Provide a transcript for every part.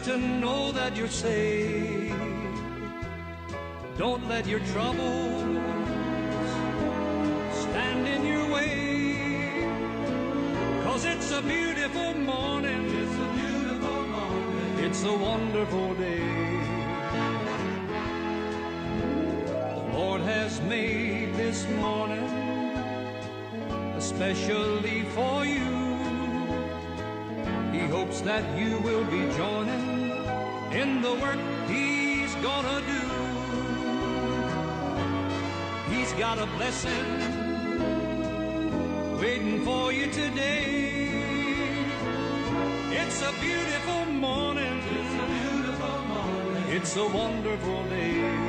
to know that you're saved. Don't let your troubles stand in your way. 'Cause it's a beautiful morning. It's a beautiful morning. It's a wonderful day. The Lord has made this morning especially for you. He hopes that you will be joining in the work He's gonna do. He's got a blessing waiting for you today. It's a beautiful morning. It's a beautiful morning. It's a wonderful day.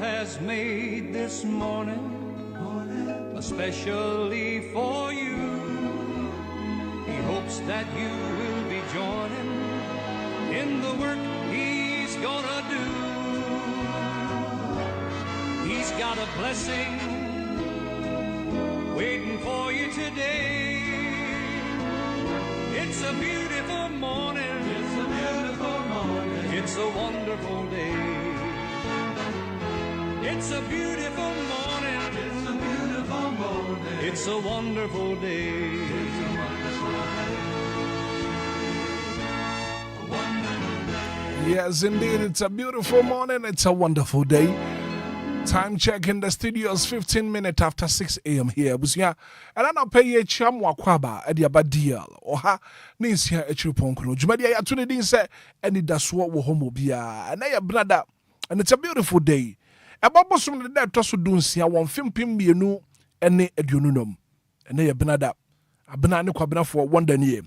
Has made this morning especially for you. He hopes that you will be joining in the work He's gonna do. He's got a blessing waiting for you today. It's a beautiful morning. It's a beautiful morning. It's a wonderful day. It's a beautiful morning. It's a beautiful morning. It's a wonderful day. It's a wonderful day. Yes, indeed. It's a beautiful morning. It's a wonderful day. Time check in the studios, 15 minutes after 6 a.m. here. Busia, and I'm pay a cham wakwaba at the abadial or ha nins here at your ponkro. Jumadia Tunidin said, Anidaso Wɔhɔ Obia, and I brother, and it's a beautiful day. A bubble from the dead toss would do see a 150 million any edunum. And they benada. A banana quabina for 1 year.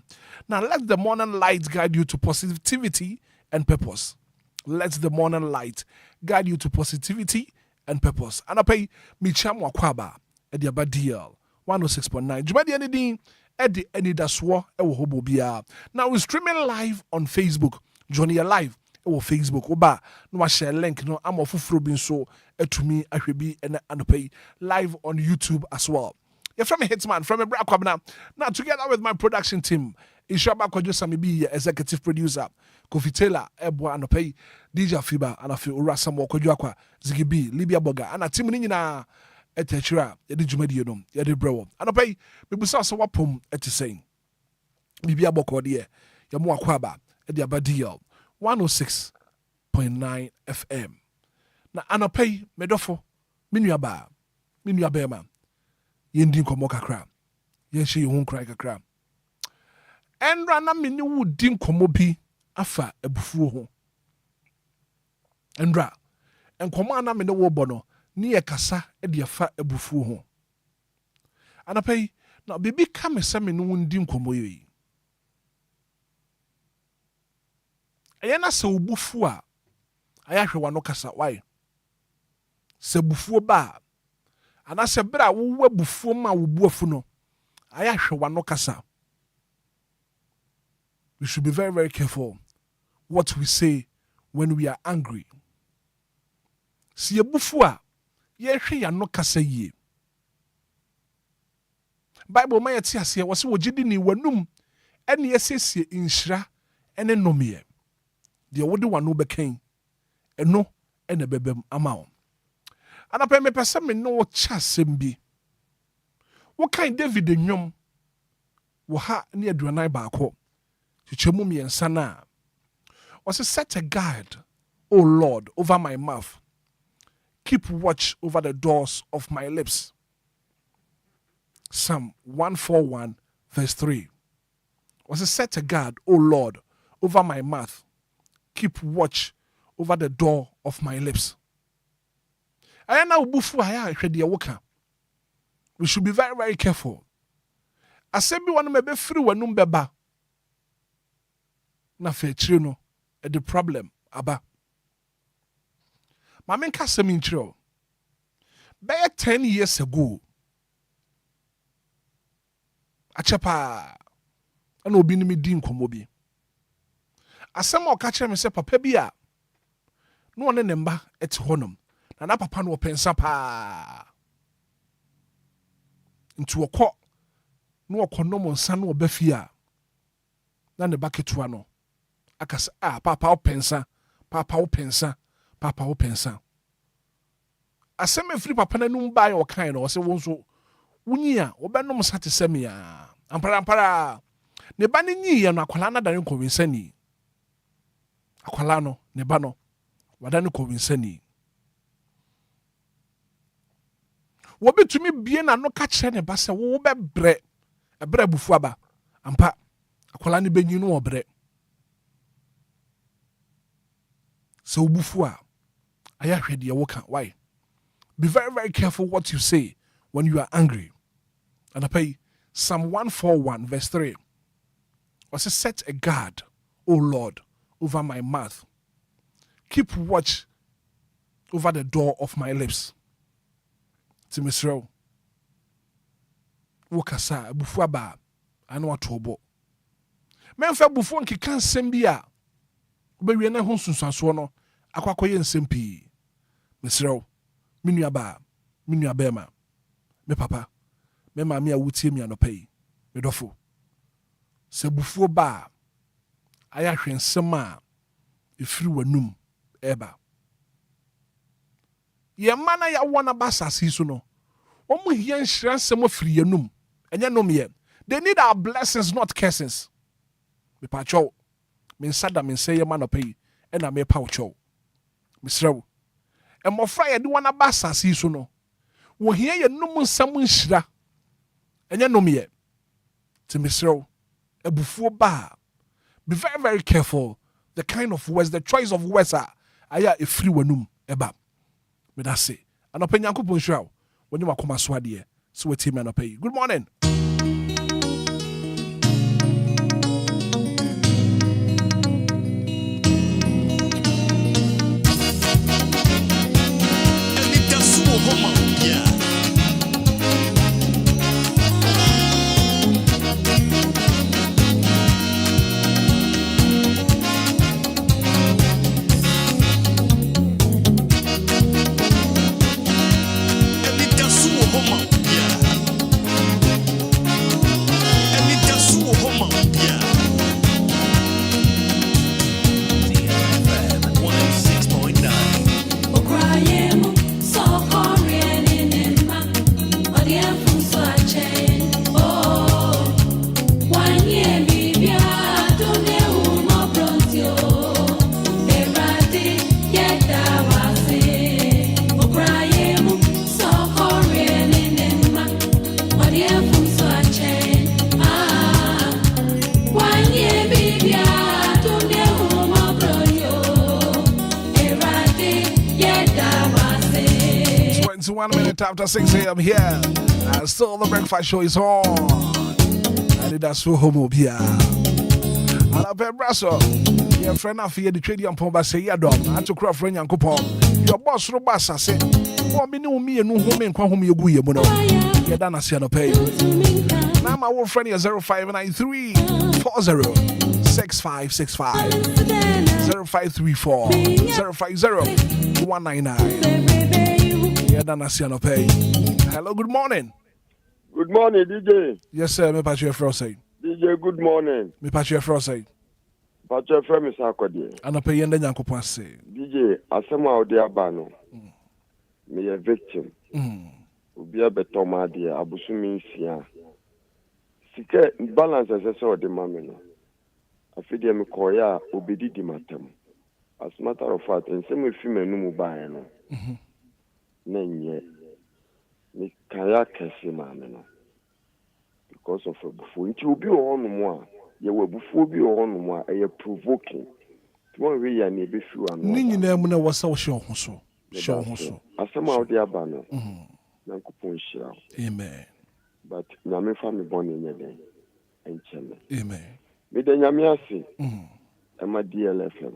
Now let the morning light guide you to positivity and purpose. Let the morning light guide you to positivity and purpose. And I pay Micham Wakwaba at the Abadiel 106.9. Jumadi anything at the Anidaso Wɔhɔ Obia. Now we're streaming live on Facebook. Johnny Live. Or Facebook, Oba, no share link, no, I'm of Frobin so to me, I should be and pay live on YouTube as well. You're from a Hitman, from a Brakwabna. Now, together with my production team, Ishaba Kwajo be executive producer, Kofi Taylor, Ebwa and pay DJ Fiba, and I feel Urasam Wakojaka, Zigibi, Libya Boga, and a team in a Etechra, Edijumedium, Edibro, and I pay Bibusa Wapum at the same. Libya Bokodia, Yamuakwaba, Ediabadiel. 106.9 FM. Na anapay medofo minuaba ma yendi nkomo kakra yenhye ye ho nkrai kakra enra na meni wudi nkomo bi afa abufuo ho enra nkomo na meni wo bono ni ye kasa de afa abufuo ho anapay na bibi ka mesa meni wudi nkomo yi ayana se obufu a ayahwe wano kasa why se bufuo ba ana se bra wo bufuo ma wo buafu no ayahwe wano kasa. We should be very, very careful what we say when we are angry. Si ebufu a yehwe ya no kasa yie. Bible ma yeti ase wo se wo gidi ni wanum ene yesesie inhira ene nomie. The wode wano beken eno ene bebem ama. Anapɛ me pese me no cha sembi. Wo kan David enwom wo ha ne aduanan baako. Chichemu miensa na. Was set a guard, O Lord, over my mouth. Keep watch over the doors of my lips. Psalm 141 verse 3. Was set a guard, O Lord, over my mouth. Keep watch over the door of my lips. We should be very, very careful. Asembi wanu mebe free wanu mbeba. Na fechiri no, the problem aba. Mame nka semi nchiro. Beye 10 years ago. Achepa. Ano obi ni mi di nkomo bi. Asema o ka kire me se papa bi a no one ne mba ete honom na papa no pensa pa nti wokɔ no wɔkɔnom nsa no wɔbɛfia na ne baketua no akasa papa wo pensa asɛm afiri papa no num bae ɔkae no ɔsɛ wo nso wonyi a wobɛnom sa te sɛ me a ampara ne ba no nyiiɛ no akwala no adane nkɔwinsani akwala no ne ba no wadane nkɔwinsani wɔbɛtumi bie na no ka kyerɛ ne ba sɛ wo bɛbrɛ ɛbrɛ bufu aba ampa akwala no bɛnyi no wɔbrɛ sɛ wobufu a ayɛ hwɛ deɛ woka why be very, very careful what you say when you are angry. And I pay Psalm 141 verse 3. Also set a guard, O Lord, over my mouth. Keep watch over the door of my lips. Timisro. Wokasa bufu aba anu atobo. Memfa bufu nki kan sembia. Obewie na ho sunsanso no akwakoye nsempi. Misro. Minua ba, minua bema, me papa, me mami a wutie mi anopai, me dofo. Se bufuo ba, aya hwensem a efiri wanum eba. Ye mana ya wona ba sasi so no. Omo hia nhira nsem afiri yanum. Enye nom ye. They need our blessings, not curses. Me pa cho. Me nsada me nse ye manopai, e na me pa wo cho. Me srew. Mmɔfra yɛde wɔn aba asase so no wɔhia yɛ num nsɛm nhyira ɛnyɛ nom yɛ timisrew abufuo ba be very, very careful the kind of words, the choice of words ayɛ efiri wɔnum ɛba medase anɔpɛ nyankopɔn nhyira wɔne wakoma so adeɛ so wɔtie me anɔpɛ yi good morning. After 6 a.m. here, still the breakfast show is on. Anidaso Wɔhɔ Obia. And I've been Brasso. Your friend of here, the trading pump, I say, yeah, dog. I took a friend, Uncle Paul. Your boss, Robas, I said, well, me know me and no home and come home, you go, you know. You're done, I see no pay. Now, my old friend is 0593 40 6565 0534 050 199. Hello, good morning. Good morning, DJ. Yes, sir. Me patch your frosty. DJ, good morning. Me patch your frosty. Patch your friend, Miss Akodi. And I pay you the yanko passe. DJ, asema odi abano. Me a victim. Obia betoma dia abusumi nsia. Sike balance as so the mameno. Afide me koya obedi di matem. As matter of fact, and some female no mobile no. Nenye me kaya kese maame no because of a bufu nti obi o hono mo a ye wa bufu obi o hono mo a ye provoking to we ya na be fiu ano ni nyina mu na wasa wo hwe ho so asema odi aba no nankopon hira amen but na me fa me bone nye den encheme amen me de nyame ase e ma DLFM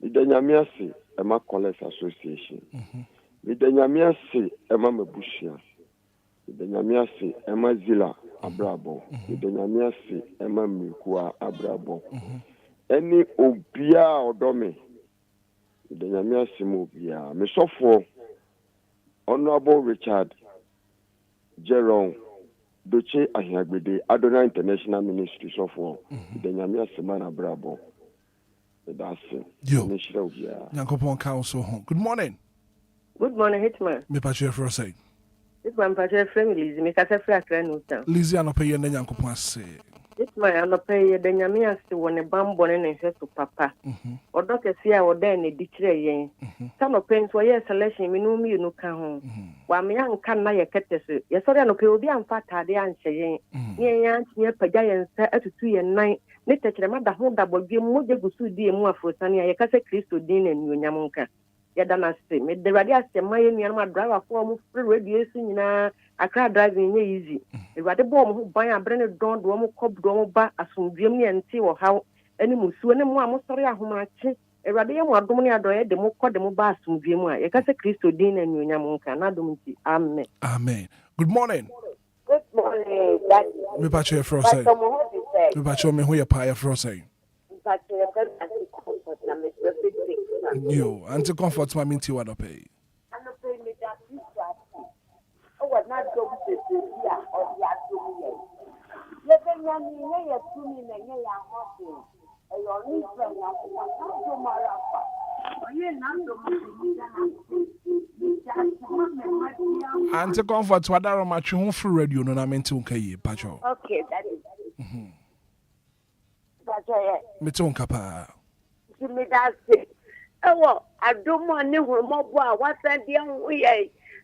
me de nyame ase e ma college association Midanyami ase ema mabushia. Midanyami ase ema zila abrabo. Midanyami ase ema mikua abrabo. Eni obia odome. Midanyami ase mo obia. Me sofo Honorable Richard Jerome Doche Ahiagbede Adonai International Ministries of War. The Nyamia Semana Brabo. That's it. Yo. Yankopon Council home. Good morning. Good morning, Hitman. Me pache for say. Hitman pache friend Lizzie. Me kase free akra no town. Lizzie anope ye ne Yankopon ase. Hitman anope ye de nyame ase woni bambo ne ne hwe to papa. Odo kese a oda ne di kire yen. Some pens wo ye selection me no mi no ka ho. Wa me anka na ye ketese. Ye sori anope obi amfa tade anhye yen. Ye yan tie pagya yen sa atutu ye nan. Ne tekere ma da ho da bodwe mu de gusu di mu afrosane ye kase Kristo din na nyonyam nka. Yadana say me the radio say my nuama driver for mu free radio so nyina akra driving nye easy e wade bo mo ban abrene don do mo kob do mo ba asomdwem ne ente wo haw ani musuo ne mo amosori ahomache e wade ye mo adom ne adoye de mo kode mo ba asomdwem a ye ka se Kristo din na nyonyam nka na dom ti amen. Amen. Good morning. Good morning, Daddy. Me pache for say. Me pache me hu ye pa ye for say. Yo, anti comfort my minti what pay. I'm not paying me that this oh, what not go to the or the actual. Let them young me to me and ye are hot. And your new friend, anti comfort what are my chum free radio no na minti unkaye, Pacho. Okay, that is. Me to unkapa. Give me that. Oh, I don't want to know what I did. We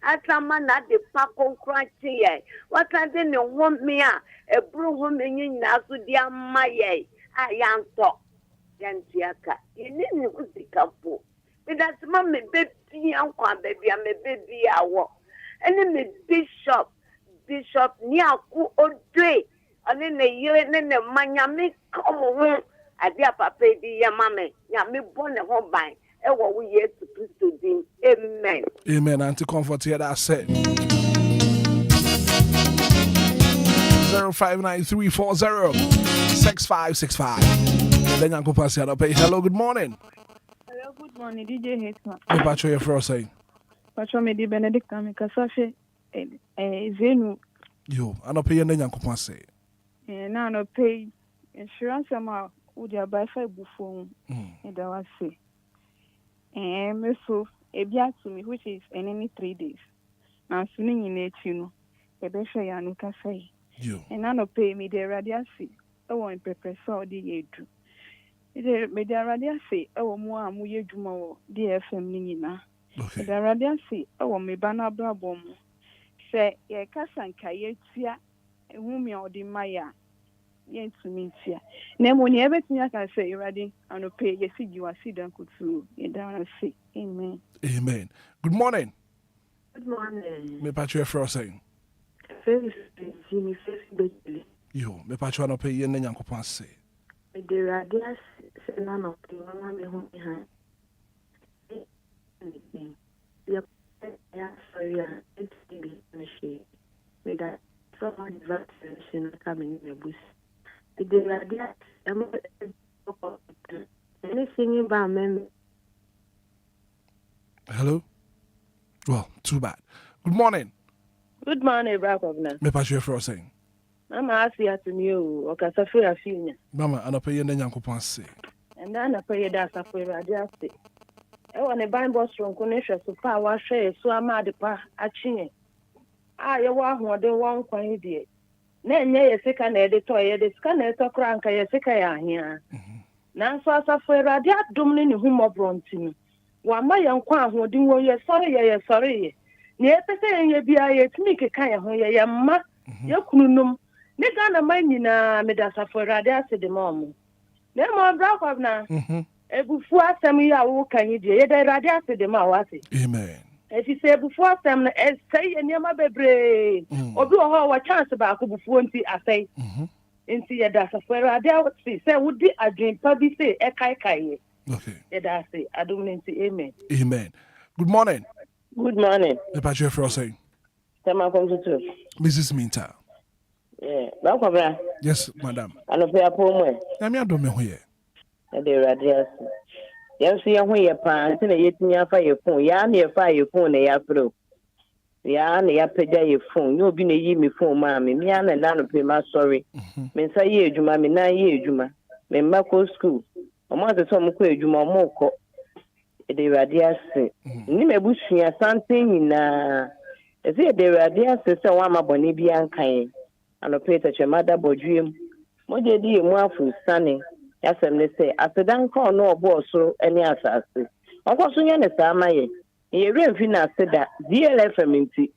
atama na de pa konkranti ye wakande ne hom me a ebru hom enyi na so di ama ye ayanto yantiaka yini ni kuzikapo that's ma me bebi ankwa bebi a me bebi awo ene me bishop ni aku odwe ane ne yire ne manya me komo ho ade apapa di yamame nya me bone ho ban ewo wo Yesu Kristo din amen. Amen. Anti comfort here that said 0593406565. Then Uncle Passy had to pay. Hello, good morning. Hello, good morning, DJ Hitman. What about your first say? Pacho me di Benedict Amikasafe Zenu. Yo, I don't pay any Uncle Passy. Now no pay insurance amount would you buy 5 buffon and I was say. And so a biat to me, which is any 3 days. Now, swimming in it, you know, a better Yanuka say. And I no pay me the radiasi. Oh, and pepper saw the yedu. It made the radiasi. Oh, more muye jumo, DLFM nina. The radiasi. Oh, me banner brabom. Say, ye casan kayetia, whom you the Maya. Yes, to me, here. Name when everything I can say, ready, and no pay. Yes, you are see them could through. You don't say, amen. Amen. Good morning. Good morning. Me patch your first saying. Yo, me patch one pay yen yanko pass. The radius, none of the mama me home behind. Sorry, it's the machine. We got someone vaccination coming in the bush. The radius, anything about me. Hello? Well, too bad. Good morning. Good morning, Brakovna. Me patch your first saying. Mama asked you to you, or Casafia Fina. Mama, I don't pay yen yanko pass. And then I pay that for radius. I want a Bible strong connection to power share, so I'm at the pa at Chine. You want more than one quantity. Then, ye second editor, the scanner to crank a second here. Now, so as a for radiat dominant whom of Brontin. One my young quan who do ye sorry. Near the saying ye be a make a kind of ye ma, your kunum. Negana minina medasa for radiat the mom. No more drop of now. Before some year, what can you do? You radiate the mawasi. Amen. As you say before some, say, and your mother brave, or do a chance about before I say, into your dasa for radiate. Say, would be a dream, probably say, a kai. Okay. I say, I don't mean to amen. Amen. Good morning. Good morning. The patch your first saying. Mrs. Minta. Yeah, welcome. Yes, madam. I don't pay a poem. I'm your domain here. The radius. Yes, we are here, pants, and a yet near fire phone. Yan near fire phone, a pro. ya na ya pagya ye phone no bi na yi me phone ma me me na na no pe ma sorry me nsa ye adwuma me na ye adwuma me ma ko school omo ase so mo ko adwuma mo ko de radia se ni me busua sante nyina ese de radia se se wa ma boni bi ankan ano pe ta chemada bodwiem mo je di mu afu sane yasem ne se asedan ko no obo so eni asase okoso nya ne sa amaye ye remfi na seda DLFM nti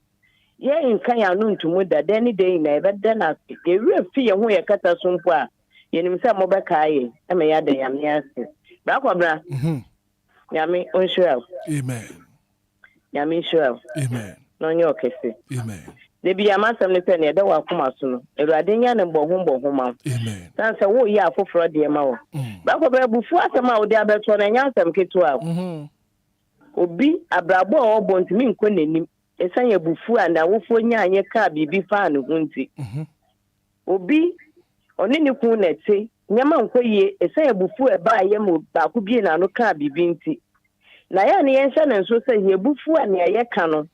ye nkan ya no ntumu da dani dey na ebeda na ye remfi ye ho ye kata so mpo a ye nim se mo be kae e me ya de yam ne ase bra kwabra yami onshua Amen. Yami shua Amen. No nyo kese. Amen. De bi amasem ne pene de wa koma so no. Ewurade nya ne bo ma. Amen. San se wo yi afoforo de ma wo. Ba ko be bufu asem a wo de abeto na nya asem ketu a. Obi abrabo a obo ntimi nko nanim. Esan ye bufu a na wofo nya anye ka bibi fa ne hunti. Obi oni ni kun na ti nyama nko ye esan ye bufu e ba ye mo ba ku bi na no ka bibi nti. Na ya ne yenhye na nso se ye bufu a ne ye ka no.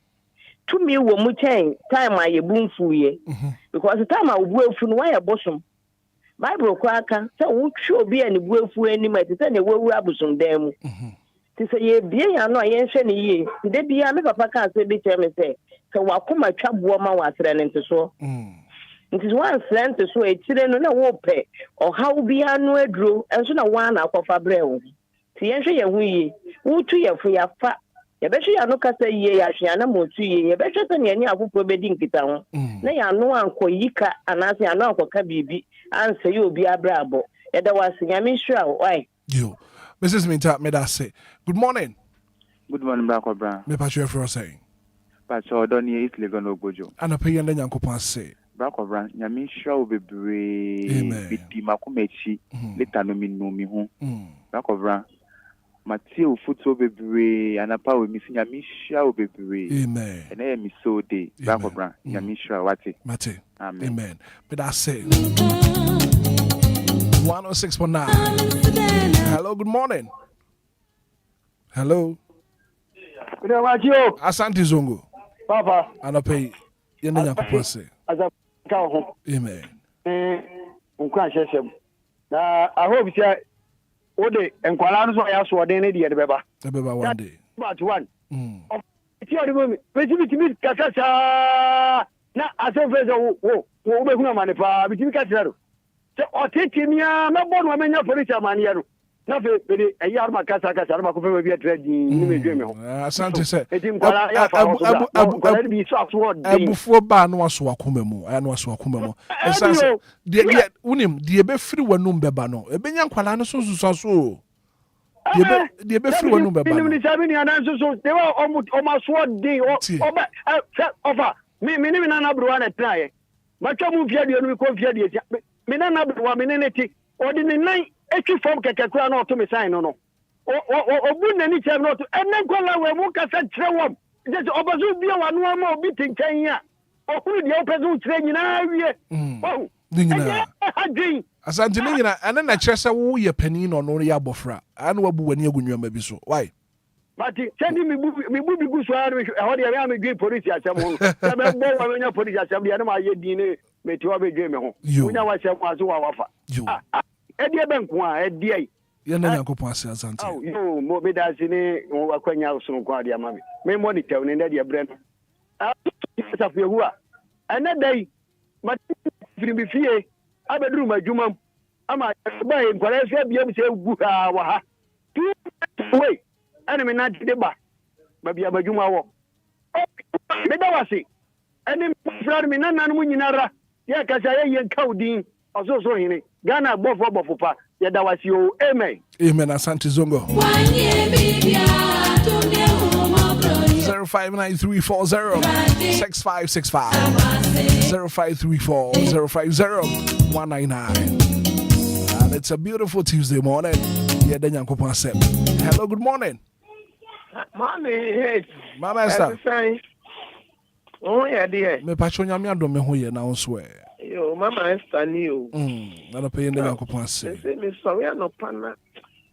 To me wo mu chen time a ye bunfu ye because the time a wo afu no why bosom Bible ko aka se wo twa obi a ne bu afu ani ma te se ne wo abusum dan mu te se ye bie ya no a ye nhwe ne ye de bia me papa ka se bi tell me se wa koma twa bo ma wa sere ne nteso nti one sent so e tire no na wo pe o hawo bia no aduro enso na wa na akofa bre wo ti ye nhwe ye hu ye wo tu ye fu ya fa ye be ya no kasa ye ya hwe na mo tu ye ye be se ne ani akofo be di nkita ho na ya no anko yika anase ya no anko ka bibi anse ye obi abrabo ye da wase nyame hwa why yo Mrs. Minta me da say good morning Bra me pa chwe for saying pa cho do ni East Legon Ogbojo ana pe yenda nyankopon say Bra nyame hwa obebre bidi makomachi leta no mi ho Bra Matthew footso bebre anapa we misi nyame hwa obebre amen ena ye mi so de Bra nyame hwa wate mate amen amen but I say 106.9 hello good morning hello Asante Zongo Papa ana pe yenda nyankopon say aza ka ho amen nkwa hyeshem na I hope say ode enkwala no so ya so den ne de beba one day but one ti odi mo bitimi kasa na asefezo wo be hunu amane pa bitimi kasa ro se otetimia na bonu amenya police amane ya ro na fe be eyi arma kasa arma ko fe be trade ni me dwe me ho asante se enkwala ya fa ho bi so aso de abufuo ba no aso akoma mu aya no aso akoma mu esanse de unim de be firi wanum beba no ebenya nkwala no so so de be firi wanum beba no ni sabi ni anan so de wa o ma so de o ba ofa me ni na na bro na traye ma twa mu fia de no ko fia de me na bro wa me ne ti o de ni nan etwi form keke kura na o to me sign no o bu na ni chem no to enen kwala we mu kasa tre wom just obazu bia wa no ma obi tinkan ya o kuru de o pezu tre nyina wie oh nyina asante ne nyina ene na kyerese wo ye pani no no ya bofra anu wabu wani agunwama bi so why Mati sendi mi bu bi guso anu ho de ya me dwe police asem ho se be bo wa me nya police asem de na ma ye din ne me ti wa be dwe me ho unya wa se kwa so wa wafa edi ebe nko a edi ai ye na yakopon ase asante yo mo be da sini akwanya so nko ade ama me monitor ne de bre no sa fu ehu a ene dai mati firi bi fie abeduru madwuma ama ba e nkwara se bia bi se gu ha wa ha we ene me na de ba bia madwuma wo me da wase ene frar me na nanu nyinara ye ka sa ye nkaudin oso hini Ghana bofo pa ye da wase o amen amen asante Zongo 0593406565 0534050199 and it's a beautiful Tuesday morning. Yeah, then Yankopon said, hello, good morning. Mommy, hey. Mama Esther. Oh, yeah, dear. Me patronya me adom me ho ye na onso e. Yo, Mama Esther ni o. Na no pay the Yankopon say. Say me sorry no pana.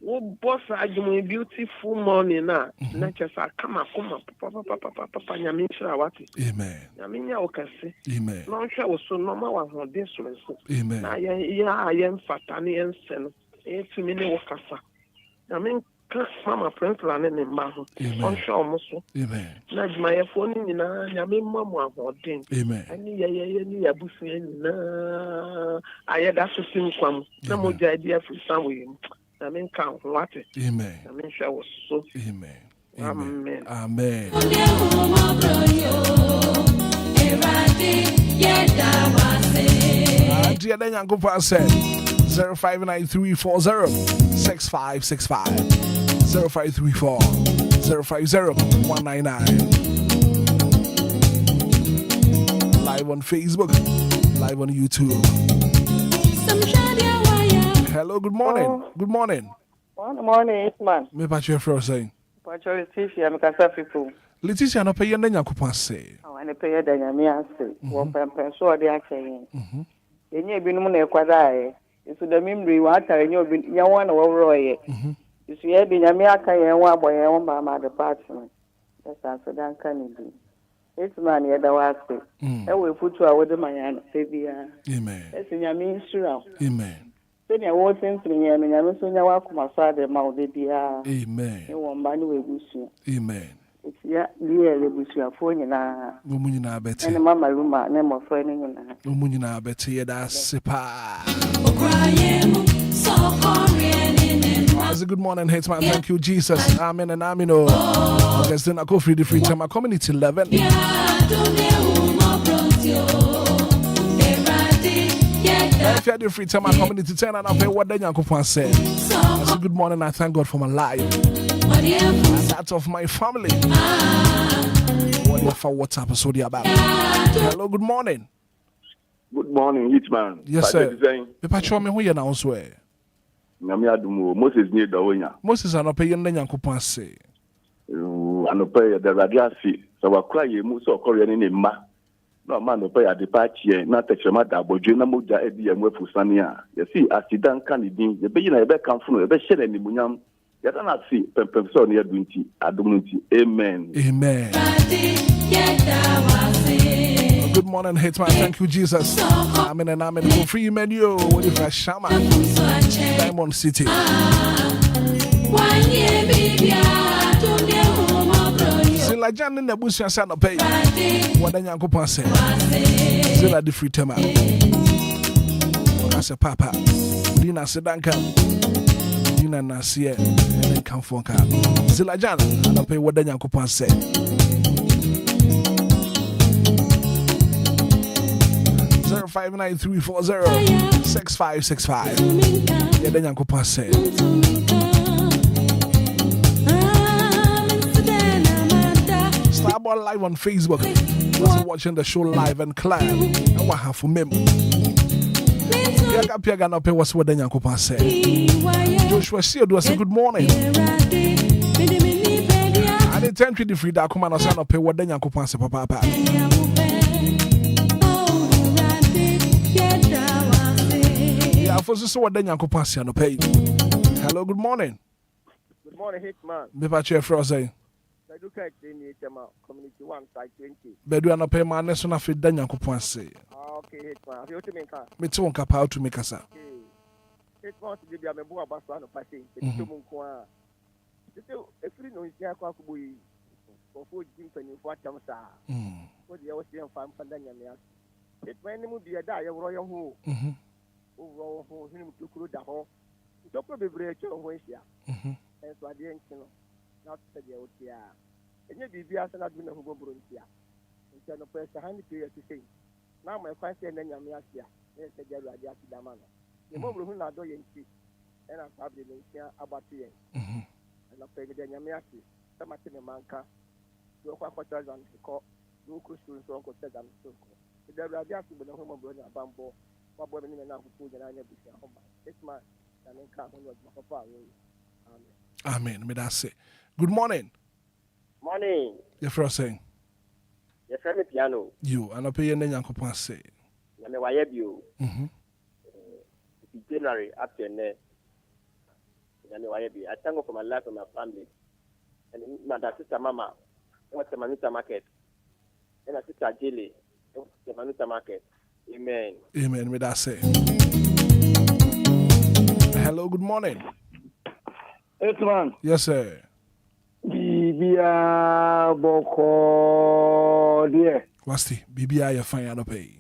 Wo boss adwuma beautiful morning na just come papa nyame nhyira wate. Amen. Nyame nya wo kase. Amen. Na nhwe wo so no ma wa hoden so. Amen. Na ya mfata ne yense no. Etumi ne wo kasa. Nyame mama principal ne ne mma ho. Nhwe wo so. Amen. Na adwuma ye fo ni nyina nyame mma mo ahoden. Amen. Ani ye ni abusu nyina. Ayeda so sinkwam. Na mo gya dia fi sanwe. Amen. Amen. Amen. Shall so. Amen. Amen. Amen. Dear Yanko said 05934065565 0534 050 live on Facebook, live on YouTube. Hello, good morning. Oh. Good morning. Good morning, Hitman. Me patch your first saying. Patch your Leticia, I'm Casa people. Leticia, no pay your name, say. Oh, and a payer than Yamia say. One pamper, so they are saying. You need be no Quadai. It's the memory water and you'll be one over it. You see, I've been Yamia and one boy and one by my department. That's answer Dan Kennedy. Hitman, the other was it. I will put you out with my aunt, baby. Amen. That's in Yamin Sura. Amen. Senior Watson, and I'm so now welcome my father, my baby. Amen. You want money with you. Amen. It's ya, dear, the bush you are for you now. Womunina better. And Mamma Lumba, name of friend. Womunina better, that's Sipa. Good morning, Hitman. Thank you, Jesus. Amen and amen. Oh, guess then I go free the free time. My community 11. If you had the free time, my community 10, and I'll pay what then Yanko said. I say good morning. I thank God for my life and that of my family. What if I WhatsApp episode about? Hello, good morning. Good morning, Hitman. Yes, sir. The patrol me who you now swear. Moses near the Moses are not paying the Yanko say. And pay the radiasi. So I cry you muso Korean in ma. No man no pay at the party, not a chamada, but Juna Muja Eddie and Wefusania. You see, as he done candy, the baby I bet come from the best in the Munyam. You don't see Pempson near Dunty, Adunti. Amen. Amen. Good morning, Hitman. Thank you, Jesus. Amen and amen. For free menu with a Shama Diamond City. Zilla Jan in the bush and Santa Pay. What then Yanko Passe? Zilla the free tema. I said, Papa, Dina Sedanka, Dina Nasia, and then come for car. Zilla Jan, and I'll pay what then Yanko Passe. 05934065565. Yeah, then Yanko Passe. Starboy live on Facebook. Just watching the show live and clear. And what have for me? Piaga no pay what's what then Yanko Passe. Joshua Seed was a good morning. I did 10 to the free that come and sign up pay what then Yanko Passe, Papa. Yeah, for so what then Yanko Passe no pay. Hello, good morning. Good morning, Hitman. Me patch your frozen. I do catch in community 1 side 20. Bedu an pay my national fit then Yanko Passe. Okay, Hitman. You to make a me too on kapao to make us. Hitman to be a member of Basano passing. It's a monqua. If you know it's Yako Boy for 4 Jim and you watch them, sir. What the other young fan Pandania. It when you be a die of royal who. Over him to crew the hall. Don't probably break your way here. And so I didn't know. Not said the OTR. And you be as an admin who go here. Instead of press a hand to say. Now my question and then Yamiasia. Yes, I get Radia Damana. The moment who not doing it, and I'm probably here about the end. And I pay the Yamiaki. Some at the Manca. No quarters on the court. No Christian so said I'm so cool. The Radiaki with the home of Brother Bambo. What boy in and out of food and I never see home. It's my and then come on my papa. Amen. Me that's it. Good morning. Morning. Your first saying. Your friend piano. You and I pay your name Yanko Passe. And why have you? January up to ne. Nyame why be. I thank God for my life and my family. And my sister Mama, what's the Manuta market? And my sister Jilly, the Manuta market. Amen. Amen. May that say. Hello, good morning. Hitman. Yes, sir. Bibia boko dear. What's the BBI you find out pay?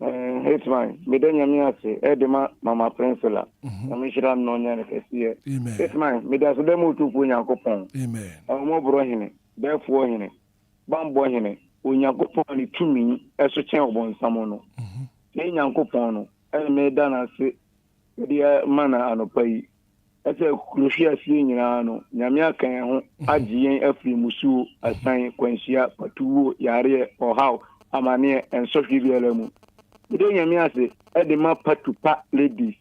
Hitman. Medenya miase. Edema Mama Princella. Amishira nonya nekesiye. Amen. Hitman. Medaso demu tupu Nyankopon. Amen. Omo bro hine. Therefore hine. Bambo hine. Onyankopon ni tumi eso chen obonsamo no. Ne Nyankopon no. Meda na se. Dia mana anopai. Ese kuruhia sie nyina no nyame akan ho agyen afri musu asan kwanhia patuwo yare ohaw amane ensohwe biara mu bide nyame ase edema patupa ladies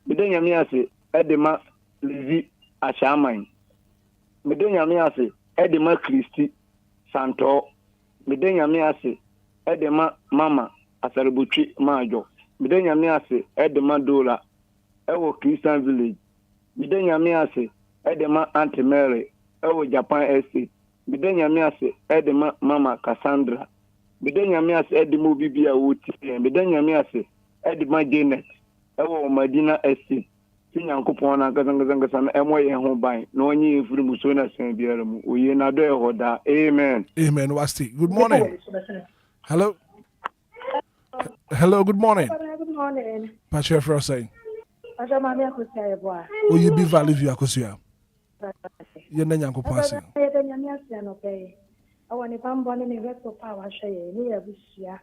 bide nyame ase edema lizi achaman bide nyame ase edema Christi santo bide nyame ase edema mama asarbutwi majo bide nyame ase edema dola ewo Christian village Bidenya miase edema Auntie Mary ewo Japan Estate. Bidenya miase edema Mama Cassandra. Bidenya miase edema Bibia Wuti. Bidenya miase edema Janet ewo Madina Estate. Sinyankopon na gazangazanga na emo ye ho ban na onye efuru muso na sen biara mu oye na do ehoda. Amen. Amen. Wasti. Good morning. Hello. Hello, good morning. Good morning. Patrick Frosay. Oh, you be value you akosia. Ye na Nyankopon ase. Ye da nyame ase no pe. Awani pambo ne resto power hye ni abusia.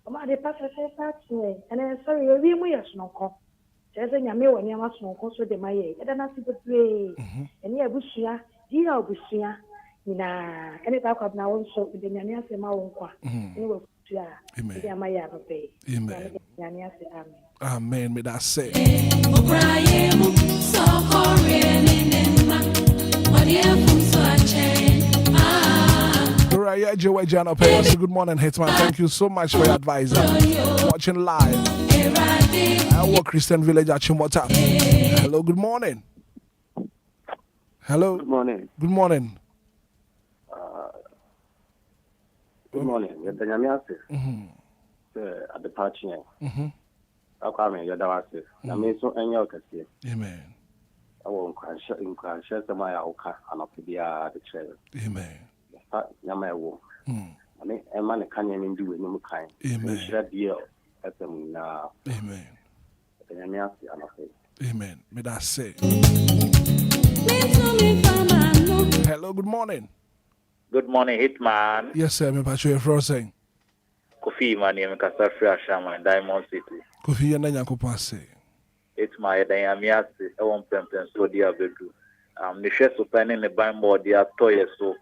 Oma de pasa se satwe. Ene sorry ye wi mu yesnoko. Jeze nyame wani amasnoko so de maye. Ye da na sibetwe. Ene abusia, di abusia. Ina ene ta kwa na wonso de nyame ase ma wonkwa. Ene wo kusia. Amen. Ye amaye abape. Amen. Nyame ase amen. Amen. May that say. Good morning, Hitman. Thank you so much for your advice. Watching live. I work Christian Village at Chimota. Hello, good morning. Hello. Good morning. Good morning. Good morning. You're the Nyamiase. At the party. Akwame yadawase na me so anya okase. Amen. Awo nkwanshe sama ya oka anopia de chere. Amen. Nyama ewo. Ame ema ne kanya ni ndi weni mu kan. Amen. Shira DLFM na. Amen. Nyama asi anope. Amen. May that say. Hello, good morning. Good morning, Hitman. Yes, sir. Me Patrick Frosay. Kofi mani me kasafri ashama Diamond City. Kofi na Nyankopon ase. Hitman ya danyamiase e won pempen so dia bedu. Ne hwe so pen ne ban board ya toye so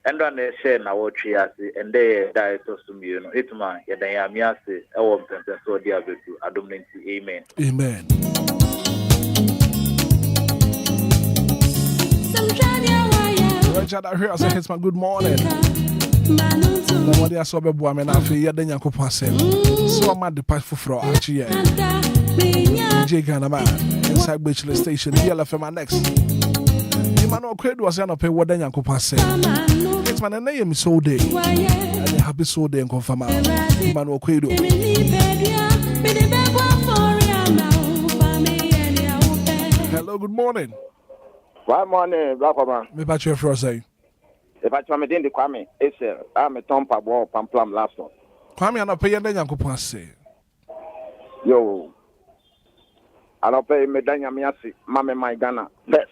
endo na share na wotwe ase ende dai to sumie no Hitman ya danyamiase e won pempen so dia bedu adom nti amen. Amen. Richard, I hear us say Hitman good morning. What they are so bad, woman. I feel you're the Nyankopon ase. So I'm at the part for actually. DJ Ghanaman inside Bachelor Station. DLFM next. Emmanuel Credo was going to pay what the Nyankopon ase. It's my name is so day. And happy so day and confirm. Emmanuel Credo. Hello, good morning. Good morning, Black Woman. Me Patrick Frosay. If I tell me the Kwame, it's I'm a Tom Pabo Pamplam last one. Kwame, I'm not paying the Nyankopon ase. Yo, I don't pay me Danya Miasi, Mame my Ghana first.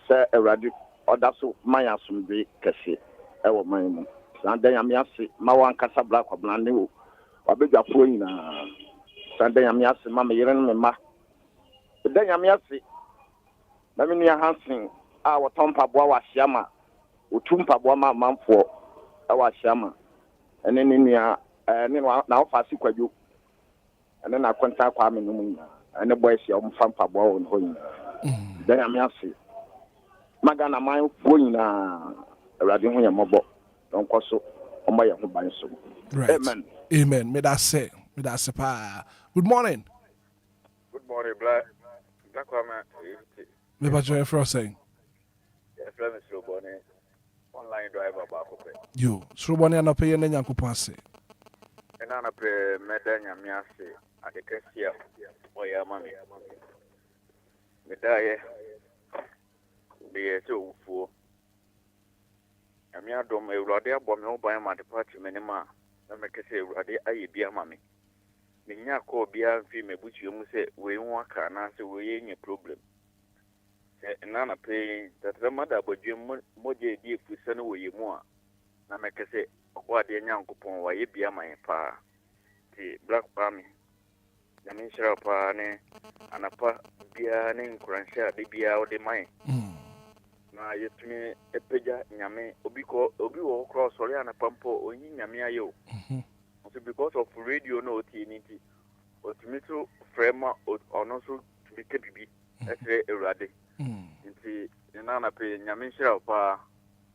Sir Eradi, or that's my assembly, Cassie, Ewa Maimo. Sunday Miasi, Mawan Casa Black or Blandu, or bigger phone. Sunday Miasi, Mama Yeren Ma. The Danya Miasi, Mammy Hansen, our Tom Pabo was Yama. Utumpa bwama mamfo awa shama ene ninia na ofasi kwaju ene na kwanta kwa menum nya ene boy sia omfampa bwa won ho nya dan am yase magana man fo nyina awrade ho yamobo don koso omo ye ho ban so. Amen. Amen. May that say pa. Good morning. Good morning, Black. Me ba joy for saying. Online driver back. Yo, Sroboni and pay and Yankupon say. And I pray Medanya Miasi at the Cassia or your money. Medaya be a 2 4. Amia dom a radia bomb by my departure minima. I make a say radia I be a mammy. Minya call beer and female, which you must say, we won't can answer we any problem. Nana pay that the mother but you moje deep with send away more. Na make a say, what the young coupon why you be a my pa. The black palmy. The minister of Pane and a pa beer name cransha the beer of the mine. Na yet me a peja yame obi cross Oriana Pampo or Yamia yo. Because of radio no TNT or to me to frame or also to be KBB. That's a radi. Inti nana pe nyamisha pa.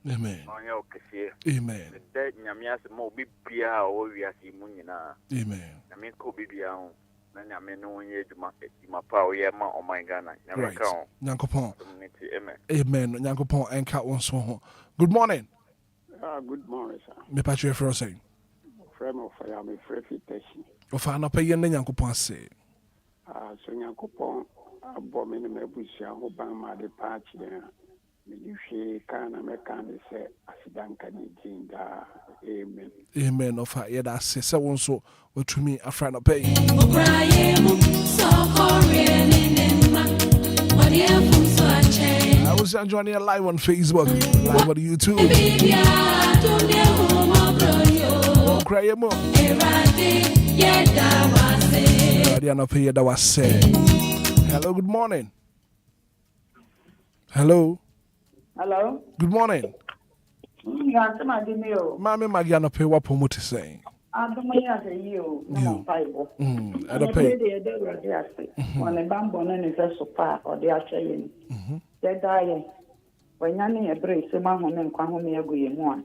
Amen. Onyo kese. Amen. The nyamia se mo bibia o wiase mu nyina. Amen. Nyame ko bibia ho. Na nyame no nye djuma pa o ye ma o man Ghana. Nyame ka ho. Nyankopon. Amen. Amen. Nyankopon enka won so ho. Good morning. Good morning, sir. Me patwe for saying. Frame of fire me free fitation. Ofa na pay yen Nyankopon say. So Nyankopon abomi ne mebusia ho ban ma de patch there. Me hwe kana me kan say asidanka ni jinda. Amen. Amen. Ofa ye da say se won so otumi afra na pay. I was joining live on Facebook, live on YouTube. Hello, good morning. Hello. Hello. Good morning. Mami Magiano pay what promote saying. I don't know you. No Bible. I don't pay. When a bamboo and is a super or they are saying, they're dying. When you're a brace, a man and come here going one.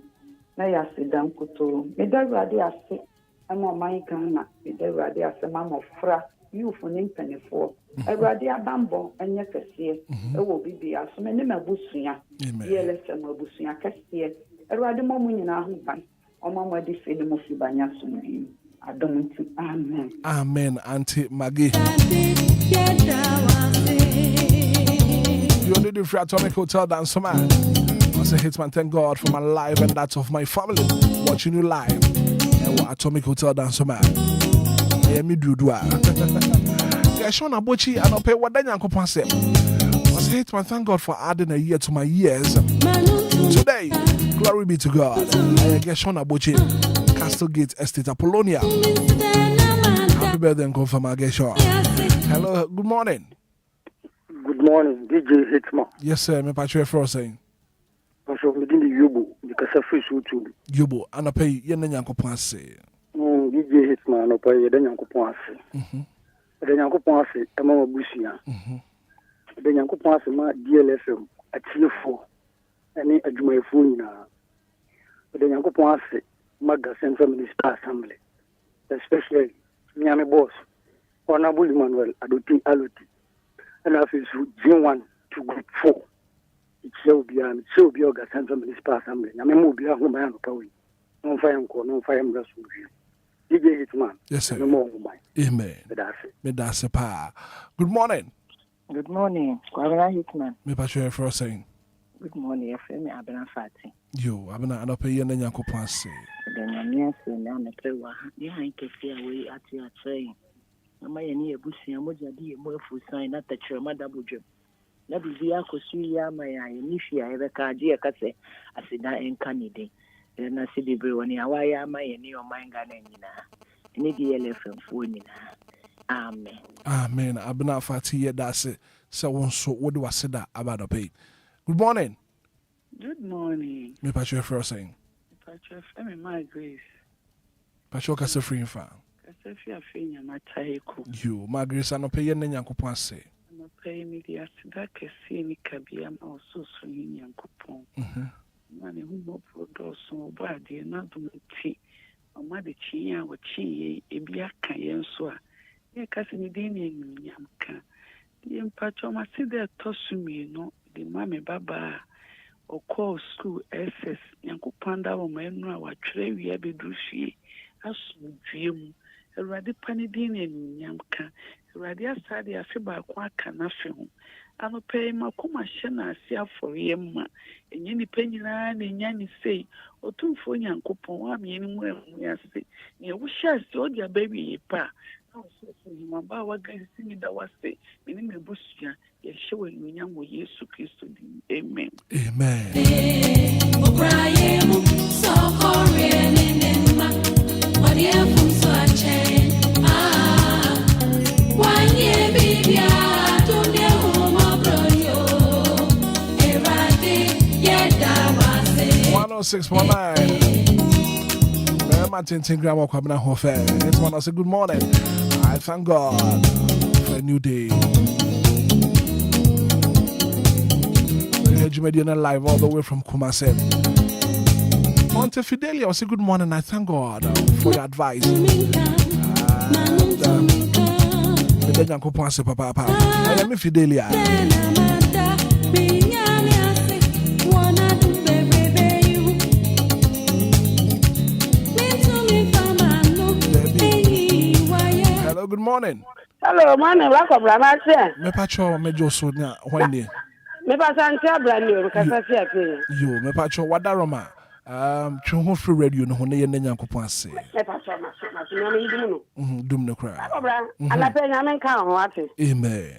Now you sit down to me. They're ready. I say, I'm on my Ghana. They're ready. I say, Mamma, fra, you for penny for. A radia bamboo and yet a see. It will be as many mabusia. DLFM mabusia cassia. A radia moment in our home. Mama di fede mo fi banya sumbi adomti amen amen auntie Maggie you need the free Atomic Hotel dance man. I say Hitman, thank God for my life and that of my family watching you live and what Atomic Hotel dance man yeah me do yeah Shona Bochi and pay what Nyankopon say. I say Hitman, thank God for adding a year to my years today. Glory be to God. I get Shona Bochi, Castlegate Estate, Apollonia. Happy birthday and confirm I get Shona. Hello, good morning. Good morning, DJ Hitman. Yes, sir. Me patch for saying. I'm from the Yubu, because I feel so too. Yubu, and I pay Yen Yankopon say. DJ Hitman, I pay Yen Yankopon say. The Yankopon say, I'm a Busia. The Yankopon say, my DLFM, at T4, and a Jumay phone now. The Yankopon say, Maga Central Municipal Assembly, especially Miami Boss, Honorable Emmanuel Adoti Aloti, and I feel J1 to Group 4. It shall be Oga Central Municipal Assembly. I may move beyond whom I am going. No fire, no fire, DJ Hitman. Yes, sir. No more. Amen. Me that's a pa. Good morning. Good morning. Kwabena Hitman. Me patch for saying. Good morning, FM Abena Fati. You, Abena, and I pay Yen Yankopon say. The Namias and Anapewa, the Hankesia way at your train. Am I near Busia Mojadi, more full sign at the Chama double job. That is the Akosia, my Inifia, ever cardia case, as in that in Canada. Then I see the Brewan, Hawaii, my new Ghanaian. Any DLFM phone. Amen. Amen. Abena Fati, that's it. So, what do I say that about the pay? Good morning. Good morning. Me patch for saying. Patch FM, my grace. Patch your case free fan. Kasefia Finya, my taiko. You, my grace, and pay Yen Yankopon say. I'm pay me the Asidaka Sini Kabiam also swinging Yankopon. Money who more produce so bad, dear, not to tea. A mother chia or chi, a biaka, and so. Your cousin Dini Yamka. The impacho ma see there tosumi no the mama baba or call school SS yanko panda o menra wa tre wi abedruhie asu dwiem Erade panidin en yamka Erade asade afi ba kwa kana fe ho anope makoma hye na ase afori ma enye ni panyina na enya ni sei otumfo nyankopon wa me ni mu ase ne wo hye ase o dia baby pa na so ma ba wa gasi ni da wase me ni mebusia ye hye wa nyam wo Yesu Kristo din amen amen Obrayemu so korean in ma wadiafu so achen wanye bibia tumye huma broyo erade yeda wase 106.9 Very much in Tingram Kwabna Hofe. It's one of say good morning. I thank God for a new day. Jumediana live all the way from Kumase. Monte Fidelia, I say good morning. I thank God for your advice. Papa. I am Fidelia. Hello, good morning. Hello, morning. Welcome, Ramase. Me pacho mejo so na hwani. Me pasante brand new kasa fi afi. Yo, me pacho wadaroma. Twe ho free radio no ho ne ye nyankopon ase. Me pacho ma nyame yidimu no. Dum no kra. Obra, ala pe nyame nka ho ate. Amen.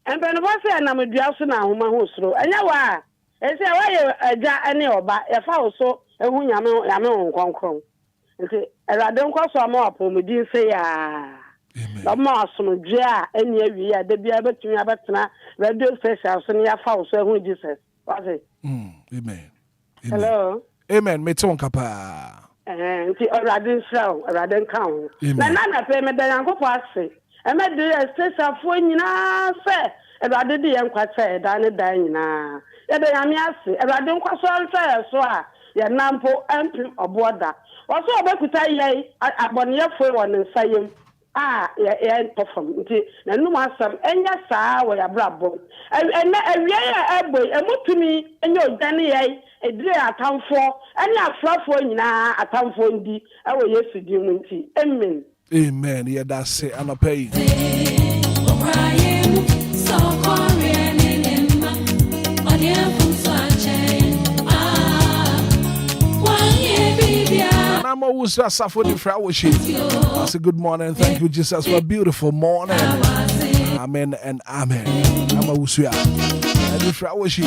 Empe no bose na medua so na ahoma ho soro. Enya wa. Ese wa ye aja ene oba. Ye fa wo so ehu nyame ho nkonkron. Nti erade nkoso ama apomudi se ya. Lama asomdwe a eni awie a da bia betumi abetena radio station so ne ya fa wo so ehu Jesus. What say? Amen. Hello. Amen. Me ton kapa. Nti erade nsraw, erade nka ho. Na pe me da yankopɔ ase. E me de station fo nyina se erade de yankwata da ne da nyina. E de yame ase, erade nkwaso alfa so a ye nampo ampi oboda. Waso obekuta yei aboneyefo wɔ ne nsayem. Yeah, perform. Na no masam enya saa wo ya brabo. Ena awie ya eboy emutumi enye odane yai edire atamfo enya afrafo nyina atamfo ndi ewo Yesu di mu nti. Amen. Amen. Yeah, that's say anopay. I'm always for the fellowship. I say good morning. Thank you, Jesus, for a beautiful morning. Amen and amen. I'm always here. And the fellowship.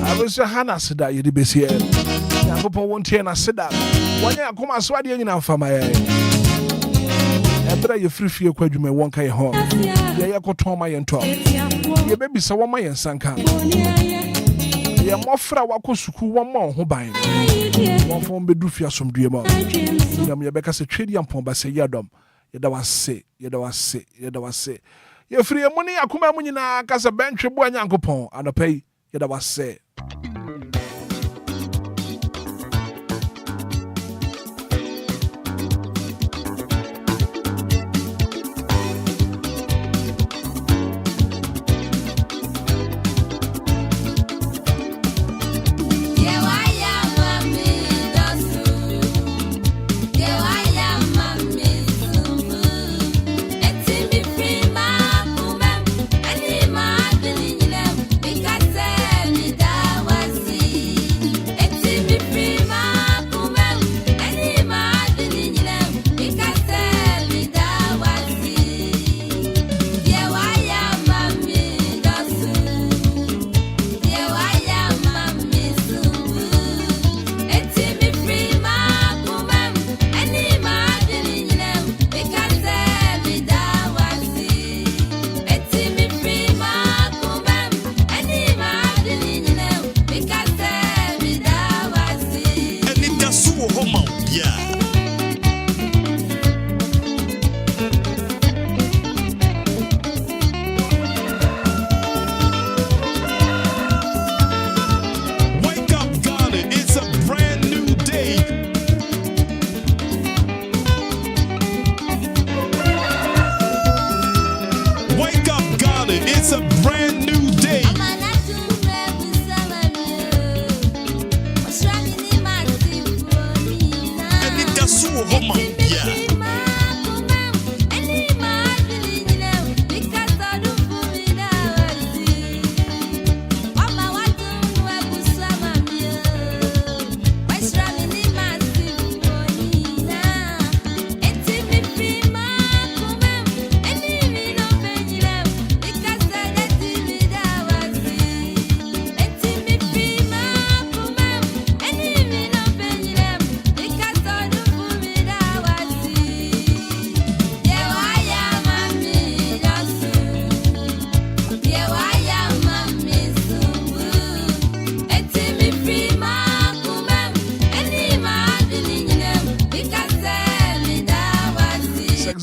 I was a Hannah said that you'd be here. I hope I won't hear and said that. One year I come as well, you know, for my after you free for your question, one kind home. Yeah, you could tell my and talk. Your baby saw my and sanka. Ya mofra wako suku one more ho ban one form be do fia some dream ya me beka se twedi ampon ba se yadom yeda wase ya free money akoma mu nyina kasa bentwe bo anyankopon anopai yeda wase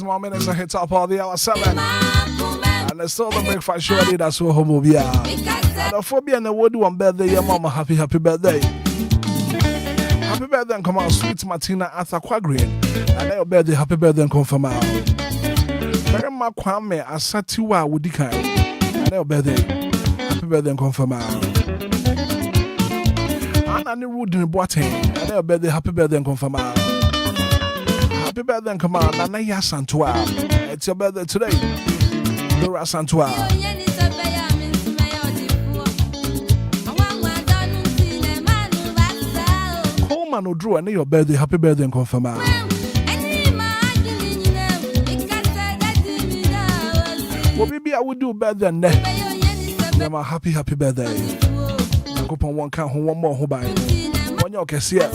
more minutes to hit up all the hour 7. And it's still the breakfast show. Anidaso Wɔhɔ Obia. And the phobia and the wood one birthday, your mama. Happy birthday. Happy birthday and come out, sweet Martina Arthur Quagrin. And your birthday, happy birthday and confirm out. Very much Kwame Asatiwa Wudika. And your birthday, happy birthday and confirm out. And the wood in the boating. And your birthday, happy birthday and confirm out. Happy birthday and come out, Nanaya Santua. It's your birthday today. Dora Santua. Coleman will draw and your birthday, happy birthday and confirm out. Well, maybe I would do better than that. Yeah, happy birthday. I go on one count, one more who buy. One your case here.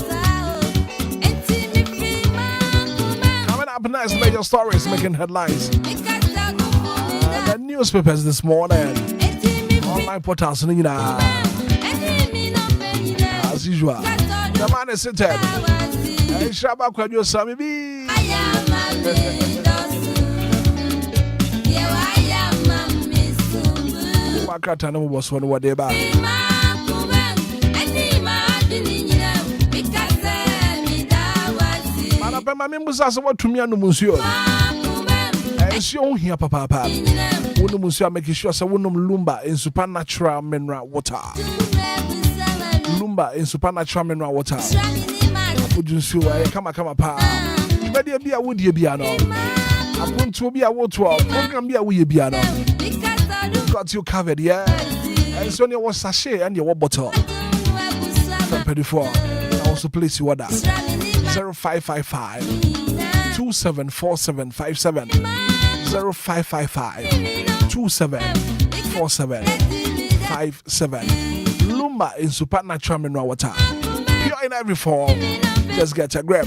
Up next, major stories making headlines. The newspapers this morning, online portals, as usual. The man is seated. Shabba Kwadio Sami B. Makatana was one what they buy. My members are what to me and Monsieur. And she on here, Papa. When Monsieur making sure so one Lumba in supernatural mineral water. Lumba in supernatural mineral water. Would you see why come pa? But there be a wood ye piano. I want to be a water program be a wee piano. Got you covered, yeah. And so there was sachet and your bottle. From 34. I also place you order. 0555 274757 0555 274757 Lumba in supernatural mineral water. Pure in every form. Just get a grip.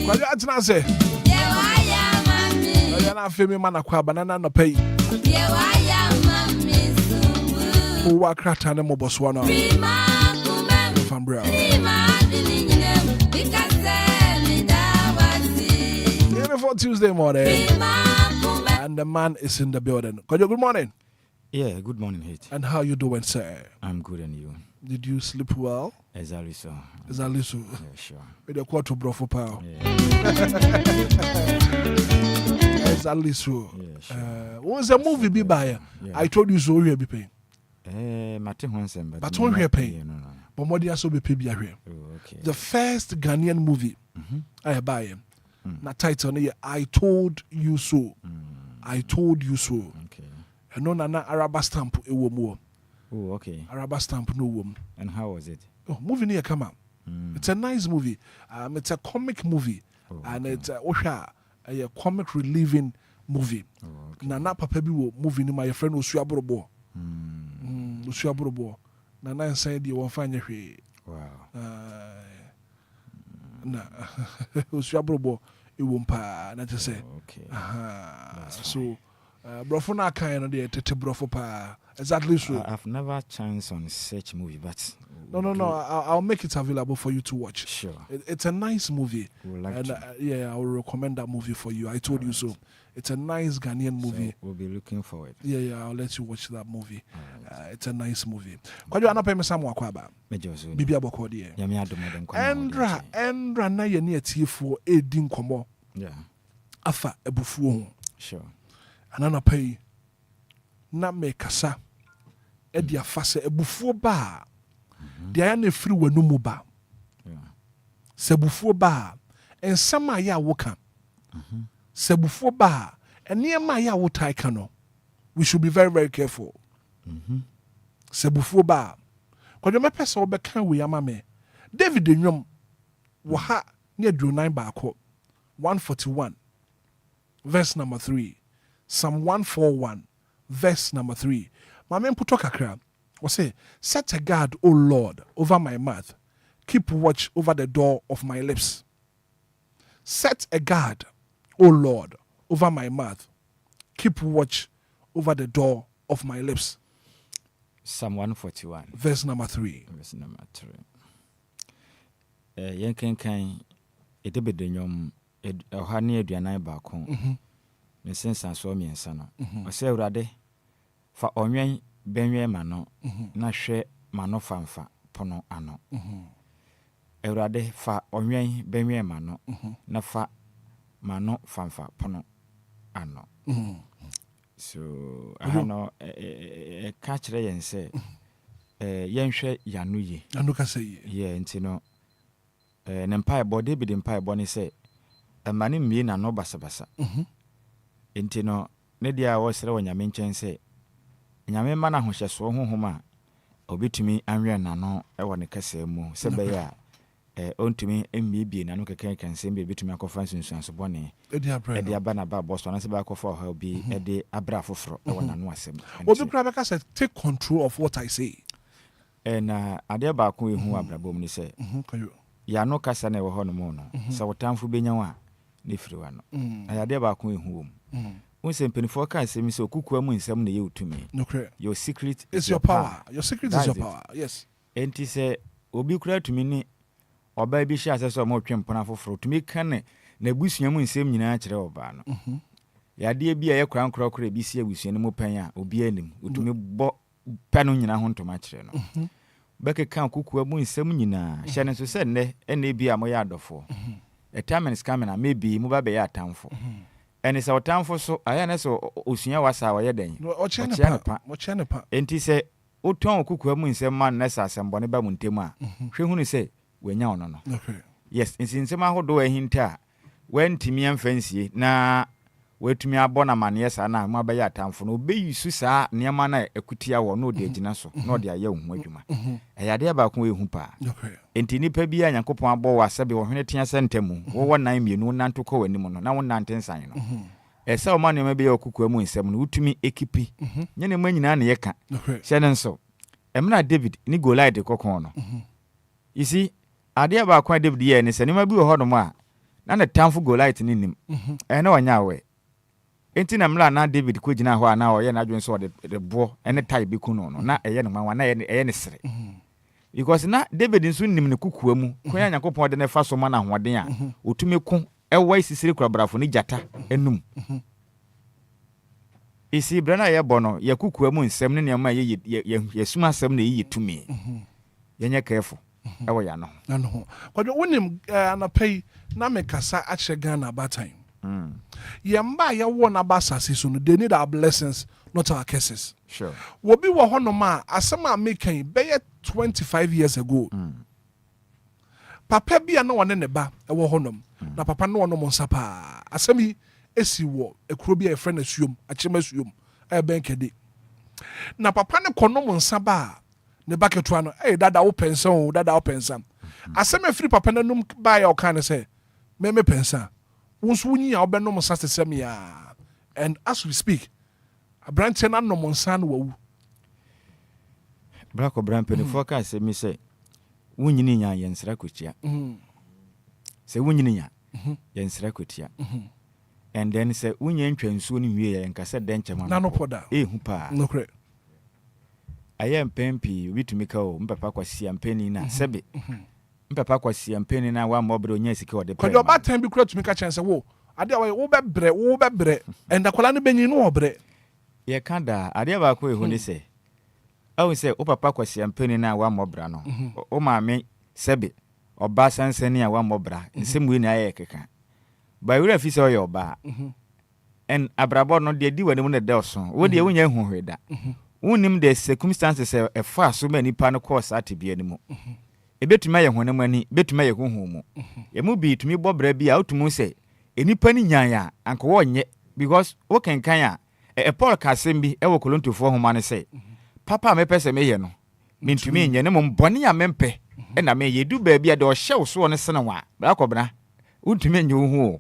What you want to say? You're not feeling man aqua banana no pay. Who are cracked and mobile one from Bro. Beautiful Tuesday morning. And the man is in the building. Good morning. Yeah, good morning, Hit. And how you doing, sir? I'm good, and you? Did you sleep well? Exactly so. Exactly so. Yeah, sure. With a quarter bro for power. Yeah. Exactly so. Yeah, sure. What was the movie be by? I told you so you be paying. But when we pay, but more than so be pay be here. The first Ghanaian movie I buy him. Na title I told you so. I told you so. Okay. And no na Araba stamp e wo mu. Oh, okay. Araba stamp no wo. And how was it? Oh, movie near come out. It's a nice movie. It's a comic movie. And it's a comic relieving movie. Na papa bi wo movie ni my friend Osuabrobo. Osuabrobo. Na nsan di won fa nya hwe. Wow. Na Osuabrobo e wo mpa na te say. Okay. So brofo na kan no de tete brofo pa. Exactly so. I've never chanced on such movie, but no. I'll make it available for you to watch. Sure. It's a nice movie. We'll like and yeah, I will recommend that movie for you. I told you so. It's a nice Ghanaian movie. So we'll be looking forward. Yeah, I'll let you watch that movie. It's a nice movie. Kwa you anapa me samu akwaba. Bibi aboko de. Endra na ye ne atiefo edi nkomo. Yeah. Afa ebufuo ho. Sure. Anana pay na me kasa edi afase ebufuo ba. Dia ya na free wanumu ba. Yeah. Sebufuo ba. Ensama ya woka. Sebufuo ba. Eniema ya wotai kano. We should be very, very careful. Sebufuo ba. Kwa me pesa obeka we amame. David Enyom waha ne adro 9 baako. 141 verse number 3. Psalm 141 verse number 3. Mame mputo kakra. We say, set a guard, O Lord, over my mouth. Keep watch over the door of my lips. Set a guard, O Lord, over my mouth. Keep watch over the door of my lips. Psalm 141. Verse number 3. Verse number 3. Yenkenkan edebedenyom ohani aduanan baako ne sensa so miensa no ose Awurade fa onwen benwen ma no na hwe ma no famfa pono ano Awurade fa onwen benwen ma no na fa ma no famfa pono ano so ano ka kire yen se yenhwe yanu ye anu ka se ye nti no ne mpa ebo David mpa ebo ne se amane mie na no basabasa nti no ne dia wo sere wonyame nchen se nyame ma na hohyeso honhoma obitumi anwe na no ewo ne kasa mu se be ya ontumi emmibie na no keke kansem be bitumi akofa nsunsuanso bone edi abana ba boss na se ba akofa ha obi edi abra foforo ewo na no asem obi kura beka say take control of what I say na ade ba ko ehu abrabom ni se ya no kasa na ewo ho no mo no se wotamfo benyawa ne firiwa no ade ba ko ehu wom unse mpenifo ka asem se okukua mu nsem na ye utumi your secret is your power your secret is your power yes enti se obi kura tumi ni oba bi hye asese o mo twempona foforo tumi kan na busua mu nsem nyina kire oba no yade bi aye kura nkura bi si abusua ne mu pan a obi anim utumi bo pano nyina ho ntoma kire no beke kan kukua mu nsem nyina hye ne so se ne ene bi a mo ya adofo etamens kamena maybe mu ba be ya atamfo ene se otamfo so aya ne so osua wasa wa yeden o chene pa enti se oton kukua mu nsem man na sa asembone ba mu ntemu a hwe hunu se wenya ono no yes nsem ahodo ahinta wantimi amfansie na wetumi abona mane sa na mu abaye atamfo no obeyisu saa niam na ekutia wo no de agina so no de aye hu adwuma eyade ba ko ehu pa enti nipa bi Nyankopon abo wa sabe wo hwene tia sentemu wo nan mienu nanto ko wani mu no na wo nante nsan no esa o mane ma be okukua mu nsem no utumi ekipi nyene manyina na yeka hyene nso emna David ni Goliath kokon no you see ade ba ko David ye ne se nima bi wo ho no ma na ne tamfo Goliath ni nim na wanya we enti na mla na David ko gina ho ana oye na adwen so de bo ene tai bi kuno no na eye ne manwa na eye ne sere because na David nso nim ne kukua mu ko ya Nyankopon de ne fa so ma na hoden a otumi ko ewa isisire kurabrafo ne jata enum isi brana ye bono ye kukua mu nsem ne ne ma ye suma asem na ye tumi yenye careful ewa ya no kwadwo wonim anapay na mekasa ache Ghana about time yamba ya won abasase so no they need our blessings not our curses sure wobi wo hono ma asema making be 25 years ago papa bia na wone ne ba e wo honom na papa no wono monsa pa asemi esi wo ekuro bia e friend asuom achema asuom e benkede na papa ne kono monsa ba ne baketo ano dada wo pensa asema free papa nanum ba ya o kan say me pensa wonso wunyi a obenom sasesem ya and as we speak abranche na no monsan wawu brako brampe ne forecast me say wunyini nya yensra kotia se wunyini nya yensra kotia and then say wunye ntwansuo ni hwie ya nkase denche ma na no poda hu pa no kre ayem pempi bitumi ka o mpapa kwasi ampeni na sebe mpapa kwasi ampeni na wa mobre onya sike ode pe. Ko ba time bi kura tumi ka chense wo ade a wo bebre enda kwala ne benyi no obre ye kada ade ba ko ehu ni se awu se o papa kwasi ampeni na wa mobra no o maame sebe oba sansani a wa mobra nsemu ni aye keka ba wura fi se o ye oba en abrabo no de di wani mu ne de oso wo de wunya hu hweda unim the circumstances e fa so mani pa no course atibia ni mu ebetuma ye honam ani betuma ye honhom mu ye mu bi tumi bobra bi a utumu se enipa ni nyan ya anko wonye because wo kenkan a Paul kasem bi e wo kolontofo homa ne se papa me pese me ye no mintumi nye ne mo bone ya mempe e na me yedu ba bi a de o hyew so ne sene wa bra kobra utumi nye hu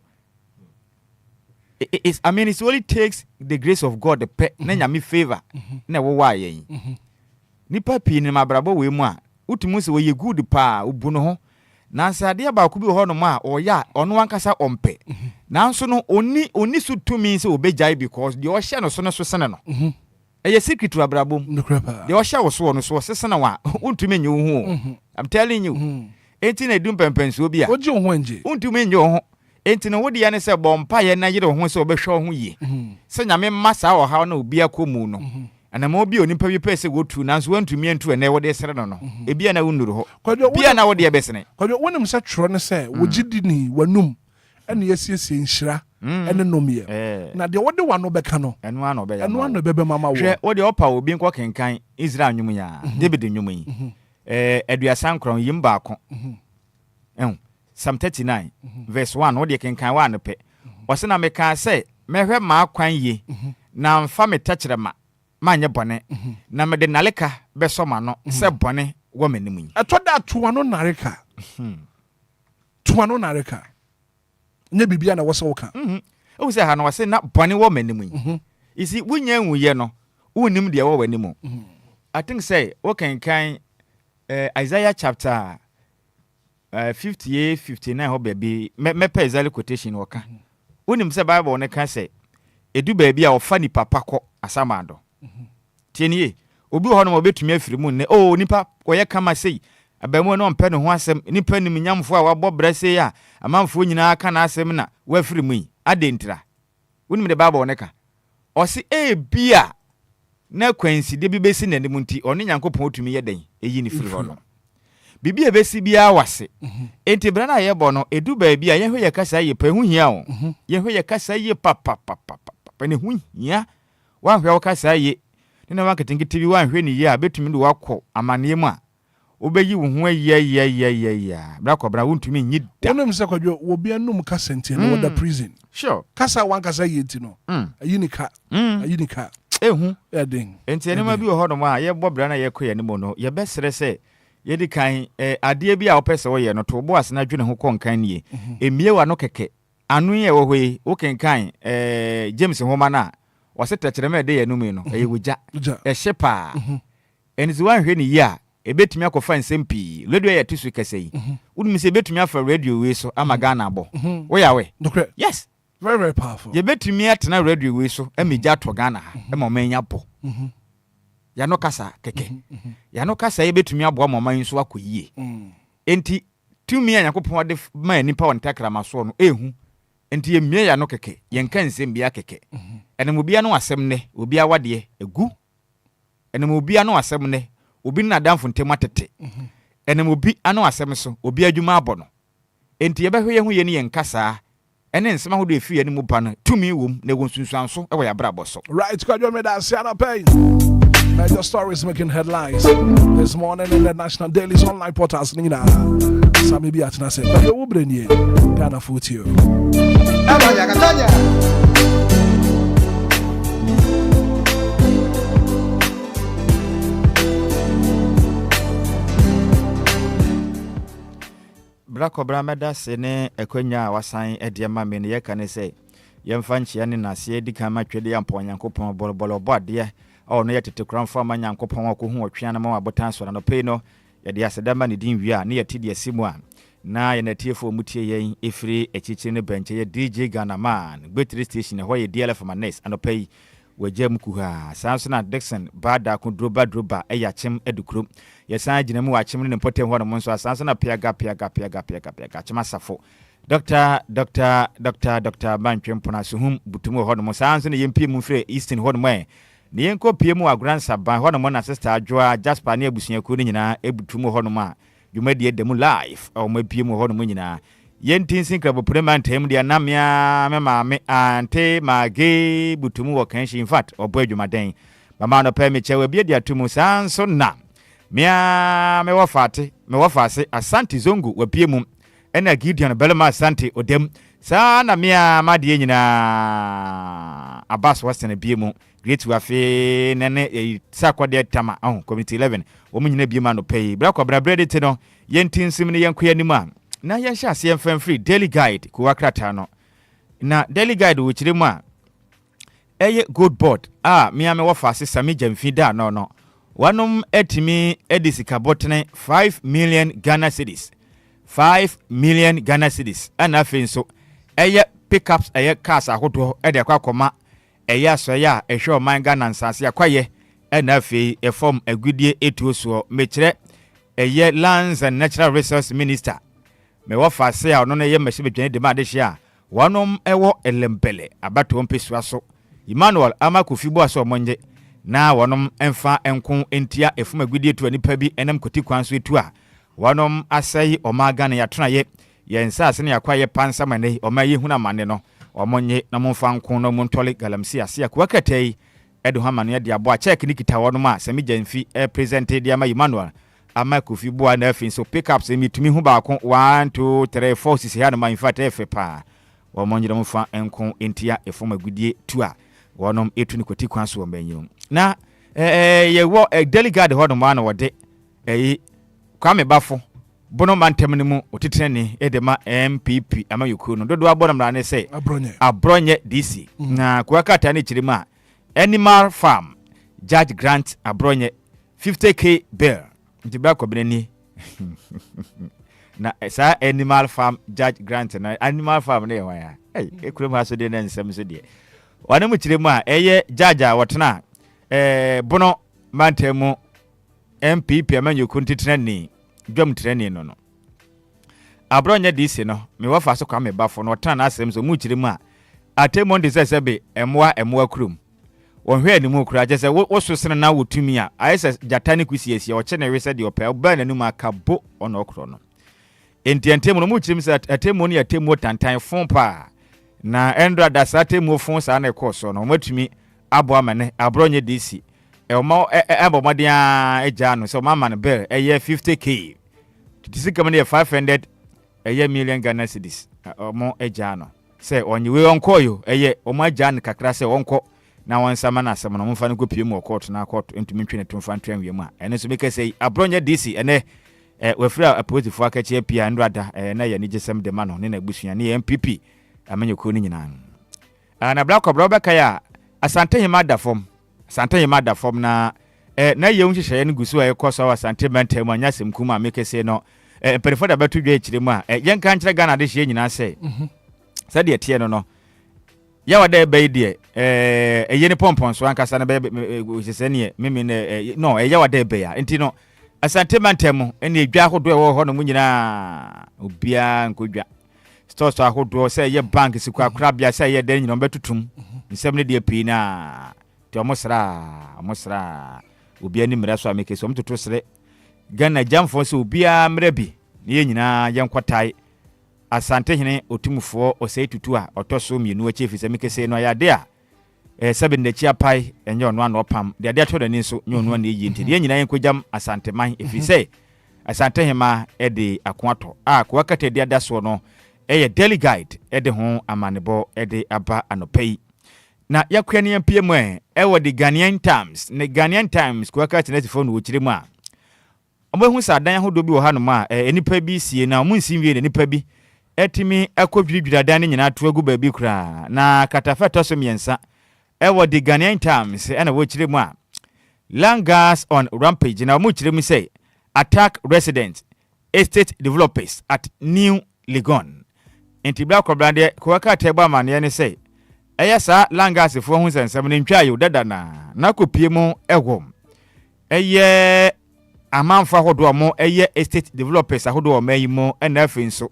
I mean, it only takes the grace of God, the pet, na favor, na wo wa yen. Nipa pi ni mabrabo we mu a, utumu se we ye good pa ubuno ho. Na nsade ba ku bi ho no ma o ya ono ankasa ompe. Na nso no oni so tumi se obejai because the o hye no so no so sene no. Eye secret to abrabo. The o hye wo so no so sene wa, untumi nye ho. I'm telling you. Enti na dum pempenso bi a. Oje ho anje. Untumi nye ho. enti no wodi ya ne se bompa ye na yire ho se obehwe ho ye se nyame masa wo ha na obi akomu no ana ma obi onipa bi pese wotu nanso wantumi antu ene wode sere no ebia na wunuru ho bia na wode ebesene kwadwo wonim se tworo ne se wogidi ni wanum ene yesiesie nhira ene nomie na de wode wano beka no eno ano be ya eno ano bebe mama wo hwe wode opa obi nko kenkan Israel nwum ya David nwum yi aduasan kron yim baako Psalm 39 verse 1 wode kenkan wa no pe wose na meka se mehwe ma kwan ye na mfa metachrema manye bone na mede naleka besoma no se bone wo manim yi atoda toano nareka toano nareka nye bibia na wose woka o se ha no wose na bone wo manim yi isi wunya nwuye no unim de wo wanim I think say wo kenkan Isaiah chapter 58 59 ho baby me pe Isaiah quotation woka unim se Bible ne ka se edu baabi a ofa ni papa kɔ asamado tienie obi ho no obetumi afiri mu ne nipa koye kama sei abamu no mpe ne ho asɛm nipa nim nyamfo a wabɔ brase ya amanfo nyina aka na asɛm na wafiri mu yi adentira unim de Bible ne ka ɔse bia na kwansi de bi besi nanim nti ɔne Nyankopɔn otumi yɛ den eyi ni firi ho no bibia besi bia wase enti bra na yɛbɔ no edu baabi a yɛhwɛ yɛ kasa yɛ pa hu hia o yɛhwɛ yɛ kasa yɛ papa ne hu hia wanhwɛ wo kasa yɛ ne na waketenkete bi wanhwɛ ni yɛ a betumi de wakɔ amane mu a obeyi wo ho ya bra kɔbra wontumi nyi da wonem sɛ kwadwo wo bia num kasa nti no wo prison sure kasa wan kasa yɛ nti no ayinika ehu edin enti enema bi wo hɔ no ma yɛbɔ bra na yɛkɔ yɛ ne mu no yɛbɛsrɛ sɛ yedi kan adeɛ bi a wopɛsɛ wo yɛ no to bo asena dwene ho kɔnkan nie emie wa no kɛkɛ anu yɛ wo hoi wo kenkan James Homa na wose tɛkyerɛma de yɛ no mu no ɛyɛ wogya ɛhye pa enzi wanhwɛ ni yi a ebetumi akɔfa nsɛm pii radio yɛ tisu kɛsɛ yi wodum sɛ ebetumi afa radio we so ama Ghana abɔ wo yawe yes very very powerful yebetumi atena radio we so amegya to Ghana ha ma ɔmanya bɔ ya no kasa keke ya no kasa yebetumi aboa mama nso akoyie enti tumi Nyankopɔn de ma nipa won takrama so no ehu enti yemie ya no keke yenka nsɛm bia keke enem obia no asɛm ne obia wade egu enem obia no asɛm ne obi na damfo ntem atete enem obi ano asɛm so obi adwuma abɔ no enti yebɛhwe ye hu ye ne yenkasa ene nsema ho do efi ye ne mu ba no tumi wom na wonsunsuan so e wo ya bra bɔ so right kwadwo me da sia na pain. Major stories making headlines this morning in the National Daily's online portals. Nina, Sami Biatna said, "But you will bring you Ghana food you." Black Obra Medas ne Ekwenya wasan ediama me ne yeka ne say yemfa nchia ne nase edi kan matwede yampo Nyankopɔn bolobolo bɔde no yetete kranfo ama Nyankopɔn akohu otwea na ma abotan so no pei no yede asedama ne din wi a ne yete de asimu a na ye natiefo mutie yen efiri echichi ne benche ye DJ Ghana man Betri station ho ye DLFM Ness anopei wajam kuha sanso na Dixon bada ko droba eyachem edukro ye san gina mu wachem ne potem ho no monso sanso na piaga chema safo Dr. Bantwempona suhum butumu ho no sanso ne yempie mu fre Eastern ho no ne yenko pie mu agransa ban ho no na sister adwoa Jasper ne abusuaku ne nyina ebutumu ho no ma dwumadi edemu live o ma pie mu ho no nyina yentinsin krabo prementem dia namia me ante mage butumu wo kanshi in fact obo adwumaden mama no pe me chewe bia dia tumu sanso na mia me wofase Asante Zongo wapie mu ena Gideon Belema Asante odem sa na mia made nyina Abbas Western bie mu great wafe nene sakwade tama community 11 wo nyina bie ma no pay bra kwa bra brede no yentinsim ne yenkoya nimu a na yɛhyɛ ase mfam free daily guide ko wakrata no na daily guide wo kyerɛ mu a ɛyɛ good board mia me wɔfa ase sami jamfi da no wanom etimi edisika botene 5 million Ghana cedis 5 million Ghana cedis ana afi nso ɛyɛ pickups ɛyɛ cars ahodo ɛde akɔkɔma ɛyɛ asoya ɛhwɛ ɔman Ghana nsase akwaye ɛna afi ɛfom agudie etuo so mekyerɛ ɛyɛ lands and natural resource minister me wo fa se a no na ye machine bedwane de ma de hye a wanom ewo elempele abato mpesua so Emmanuel amakofibo aso monje na wanom emfa enko entia efumagudie tu anipa bi enam koti kwanso etu a wanom asai omaga na yatena ye yensa ase na yakwaye pansa mane omaye huna mane no omonye na momfa nko no montole galamsi ase akwakatai edo ha mane de abo a check ni kita wonom a semi jamfi presented dia ma Emmanuel amakofibo na afin so pick up se mitumi hu ba ko 1 2 3 4 sisi ha no ma infa tefe pa womonye na momfa enko entia efumagudie tu a wonom etu ni koti kwanso omanyo na yewo delegate ho no ma na wode Kwame Bafo bono mantem ne mu otetenani edema MPP amayuku no dodo abona mra ne se abronye DC na kwakata ne kirima Animal Farm Judge Grant abronye 50k bill ntibra kobinani na sa Animal Farm Judge Grant na Animal Farm ne waya ekurem haso de na nsem so de wane mu kirima eye judge a wotena bono mantemu MPP amanyoku ntetenani dwam treni no abronya DC no me wafa so Kwame Bafo no tan asem so mu kirima a atemon de sesebe emwa krum wonhwe ani mu kura je se wo sosene na wotumi a ayese jatani kwisiesi o che na wese de opel ba nanu makabo ono okro no entientemo no mu kirim se atemon ya temo tantan fon pa na endra da sa temo fon sa na ekoso no matumi abo amane abronya DC Elmo Ebomadia Ejano, so Mamma and Bill, a year 50k. To see coming 500 a year million Ghana cedis, or more Ejano. Say, on you will call you, a year, or my Jan Cacrase uncle. Now on some man, some on fan go more court now court into Minton to fan train yama. And as make say, Abronya DC, and we feel a positive for catch a P and rather, and I need some demand on in a bush and MPP. I mean, you couldn't. And a black of Robert Kaya, Asante Himada form. Santa Yamada from na ye unchi shayeni gusu e koso wa sentiment mu anyasem kuma make say no perifo da betu dwe chire mu a yen kan kire Ghana de hye nyina say sa de tie no ya wada e bai de ye ne pompon so ankasa na be se ne mimi ne no ya wada e bai a enti no sentiment mu ene edwa ahodo e wo ho no mu nyina obia nkodwa stores ahodo say ye bank sikwa krabia say ye den nyina betutum nsem ne de pi na Mosra Obia ni mraso ameke so mtoto sere Ghana jamfo so Obia mrabi ne nyina yankwatai asante hene otumfo osei tutu a otoso mienu achefi se meke se no ya de a sebe ne chia pai enye ono an opam de ade ato dani so nye ono na eyi nti de nyina yankojam asante man efi se asante hema ede akoato ko akata de adaso no eye delegate ede ho amanebo ede aba anopai na yakwani yampiem ewo the Ghanaian Times ne Ghanaian Times kwa ka tene phone wo kiremu a omahu sa dan ahodo bi wo ha no ma enipa bi sie na omu nsim wie ne nipa bi etimi akodwidwira dan ne nyina to agu ba bi kura na katafa to so miensa ewo the Ghanaian Times ena wo kiremu a Langas on rampage na omu kiremu say attack residents estate developers at New Legon entibla kobrande kwa ka teba mane ne say Eyasa Langas fo hu sensem ne ntwa yo dada na kopie mu egwom eye amanfa hodo mo eye estate developers ahodo o mayi mo na afin so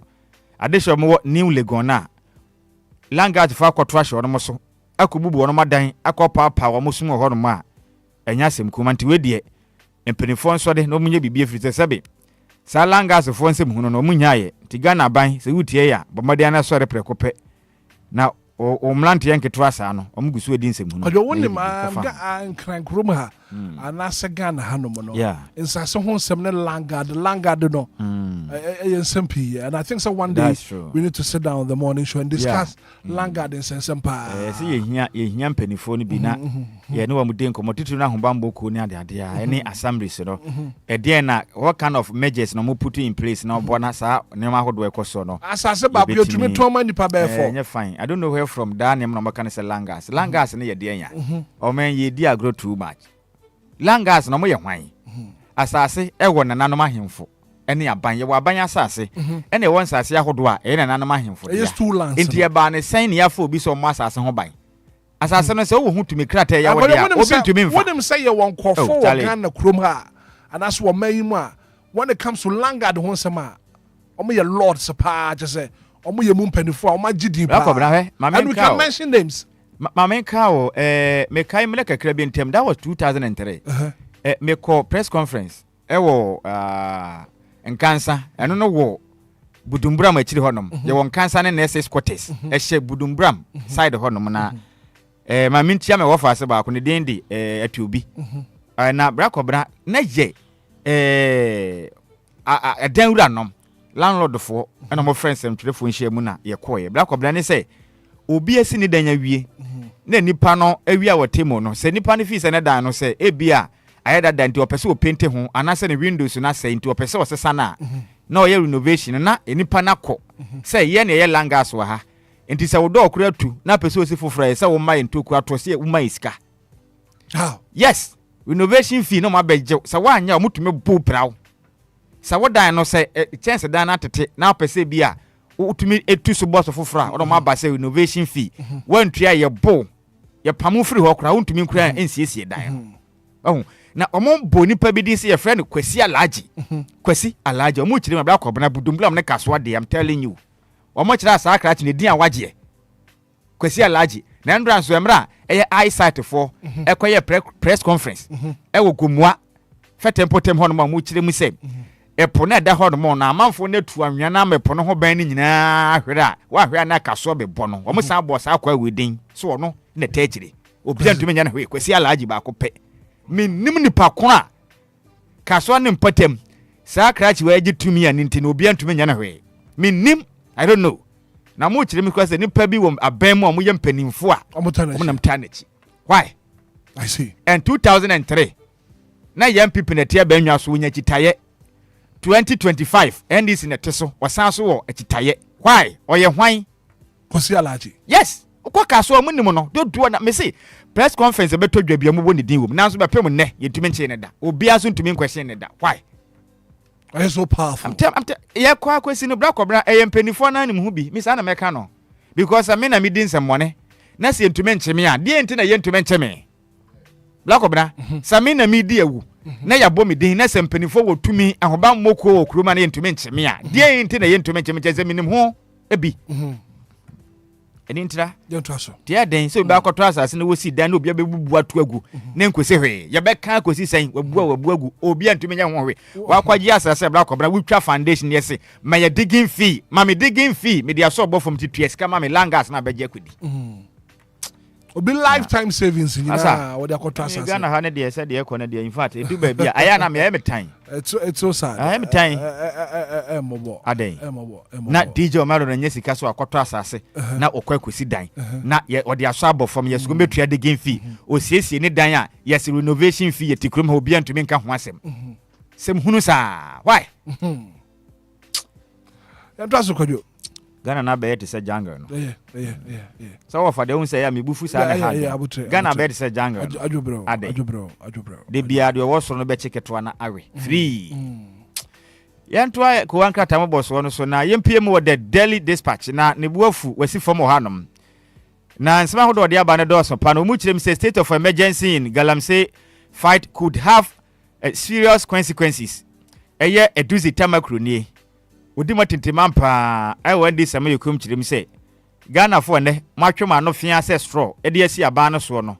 adesho mo New Legon na Langas fa kwotwa hye ono so akobubu ono madan akopapa wo musum ho no ma enya sem kumanti wedie empenifo nso de no munye bibie frite sebe sa Langas fo nsem hu no munyaaye tigana ban se wutie ya bomade ana sore prekope na o mlante yanke twasa no omgusu edi nsem hu no ojo woni ma ga ankran krom ha anasa Ghana hanom no insase ho nsem ne Langard no ensem pi and I think so one day we need to sit down on the morning show and discuss Langard ensem pa see ye hia mpanifo no bi na ye ne wa muden komotitu na hombambo ko ni ade any assemblies no na what kind of measures no mo put in place na obona sa ne ma hodo ekoso no asase babu yotumi toma nipa be for fine I don't know where from Daniel no maka ne se Langas ne ye de nya o men ye di agro too much Langas no mo ye hwan asase ewo nananom ahemfo ene aban ye waban asase ene won asase ahodo a ene nananom ahemfo enti e ba ne sen ne yafo obi so mo asase ho ban asase no se wo hu tumi krata ya wo dia obi tumi mfa wonim say ye won kofo wo Ghana krom ha anaso wo mayi mu a when it comes to Langard ho nsema omo ye lord sepa je say omo ye mu mpanifo a omo agidi pa and we can mention names Mama Kao me kai mele kakra bi ntem that was 2003 me call press conference ewo Nkansa eno no wo Budumbram achiri honom ye won Nkansa ne SS quarters ehye Budumbram side honom na ma mintia me wo fa ase ba ko ne dendi atuobi na bra kobra na ye dan wura nom landlord fo ena mo friends em telefon hye mu na ye koye bra kobra ne say obi asi ni dan awie na nipa no awie a wotemo no se nipa ne fi se ne dan no se ebia ayeda dan ti opese o paint ho anase ne windows na se nti opese o sesa na na o ye renovation na nipa na ko se ye ne ye langas wa ha nti se wo do okura tu na pese o si foforo se wo mai ntoku ato se wo mai iska yes renovation fee no ma beje se wa anya o mutumi bo prawo se wo dan no se chance dan na tete na pese bia utumi etu so boss foforo o do ma ba se renovation fee wantua ye bo ye pamu free ho kra untumi nkura ensiesie dan oh na omo bo nipa bi di se ye friend Kwasi Alaji Kwasi Alaji omo chiri ma bra kobna Budumblam ne kaso de I'm telling you omo chira sa akra ne din awaje Kwasi Alaji na ndran so emra eye eyesight for ekoye press conference ewo gomua fetempotem ho no ma mo chiri mu se epo na da ho no mo na amanfo na tu anwea na mepo no ho ban ni nyina ahwera wa ahwea na kaso be bo no omo san bo sa akwa wedin so ono na tagire Obia ntumi nya na hwe Kwasi Alaji ba ko pe minim nipa kona kaso ne mpatem sa krachi wa agi tumi ya nti na Obia ntumi nya na hwe minim I don't know na mo chire mi kwa se nipa bi wo aban mu omo ye mpanimfo a omo nam tanachi why I see and 2003 na yam people na tia banwa so nya chitaye 2025 NDC na teso wasan so wo chitaye why oye hwan Kwasi Alaji yes kwa kaso mu nim no do na me say press conference beto dwabia mu bo ne din wo nanso be pem ne yentumi nche ne da Obia so ntumi nkwehye ne da why are so powerful I'm ye kwa Kwasi no bra kobra empanifo na nim hu bi me sa na meka no because I mean na me din semone na se ntumi nche me a de enti na ye ntumi nche me bra kobra sa me na me di awu na ya bo me din na se empanifo wo tumi ahoba mmoko wo kuruma na ye ntumi nche me a de enti na ye ntumi nche me che me nim ho ebi Enintira yontraso tie den so be akoto asase na wosi dan na Obia bebubu atu agu na nkwese hwe ye be kan kosi sen wabu agu Obia ntumi nya ho hwe wakwaji asase bra kobra wutwa foundation yesi ma ye digging fee ma me digging fee me dia so bofom titues ka ma me langas na beje akudi obi lifetime savings ni na wo de akoto asase Ghana ha ne de se de ekọ na de in fact edu ba bia aya na me e metan it's so sad I am time mobo aden na DJ Omaro na nyesika so akoto asase na okwa Kwasi dan na ye ode aso abofom ye so metua de game fee osiesie ne dan a yes renovation fee ye tikrum ha Obia ntumi nka ho asem sem hunu sa why yontraso kwadwo Ghana na be te se jungle no yeah so for the one say ya mebufu sa na ha Ghana be te se jungle adwobro de bia de wo so no be chiketo na awe free yentwa ko wankata mo boso no so na yempie mu the Daily Dispatch na ne buafu wasi fom hanom na nsema ho de aba ne do so pa no mu kirem say state of emergency in Galamsey fight could have serious consequences eye eduzi tamakronie odi matintimampa ai wandi sama yekum kirem say Ghana fo ne matwema no fia se straw e de asi aba no so no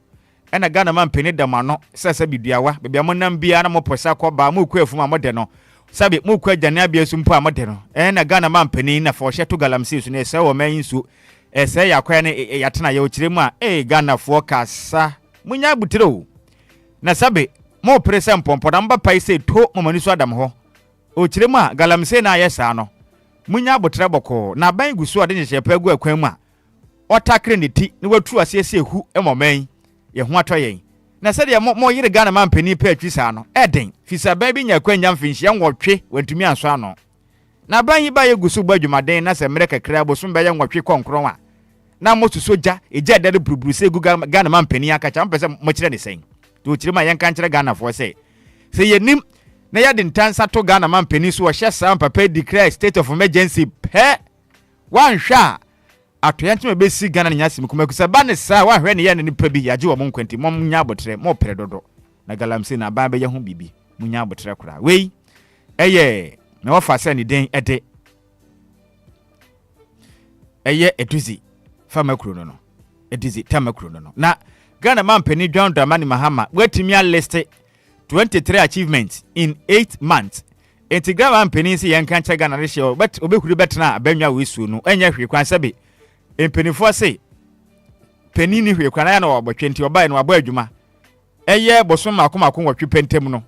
ena Ghana man peni da ma no sese biduawa bebia mo nam bia na mo posa ko ba mo kuafum amode no sabe mo kwa jane abia sumpo amode no ena Ghana man peni na fo hye to Galamsey so ne se wo man su ese yakwa ne yatena ye okiremu a Ghana fo kasa munya butiro na sabe mo presa mpompo da mba pai se to momani so adam ho okiremu a Galamsey na yesa no munya botre boko na ban gusu ade nye chepa agu akwan mu a otakre ne ti ne watu asese hu emoman ye ho atoyen na se de mo yire Ghana man pani pa atwisa no eden fisa ba bi nya kwanya mfinhia nwotwe wantumi anso ano na ban yi ba ye gusu badwumaden na se mere kakra abosom ba ye nwotwe konkron a na mo soja eja dade buruburu se gu Ghana man pani aka cha mpese mo kire ne sen to kire ma ye nka kire Ghana fo se yenim na ya de ntansa to Ghana man pani so hye sam papa declare state of emergency pe wan hwa atoyanti me besi Ghana nya sim kuma kusa ba ne sa wa hwe ne ya ne nipa bi yaje wo monkwenti mom nya abotre mo pere dodo na Galamsey na ba be ye ho bibi munya abotre kura wei na wa fa se ne den ede ɛyɛ eduzi famakro no eduzi tamakro no na Ghana man penny John Dramani Mahama wetimi a list 23 achievements in 8 months. Enti Ghana man penny si yen kan che Ghana re hye but obekuru betena abanwa we su no enya hwe kwan sebe empenifo se penny ni hwe kwan ya na obotwe nti obae no abo adwuma eye bosom makomako wotwe pentem no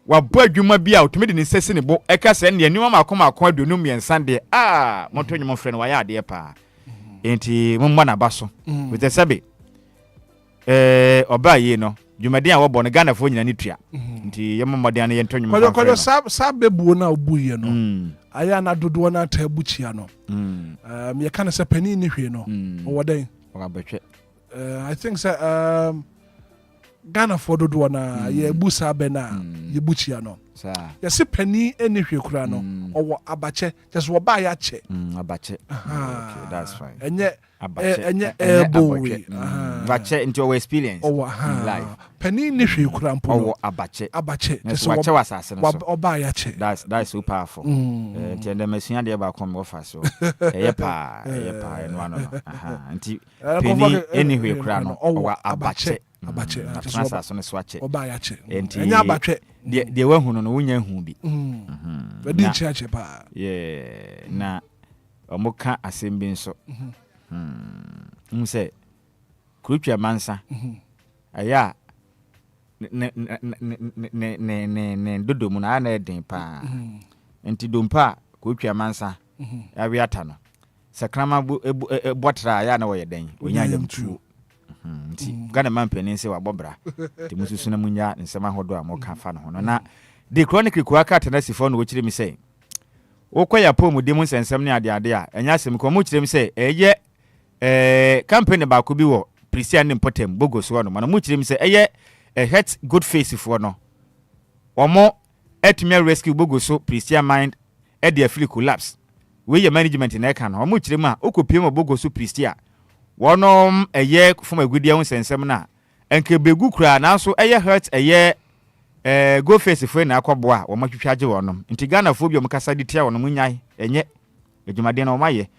wabo adwuma bi a otumi de ne sesi ne bo eka se ne anima makomako adonum yensan de moto nyum frɛ no waya ade pa enti mumma na baso with the sebe obae no dwumaden a wobo no Ghana fo nyina ni tua nti yemmɔden na yento nyum kwa sa bebuo na obuye no aya na dodo na ta buchia no me ka na se pani ni hwe no owodan ogabetwe I think Ghana for dodo na ye busa be na ye buchia no ya se pani eni hwe kura no owo abache just wo ba ya che abache okay that's fine enye boy abache into our experience in life pani ni hwe kura mpo owo abache just wache wasase no so oba ya che that's so powerful nti ende mesua de ba kom ofa so eye pa eno ano nti pani eni hwe kura no owo abache just so no swache oba ya che enya abache de wahunu no wonya hu bi wadi chache pa na omuka asembi nso mse kurutwa mansa aya ne dodomu na na eden pa enti dompa kurutwa mansa ya wiata no sakrama botra ya na wo yeden onya yamtu nti Ghana man penin se wabobra ti mususu na munya nsema hodo a moka fa no hono na the chronicle ko aka tenasifo no wo kire mi se wokoya pom de mu nsensem ne ade ade a enya asem ko mu kire mi se eye campaign ba ko bi wo Christian ne potem bogos wo no man mu kire mi se eye health good face fo no omo etime rescue bogoso Christian mind e de afri collapse we ye management na eka no mu kire mu a okopiem bogoso Christian wonom eye from agudie ho sensem na enke begu kura na so eye hurt eye go face fo na akoboa wo matwitwaje wonom nti Ghana fo bi o mkasa di tia wonom nyai enye adwumade na o maye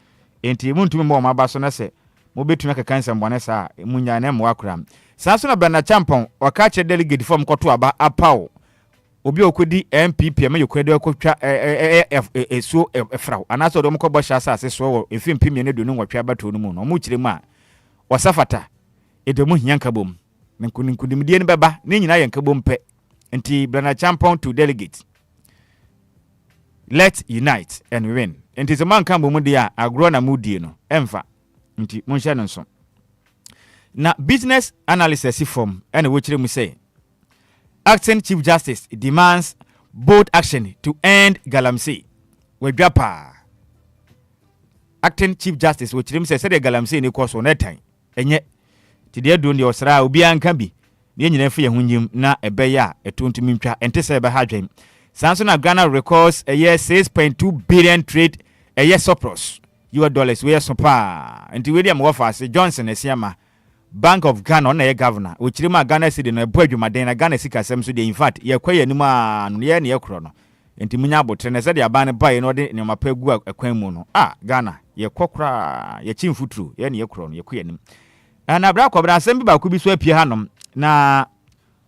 enti muntumi mo ma baso na se mo betumi aka kansem bone sa munya na mo akura sa so na bana champon waka che delegate form koto aba apawo obi okodi MPP ma yokode akotwa so efraw anaso do mkobɔ sha asase so wo efimpi me ne do no nwatwa bato no mu no mo kire mu a wasafata edemu hianka bom nkudimdie ne beba ne nyina yanka bom pe nti bana champon to delegate let's unite and win nti se man kan bom dia agro na mudie no emfa nti monhye no nso na business analysis form ene wo kire mu say acting Chief Justice demands bold action to end Galamsey. Wedwapa. Acting Chief Justice wo kire mu say de Galamsey ne koso na tan enye ti de do ne osra obi anka bi ne nyina fa ye hunyim na ebeya etuntumi ntwa ente se be ha dwen sanso na Ghana records a year 6.2 billion trade a year surplus $US we so pa enti William Wofas Johnson esiama Bank of Ghana na ye governor wo kire ma Ghana city no ebu adwumaden na Ghana sika sem so de in fact ye kwaye anim a no ye ne ye kro no enti munya abotre na se de aba ne bae no de ne mapa gu akwan mu no Ghana ye kokra ye chimfuturu ye ne ye kro no ye kwaye anim na bra kwabra asem bi ba ku bi so apie hanom na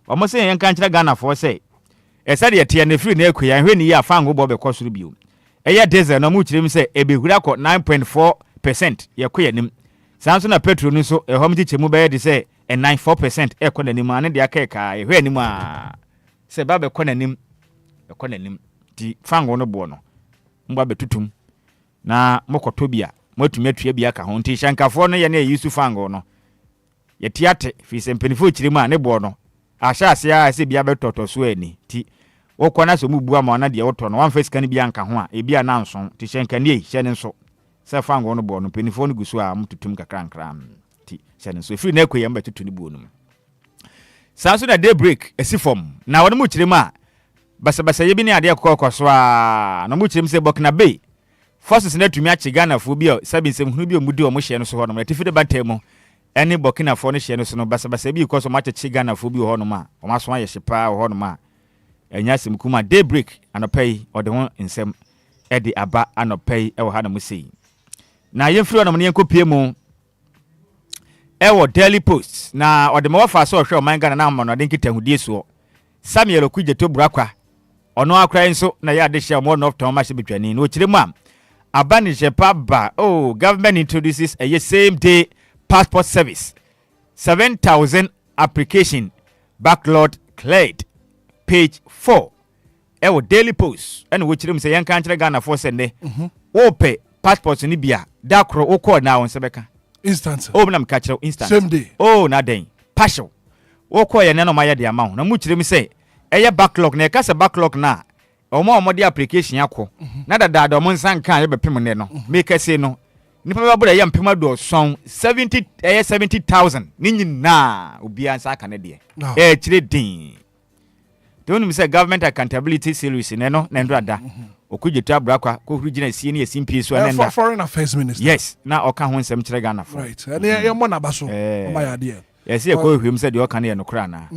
omo se yen kan kire Ghana for say esa de tie na free na ekwa hwe ni ya fango bo be kosoro bio eye diesel no mu kire mi se ebehura ko 9.4% ye kwaye anim sanso na petrol ni so ehom ti chemu be de se 94% ekọ nanim ane de akeka ehwe anim a se ba be kọ nanim ekọ nanim ti fango no bo no mba betutum na mokoto bia matumi atua bia ka ho nti hyankafo no ye na yisu fango no ye tiate fi se mpenifo chiremu a ne bo no ahya ase a se bia betoto so ani ti wokọ na so mu bua ma na de woto no wan face kan bia nka ho a e bia na nso ti hyankani e hye ne nso se fango no bo no penifo no gusu a mututum kakra ti hye ne nso free na ekoye mba tutu ni bo no sanso na daybreak esifom na won mu chiremu a basa ye bi ne ade akokɔso a na mu chiremu se Burkina Bay forces na tumi achi Ghana fo bi o sabinsem hunu bi o mudi o mo hye no so ho no tifide bantam eni Burkina fo no hye no so no basa bi ko so ma achi Ghana fo bi ho no ma o ma so aye hyepa ho no ma enya sim kuma daybreak anopai o de ho nsem e de aba anopai e wo ha na mu sei na yɛmfiri no mo ne yɛnkɔpie mu ɛwɔ Daily Post na ɔde ma wɔfa so ɔhwɛ ɔman Ghana na amano de nkitahudie so Samuel Okudjeto Burakwa ɔno akra nso na yɛ ade hyɛ ɔmo North Town ma hyɛ betwani na ɔkyerɛ mu a abani jepa ba government introduces a same day passport service 7,000 application backlog cleared page 4 ɛwɔ Daily Post ɛna wɔkyerɛ mu sɛ yɛnka nkyerɛ Ghana for sɛ ope passport ni bia da koro wokɔ na wɔn sebɛka instant na mka kyerɛ instant same day na den partial wokɔ yɛ na ma yɛ de ama ho na mu kyerɛ mu sɛ ɛyɛ backlog na ɛka sɛ backlog na ɔmo de application akɔ na dada ɔmo nsan kan yɛ bɛpem ne no make say no nipa bɛbɔ yɛ mpem do son 70,000 ni nyina Obia nsa aka ne de kyerɛ din de onum sɛ government accountability series ne no na ndada Okudjeto Burakwa ko regional sie ne simpie so na nda foreign affairs minister yes na ɔka ho nsɛm kyerɛ Ghana for right and yɛ mo na ba so ɔma yɛ ade yes ye ko hwem sɛ de ɔka ne yɛ no kra na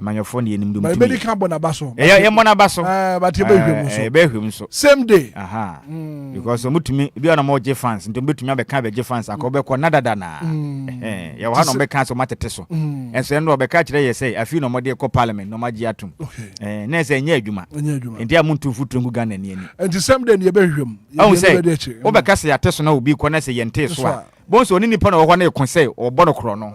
amanyɔfo ne yɛnim dum tumi ba medical bona ba so yɛ mo na ba so but yɛ behwem so behwem so same day because omutumi bi ona mo je fans nto betumi abɛka bɛje fans akɔbɛkɔ na dada na yɛ wɔ ha no bɛka so matete so enso ɛno ɔbɛka kyerɛ yɛ sɛ afi no mo de kɔ parliament no magye atum na sɛ nyɛ adwuma nti amuntu futu ngu Ghana ni ani nti same day ne yɛ behwem yɛ sɛ wobɛka sɛ yɛate so na obi kɔ na sɛ yɛnte so a bonso oni nipa na wɔ hɔ na ekɔ sɛ ɔbɔ no korɔ no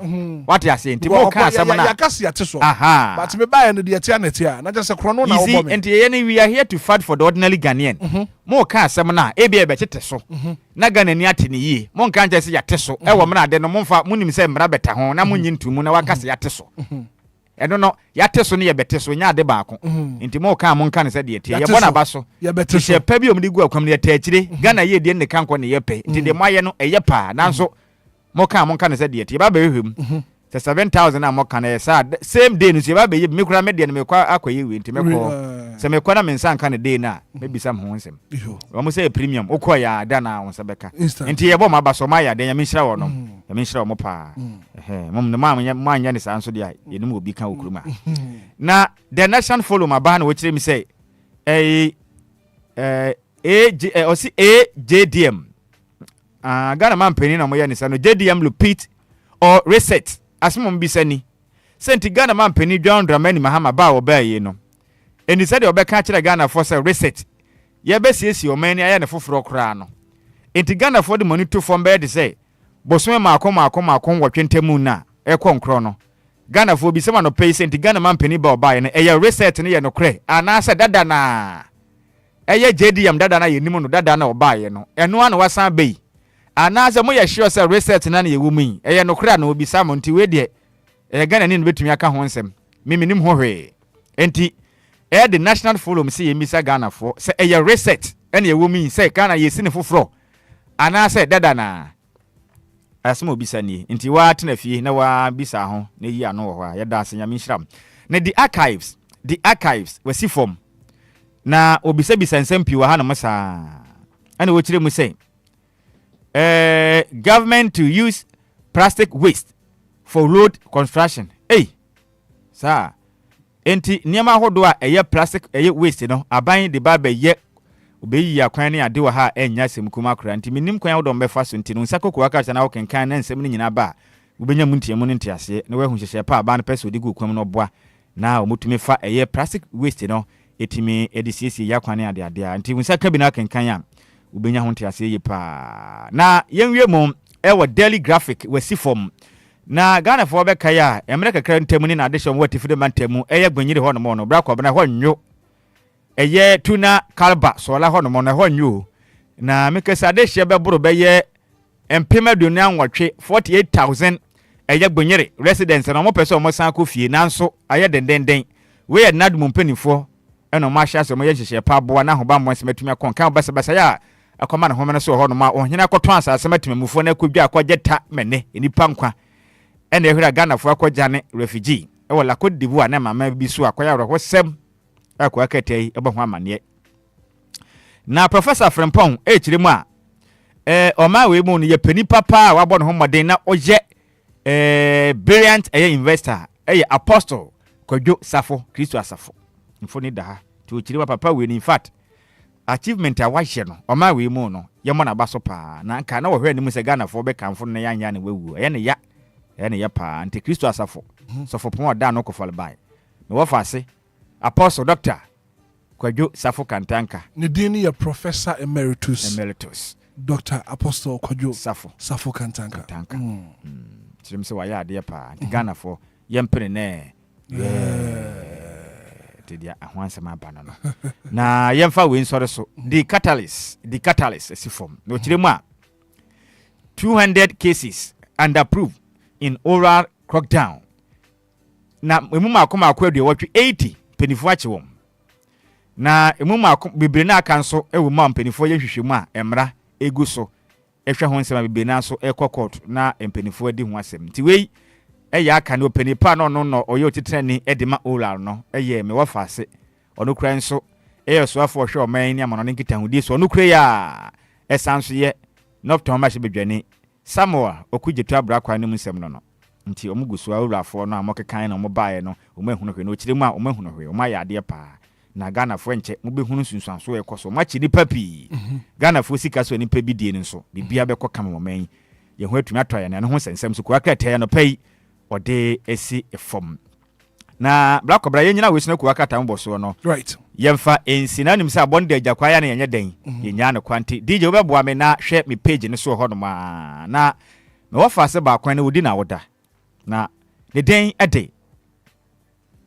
wate ase nti mo ka asɛm na yakasi yate so but me buy no de tia na tia na just korɔ no na wɔ me nti yɛ ne we are here to fight for the ordinary Ghanaian mo ka asɛm na ebi ɛbɛkyete so na Ghana ni ate ne yie mo nka nkyɛ sɛ yate so ɛwɔ mena ade no mo mfa mo nim sɛ mmara bɛta ho na mo nyi ntumu na wakasa yate so ɛno no yate so ne yɛ bɛte so nya ade baako nti mo ka mo nka ne sɛ de tie yɛ bɔ na ba so yɛ bɛte so yɛ pa bi omdi gu akwam ne yɛ taakyire Ghana yɛ de ne kanko ne yɛ pɛ nti de mo ayɛ no ɛyɛ pa nanso mo ka mo nka ne sɛ de tie ba bɛhwem sɛ 7,000 a mo ka ne sa same day no sɛ ba bɛyɛ me kura me de ne me kwa akɔyɛ wi nti me kɔ sɛ me kɔ na me nsa nka ne day na me bisa mo ho nsɛm wo mo sɛ premium wokɔ ya da na wo sɛ bɛka nti yɛ bɔ ma ba so ma ya de ya me nhyira wɔ no ya me nhyira wɔ mo pa mom ne ma anya ne sa nso de a yenim obi ka okuruma na the nation follow ma ba na wo kyerɛ mi sɛ AJDM Ghana man penny na mo yɛ ne sa no JDM repeat or reset asmom bi sani senti Ghana man penny John Dramani Mahama ba wo ba yi no eni sɛ de obɛka kyerɛ Ghana for say reset ye bɛsiesie o mani ayɛ ne foforo kra no enti Ghana for the money to form bɛ de sɛ bosome maako wɔtwentemu na ɛkɔ nkro no Ghana for bi sɛ ma no pay senti Ghana man penny ba oba yi no ɛyɛ reset ne yɛ no kre ana sɛ dada na ɛyɛ JDM dada na yɛ nimu no dada na oba yi no ɛno ana wasan bɛyi anaze mo yɛ sure sɛ reset na na yɛ wo mu yi ɛyɛ no kra na obi sam nti we de Ghana ni no betumi aka ho nsɛm miminim ho hwe enti the national forum sɛ yɛmisa Ghana for sɛ ɛyɛ reset ɛna yɛ wo mu yi sɛ Ghana yɛ si ne foforo anaze dada na asɛm obi sani nti wa tena fie na wa bisa ho na yi ano wɔ hɔ a yɛda ase nyame nhyiram na the archives wasi form na obisa bisa nsɛm pi wɔ ha na mo saa ɛna wo kyerɛ mu sɛ government to use plastic waste for road construction. Sir. Enti niema hodo a eye plastic eye waste no aban de ba be ye obeyi akwan ne ade wa ha enya sem kuma kra nti minim kwan hodo mbefa so nti no nsakoko aka na wo kenkan na nsem ne nyina ba ubenya mu ntiemu ne ntiase na wehu hyehye pa aban pese odi gu kwam no boa na omutumi fa eye plastic waste no etimi edisiesie yakwan ne ade nti nsaka bi na kenkan a ubenya ho ntiase ye pa na yenwie mom ewo daily graphic wasi form na Ghana for beka ya America kra ntemu ni na addition what ifide mantemu eye gbanyire ho no mo no bra ko bna ho nwo eye tuna kalba so la ho no mo na ho nwo na mekasa addition be boro be ye empema donu anwotwe 48,000 eye gbanyire residents na mo pese mo san ko fie nanso aye dendenden we ye nadum mpanifo eno ma hya so mo ye hyehye pa boa na ho ba mo sematumi akon kan basa ya akoma na ho me so ho no ma ohena akoto asase matimamufo na akwadwa akɔgyeta mene enipa nkwa ene ehura Ghana fo akɔgyane refugee e wala Cote d'Ivoire na mama bi so akoya ro sem akɔ akatai eba ho amane na Professor Frempong kyire mu a oma we mu no ye pani papa a wabɔ no ho moden na oye brilliant investor Apostle Kwadwo Safo Kristo Asafo mfoni da ha to kyire papa we in fact achievement a wahye no oma we mu no yemo na baso pa na nka na wo hwe anim se Ghana fo be kanfo no yanya na wawu ye ne ya pa anti Kristo asafo so fo pon da no ko fal bai me wo fa ase apostle doctor Kwadwo Safo Kantanka ne din ye professor emeritus Dr. Apostle Kwadwo Safo Kantanka tirim se waya ade pa anti Ghana fo yempene ne dia ahwansema abana no na yemfa we nsore so the catalyst esifom no kiremu a 200 cases and approved in oral crackdown na emu makoma akwadwe watwe 80 penifo ache wom na emu makom bibire na aka nso ewu ma penifo ye hwehwemu a emra egu so ehwe ho nsema bibire na so ekokot na penifo adi ho asem ti wei eya aka no penipa no oyo titrani edima oral no eye me wafase ono kura nso so afo hwe o man ni amano nkita hudi so ono kura ya esanso ye nopton ma hye bedwane Samoa okujetu abra kwa ne musem no nti omugusu awurafo no amokekan na omobae no omahunu hwe no kiremu a omahunu hwe omaya ade pa na Ghana fo enche mobehunu sunsuanso ekoso machi ni papi Ghana fo sika so ni pa bidie nso bibia bekọ kam moman ye ho atumi atoya na ne ho sensem so kwa kata no pai ode esi efom na black cobra yenyina wesina kwa kata mboso no right yemfa ensina nim sa bonde ajakwaya na yenye den yenya ne kwanti DJ obeboa me na hwe me page ne so ho no ma na me wofa se ba kwan na wodi na woda na ne den ade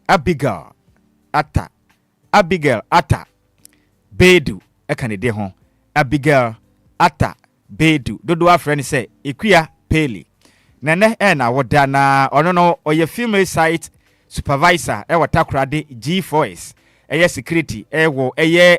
Abigail Ata Bedu eka ne de ho Abigail Ata Bedu dodo afre ne se Equia Peli nene na woda na ono no oye female site supervisor e watakrade G4S eye security wo eye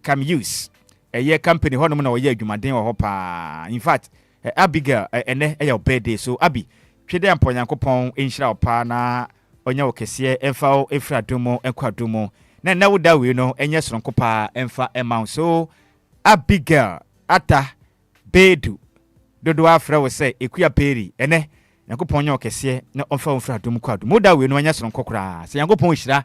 Camuse eye company ho no na oye adwumaden wo pa in fact Abigail ene eye birthday so abi twede amponyankopon enhira opa na onya okese emfa efradomo enkwadomo na woda we no enye soronko pa emfa emount so Abigail Ata Bedu dodo afra wo se Equia Peri ene yankopon nya okese na omfa ofradomo kwadomo woda we no enye soronko kra se yankopon hira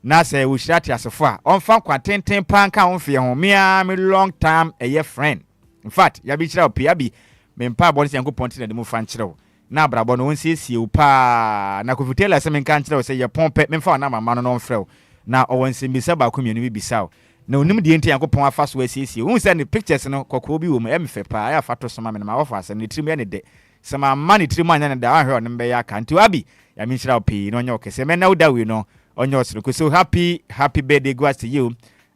na se wo hira ti asefo a omfa kwa tenten panka omfe ho me long time eye friend in fact ya bi hira opi abi me mpa bo ne yankopon ti na demu fa nkyere wo na brabo no nsiesie upa na kofutela se menka nkyere wo se ye pompe memfa na mama no mfrɛ na ɔwɔnsembisa ba ko mienu bi bisaw na onim de enti yankopon afa so asiesie wo se ne pictures no kokko bi wo mu emfe pa ya fato so ma me na ma wofa se ne tirim ya ne de se ma ma ne tirim anya ne da ahwe ɔne mbe ya ka nti abi ya mi nhyira opi no nya okese me na wo da we no onye osoro so happy birthday goes to you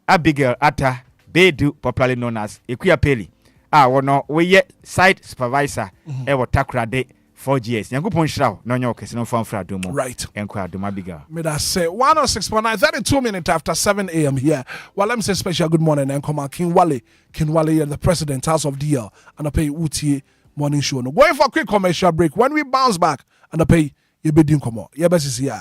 Abigail Ata Bedu popularly known as Equia Peli wono we site supervisor e wotakrade 4GS. Yankupon Shrao, no yo kesino from Fradumo. Right. Enquire Duma Biga. May I say 106.9, 32 minutes after 7 a.m. here. Well, let me say special good morning and come on King Wale, the president, House of DL, and I pay UTA morning show. No, going for a quick commercial break. When we bounce back, and I pay you bidding come on. Yeah, best is here.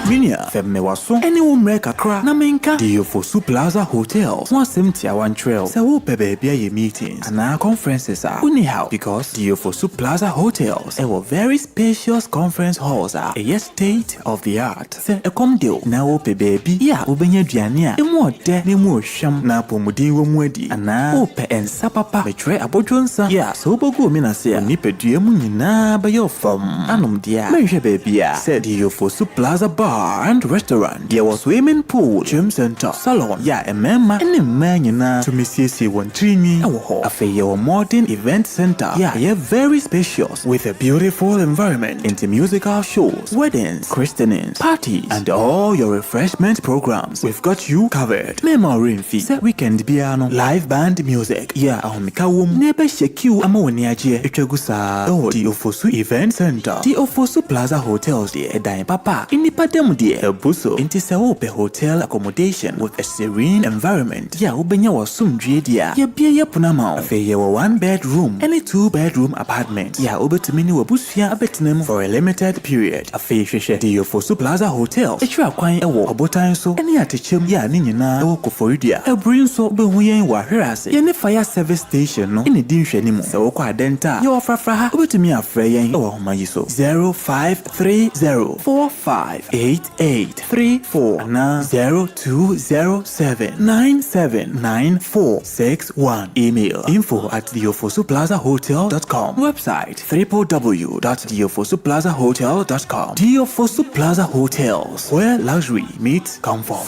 Minia femme waso ene wo mre kakra na menka DLFM Plaza Hotels one 71 trail se wo pe baby ye meetings and conferences are anyhow because DLFM Plaza Hotels a very spacious conference halls are a state of the art se e kom deal na wo pe baby ya obenya duane a emu ode na emu ohwam na pomudin wo mu adi ana wo pe ensa papa betre abodwonsa ya so bogu mi na se ni pedue mu nyina ba yo fam anom dia menhwe baby a se DLFM Plaza Bar and restaurant. There was swimming pool, gym center, salon. Yeah, a mema and a man to Missy one trini. A fair modern event center. Yeah, very spacious with a beautiful environment into musical shows, weddings, christenings, parties, and all your refreshment programs. We've got you covered. Memory fee, weekend piano, live band music. Yeah, Mikawum, neighbor shake you amoniaje, Echegusa, DLFM Event Center, DLFM Plaza Hotels, dear, Dime Papa, in the Padem. A buso into Saope hotel accommodation with a serene environment. Ya ubenya wasumdrie dia. Ya bia ya punama. Afe ya 1 bedroom and a 2 bedroom apartment. Ya ubetumini wabusia abetinem for a limited period. Afe sheshe DLFM Plaza Hotel. Echwa kwan ewo obotan so. Eni atechem ya ni nyina ewo koforidia. Ebrin so be huyen wa hwerase. Ye ne fire service station no. Eni din hwani mu. Se wo kwa denta. Ye ofrafra ha ubetumi afre yen ewo homa yiso. 05304588 8834 and 0207979461. Email info@diofosuplazahotel.com. Website www.diofosuplazahotel.com. Diofosu Plaza Hotels, where luxury meets comfort.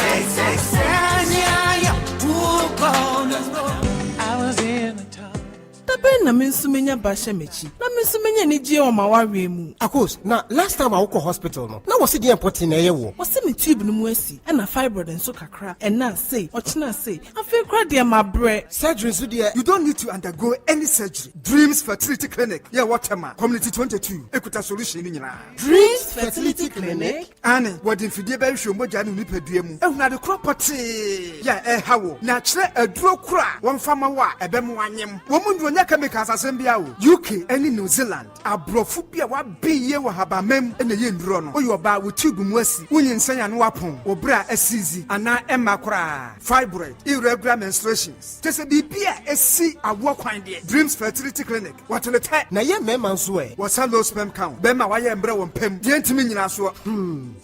Na mensumenya bashemechi na mensumenya ni je o ma wawe mu akos na last time I went to hospital no na was the important na yewo was me tube no mu asi na fibroid nso kakra na say ochina say afi kra de ma bre surgery so there you don't need to undergo any surgery. Dreams Fertility Clinic yeah Waterman Community 22 Ekuta solution ni nyina Dreams Fertility Clinic ane wodi fidie ba hwe mogya no nipadua mu ehuna de property yeah hawo na kire aduro kura won fama wa ebem wanyem wo mu ndonya chemicals asembia wo UK any New Zealand abrofu bia wa biye wa habamem ene ye nduro no oyo ba wo tube mu asi wonyin sanya no wapon obra asizi ana emakura fibroid irregular menstruations tese bibia esi awo kwan de Dreams Fertility Clinic what the time na ye mema nso e was low sperm count be ma wa ye mbre wo pem de ntimi nyina so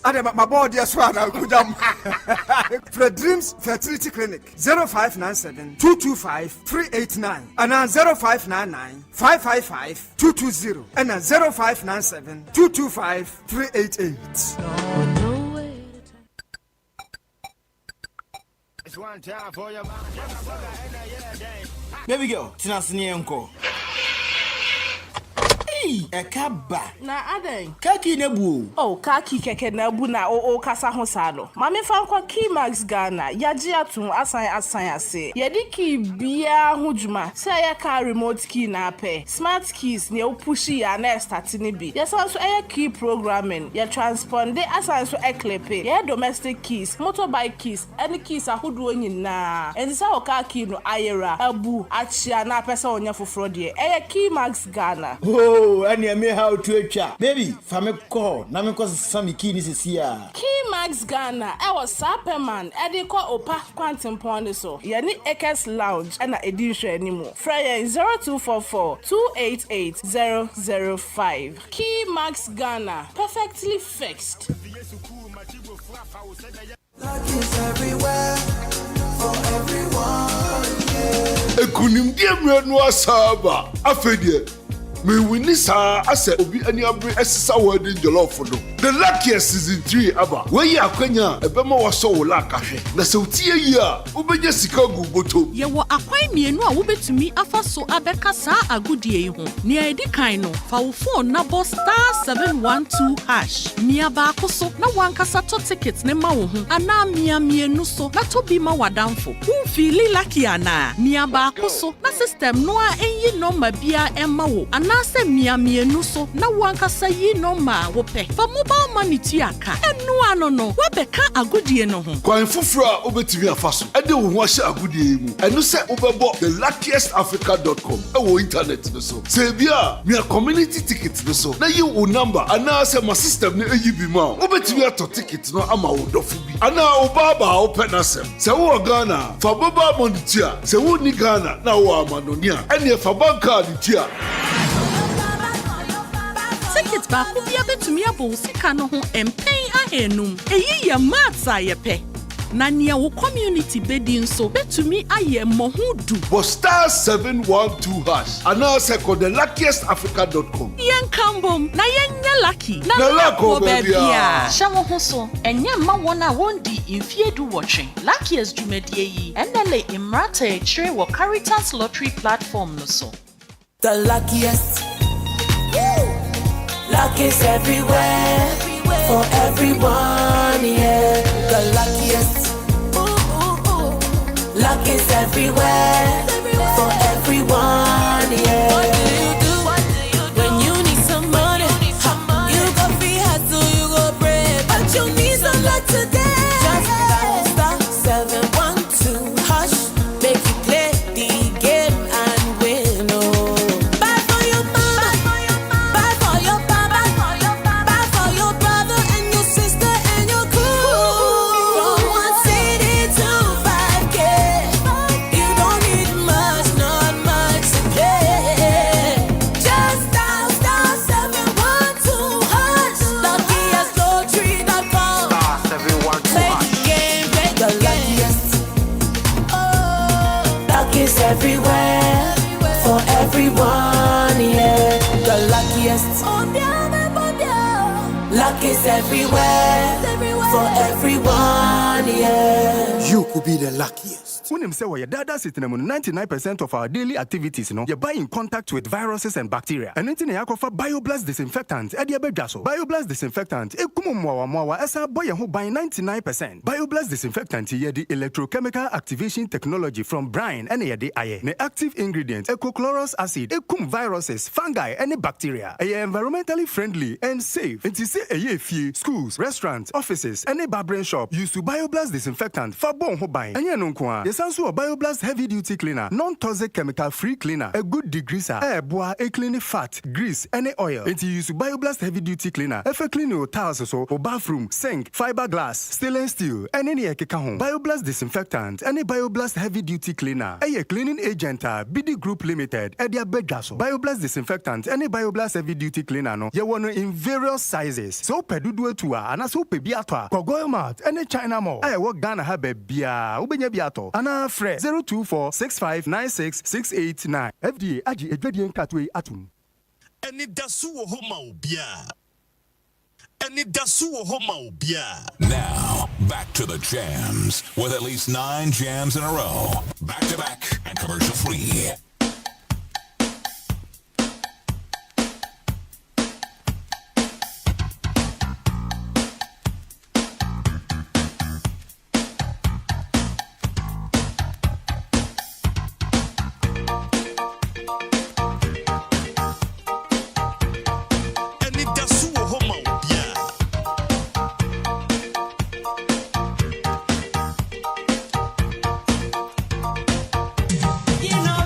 ade ma board ye so ana kudam for Dreams Fertility Clinic 0597 225 389 and 0599 555 220 and 0597 225 388. It's one time for your baby girl, Tinasini Enko. Ekaba na aden kaki nebu kaki keke nebu na kasa ho salo mame fa kwa Keymax Ghana yaji atun asan ase yedi ki bia ho djuma se ya ka remote key na pe smart keys ne opushi ya na start ni bi yasan so key programming ya transponde asan so eklepe ya domestic keys motorbike keys any keys ahodo nyina ensa o kaki no ayera abu achia na pesa onya foforo de Keymax Ghana and you may how to a baby, family call, Namiko Sammy Key is here. Keymax Ghana, I was Sapperman, Ediko Opa Quantum Pondiso, Yani Ekes Lounge, and a edition anymore. Freya 0244 288 005. Keymax Ghana, perfectly fixed. Luck is everywhere for everyone. Ekunim die mrenu asaba afedie me wini sa ase obi ani abre esisa wadi jollof no the luckiest season 3 aba we ya akwanya ebema waso wo la kahwe na se utie yi a ubenya sika gugoto ye wo akwan mienu a wobetumi afaso abeka sa agudie yi ho ne edi kan no fa wo phone na bo *712# mia ba akoso na wankasa to ticket ne ma wo ho ana mia mienu so na to bi ma wadamfo wo feel lucky ana mia ba akoso na system no a enyi number bia emma wo na se mia mienu so na wankasa yi number wo pe fa mobile money tiaka enu ano no wabeka agudie no ho kwan foforo a obetimi afaso ede wo ho ahye agudie mu enu se obebo theluckiestafrica.com e wo internet no so se bia mia community ticket no so na yi wo number ana se ma system ne eyi bi ma obetimi ato ticket no ama wo dofo bi ana obaba open asem se wo Ghana fa baba money tia se wo ni Ghana na wo amanonia ene fa banka di tia ticket ba ku bia betumi abo sika no ho empen ahenum eyi ye matsa ye pe na nia wo community bedi nso betumi aye mohudu bo *712# ana se ko theluckiestafrica.com yen kambom na yenya lucky na lako bebia shawo ho so enya ma wona wondi infiedu watching luckiest jumedie yi enele imrata e chire wo Caritas lottery platform no so the luckiest. Luck is everywhere, for everyone, yeah. The luckiest. Luck is everywhere, for everyone, yeah. What do you do when you need some money? You go free hustle, you go bread, but you need some luck today. Just dial *712#, make you play the game and win. It's everywhere for everyone, yeah. You could be the luckiest. When him say we dada sitting 99% of our daily activities, you buy in contact with viruses and bacteria. And anything you offer BioBlast disinfectant, BioBlast disinfectant, esa boy who buy 99%. BioBlast disinfectant ye the electrochemical activation technology from Brian and ye the aye. Ne active ingredient ecochlorous acid, viruses, fungi, and bacteria. Aye environmentally friendly and safe. And to say aye few schools, restaurants, offices, any barbering shop use to BioBlast disinfectant for bon who buy. And ye no kwa. Also a BioBlast heavy duty cleaner, non-toxic chemical free cleaner, a good degreaser, air bois, a clean fat, grease, any oil. And you use BioBlast heavy duty cleaner. If a clean your tiles or bathroom, sink, fiberglass, stainless steel, and any home. BioBlast disinfectant, any BioBlast heavy duty cleaner, a cleaning agent, BD Group Limited, Edia Begaso. BioBlast disinfectant, any BioBlast heavy duty cleaner, no, you want in various sizes. So pedudu tua, and so pebiato, Kogoyo Mart, any China mall. I work Ghana have a bia, Ubenya biato, and Fred 02465966689. FDA Aji Edwedian Katwe Atum. Anidaso Wɔhɔ Obia. Anidaso Wɔhɔ Obia. Now, back to the jams with at least 9 jams in a row. Back to back and commercial free. You know,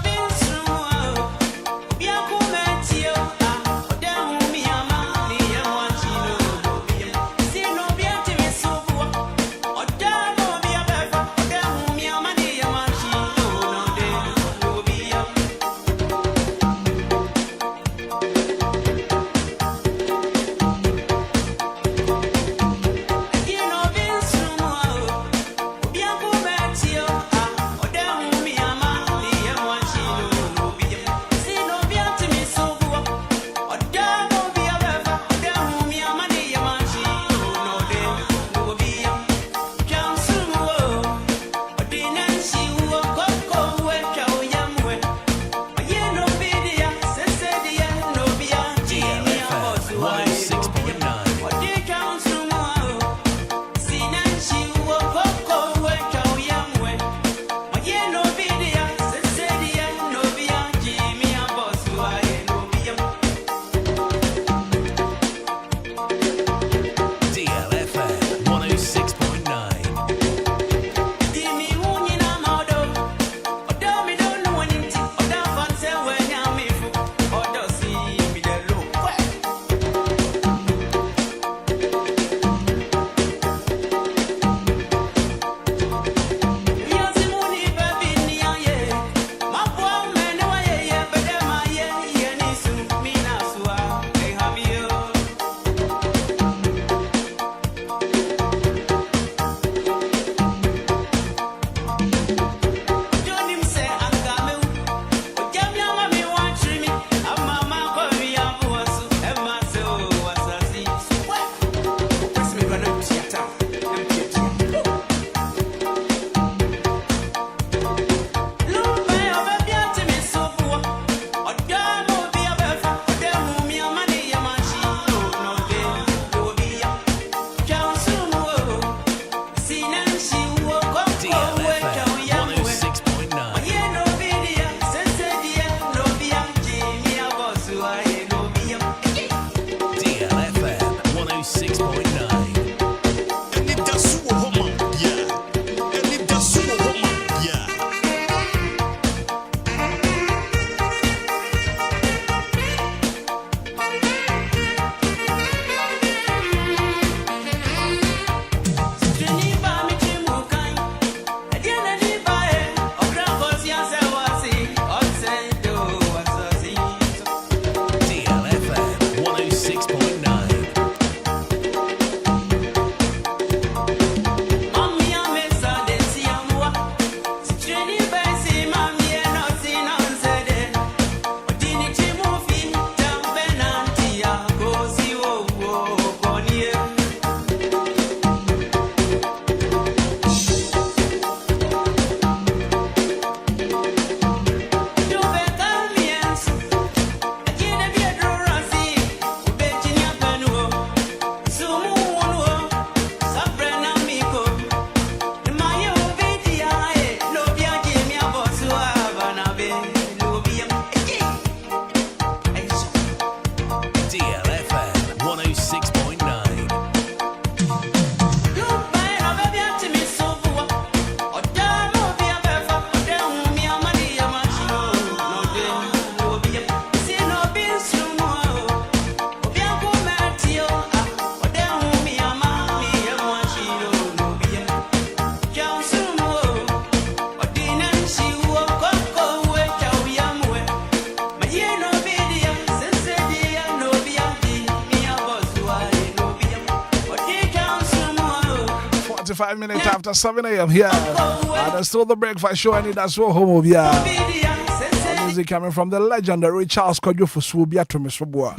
25 minutes after 7 a.m. here. And it's still the breakfast show, Anidaso Wɔhɔ Obia. Music coming from the legendary Charles Kodjo for Obia to Miss Roboa.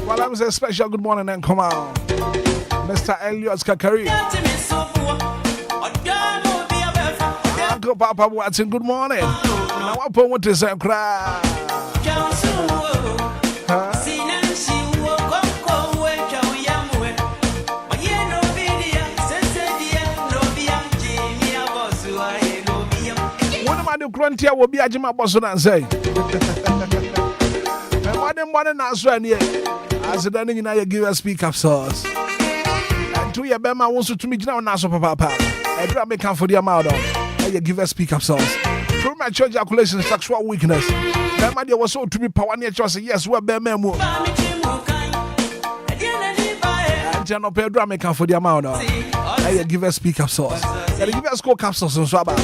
Well, I'm a special good morning and come on, Mr. Elliot Kakari. Uncle Papa Watson, good morning. Now, what point is that cry? What am I doing? Gruntia will be a Jima Boston and say, one answer, and yet, as the Danny, you give a speak up sauce. And to your Bema wants to meet now, Naso Papa. I do make come for the amount of. You give a speak up sauce. Premature ejaculation is sexual weakness. Bema there was so to be power nature. Say yes, we're Bema. And General Pedro make come for the amount of. You give a speak up sauce. You give a score capsules on Swaba.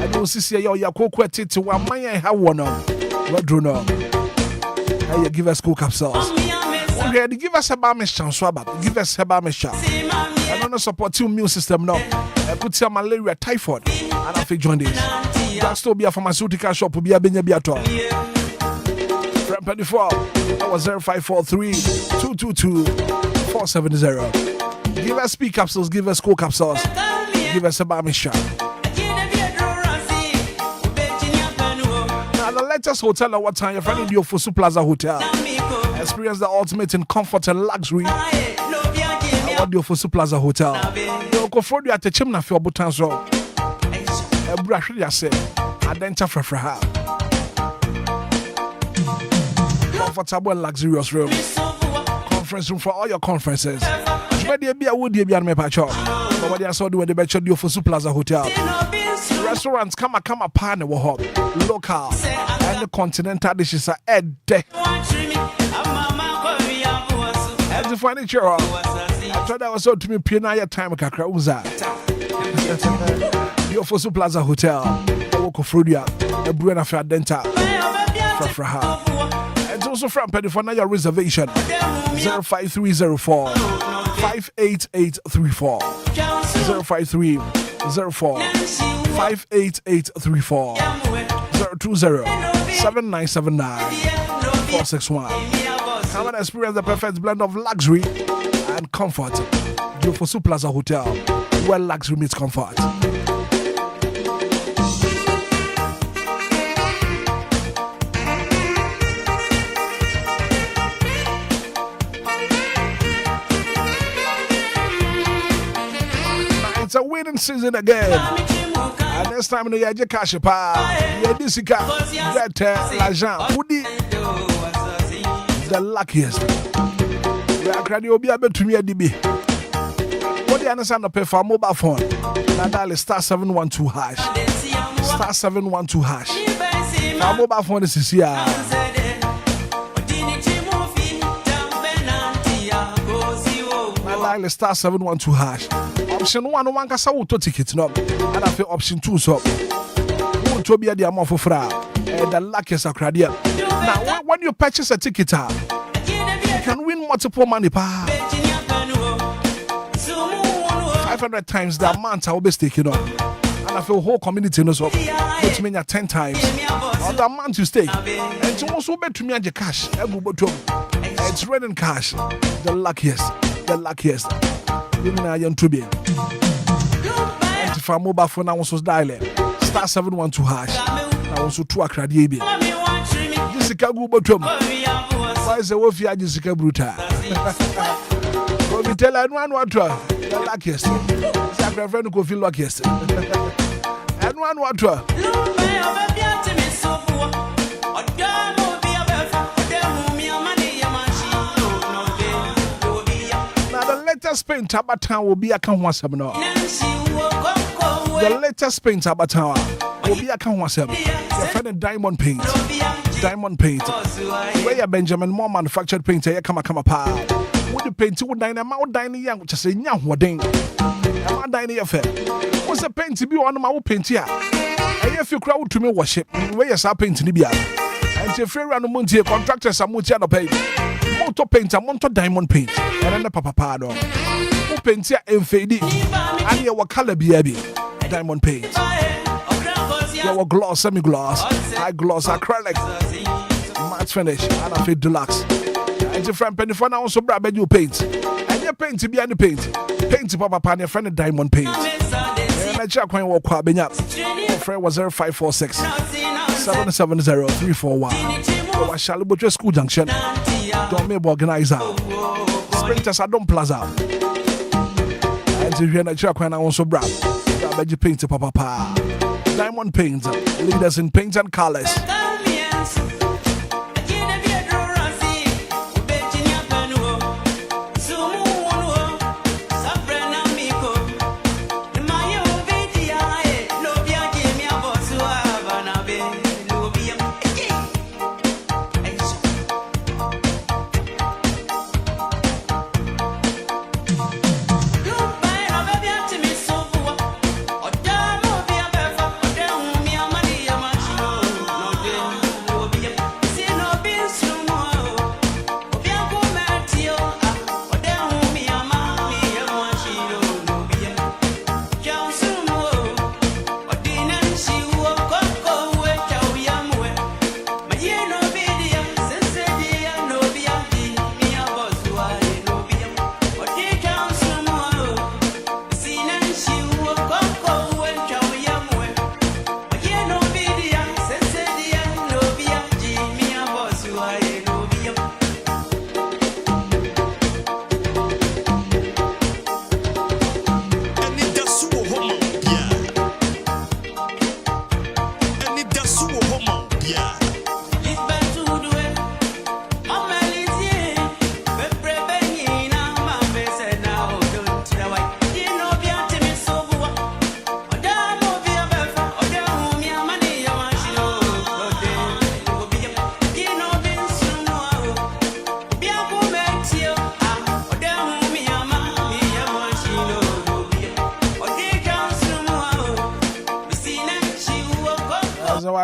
I don't see your cocoa to 1 million. How one what do know? You give us school capsules. Okay, give us a barmish chance, Swaba. Give us a barmish chance. I don't support your immune system now. I put some malaria, typhoid, and I think join this. That's still be a pharmaceutical shop, will be a Benyabiato. From 24, that was 0543 222 470. Give us speak capsules, give us school capsules, give us a barmish chance. The latest hotel at what time you're finding your Fosu Plaza Hotel. Experience the ultimate in comfort and luxury. I want your Fosu Plaza Hotel. You'll go for you at the Chimna for Butans Road. A brush, I say, I didn't have for her. Comfortable and luxurious room. Conference room for all your conferences. Maybe be a woody be on my patch. But what I saw doing the best of your Fosu Plaza Hotel. Restaurants come a partner with hub, local and the continental dishes are and the furniture. I thought that was so to me Pianaya time Kakrauza. Your Fosu Plaza Hotel, Woko Frudia, a Buena Fadenta for her. And also from Penifana reservation 05304 58834 05304 58834 020 7979 461. Come and experience the perfect blend of luxury and comfort. Go for Fosu Plaza Hotel, where luxury meets comfort. It's a winning season again. And this time in the year, cash pa, Yedisika, Better, Lajan, Woody, the luckiest. We are crying, you'll be able to me a DB. What do you understand? Pay for mobile phone. Nadal is star 712 hash. Star 712 hash. Our mobile phone is here. Nadal is star 712 hash. Option 1 kasa wuto ticket no and I feel option 2 so wuto be the amount for fra the luckiest akradia. Now when you purchase a ticket you can win multiple money pa 500 times the amount I will be staking on, and I feel whole community knows up which means 10 times on the amount you stake, and you also bet to me and your cash it's red in cash. The luckiest even I am to be. And if I'm mobile phone, I was dialing star 712 hash. I also 2 akradi. Jessica go bottom. Why is the wolf here, Jessica Bruta? But we tell anyone what the luckiest. Sacred friend go feel luckiest. And one what latest paint Tabatan will be a Kanwasam now. The latest paint Tabatan will be a Kanwasam. You're finding diamond paint. Where your Benjamin Moore manufactured paint, you come pa. Would you paint would dine a mount dining young, which is a young wedding. I'm dining affair. What's a paint to be on my paint here? And if you crowd to me, worship, where you're paint in Libya. And if you're around the moon here, contractors are multi-other paint. Motor paint and motor diamond paint. And then the papa pado. Who paint here and fade it. And your color baby. Diamond paint. Your gloss, semi-gloss, high gloss, acrylic. Matte finish. And I feel deluxe. And your friend Penny Fana also brought you paint. And your paint behind the paint. Paint papa pan your friend diamond paint. And I check when you walk up. Your friend was 0546 770 341. I shall go to school junction. Don't me organizer. Sprinters I don't plaza. And if you're not check when I also brought you paint papa. Diamond paint. Leaders in paints and colors.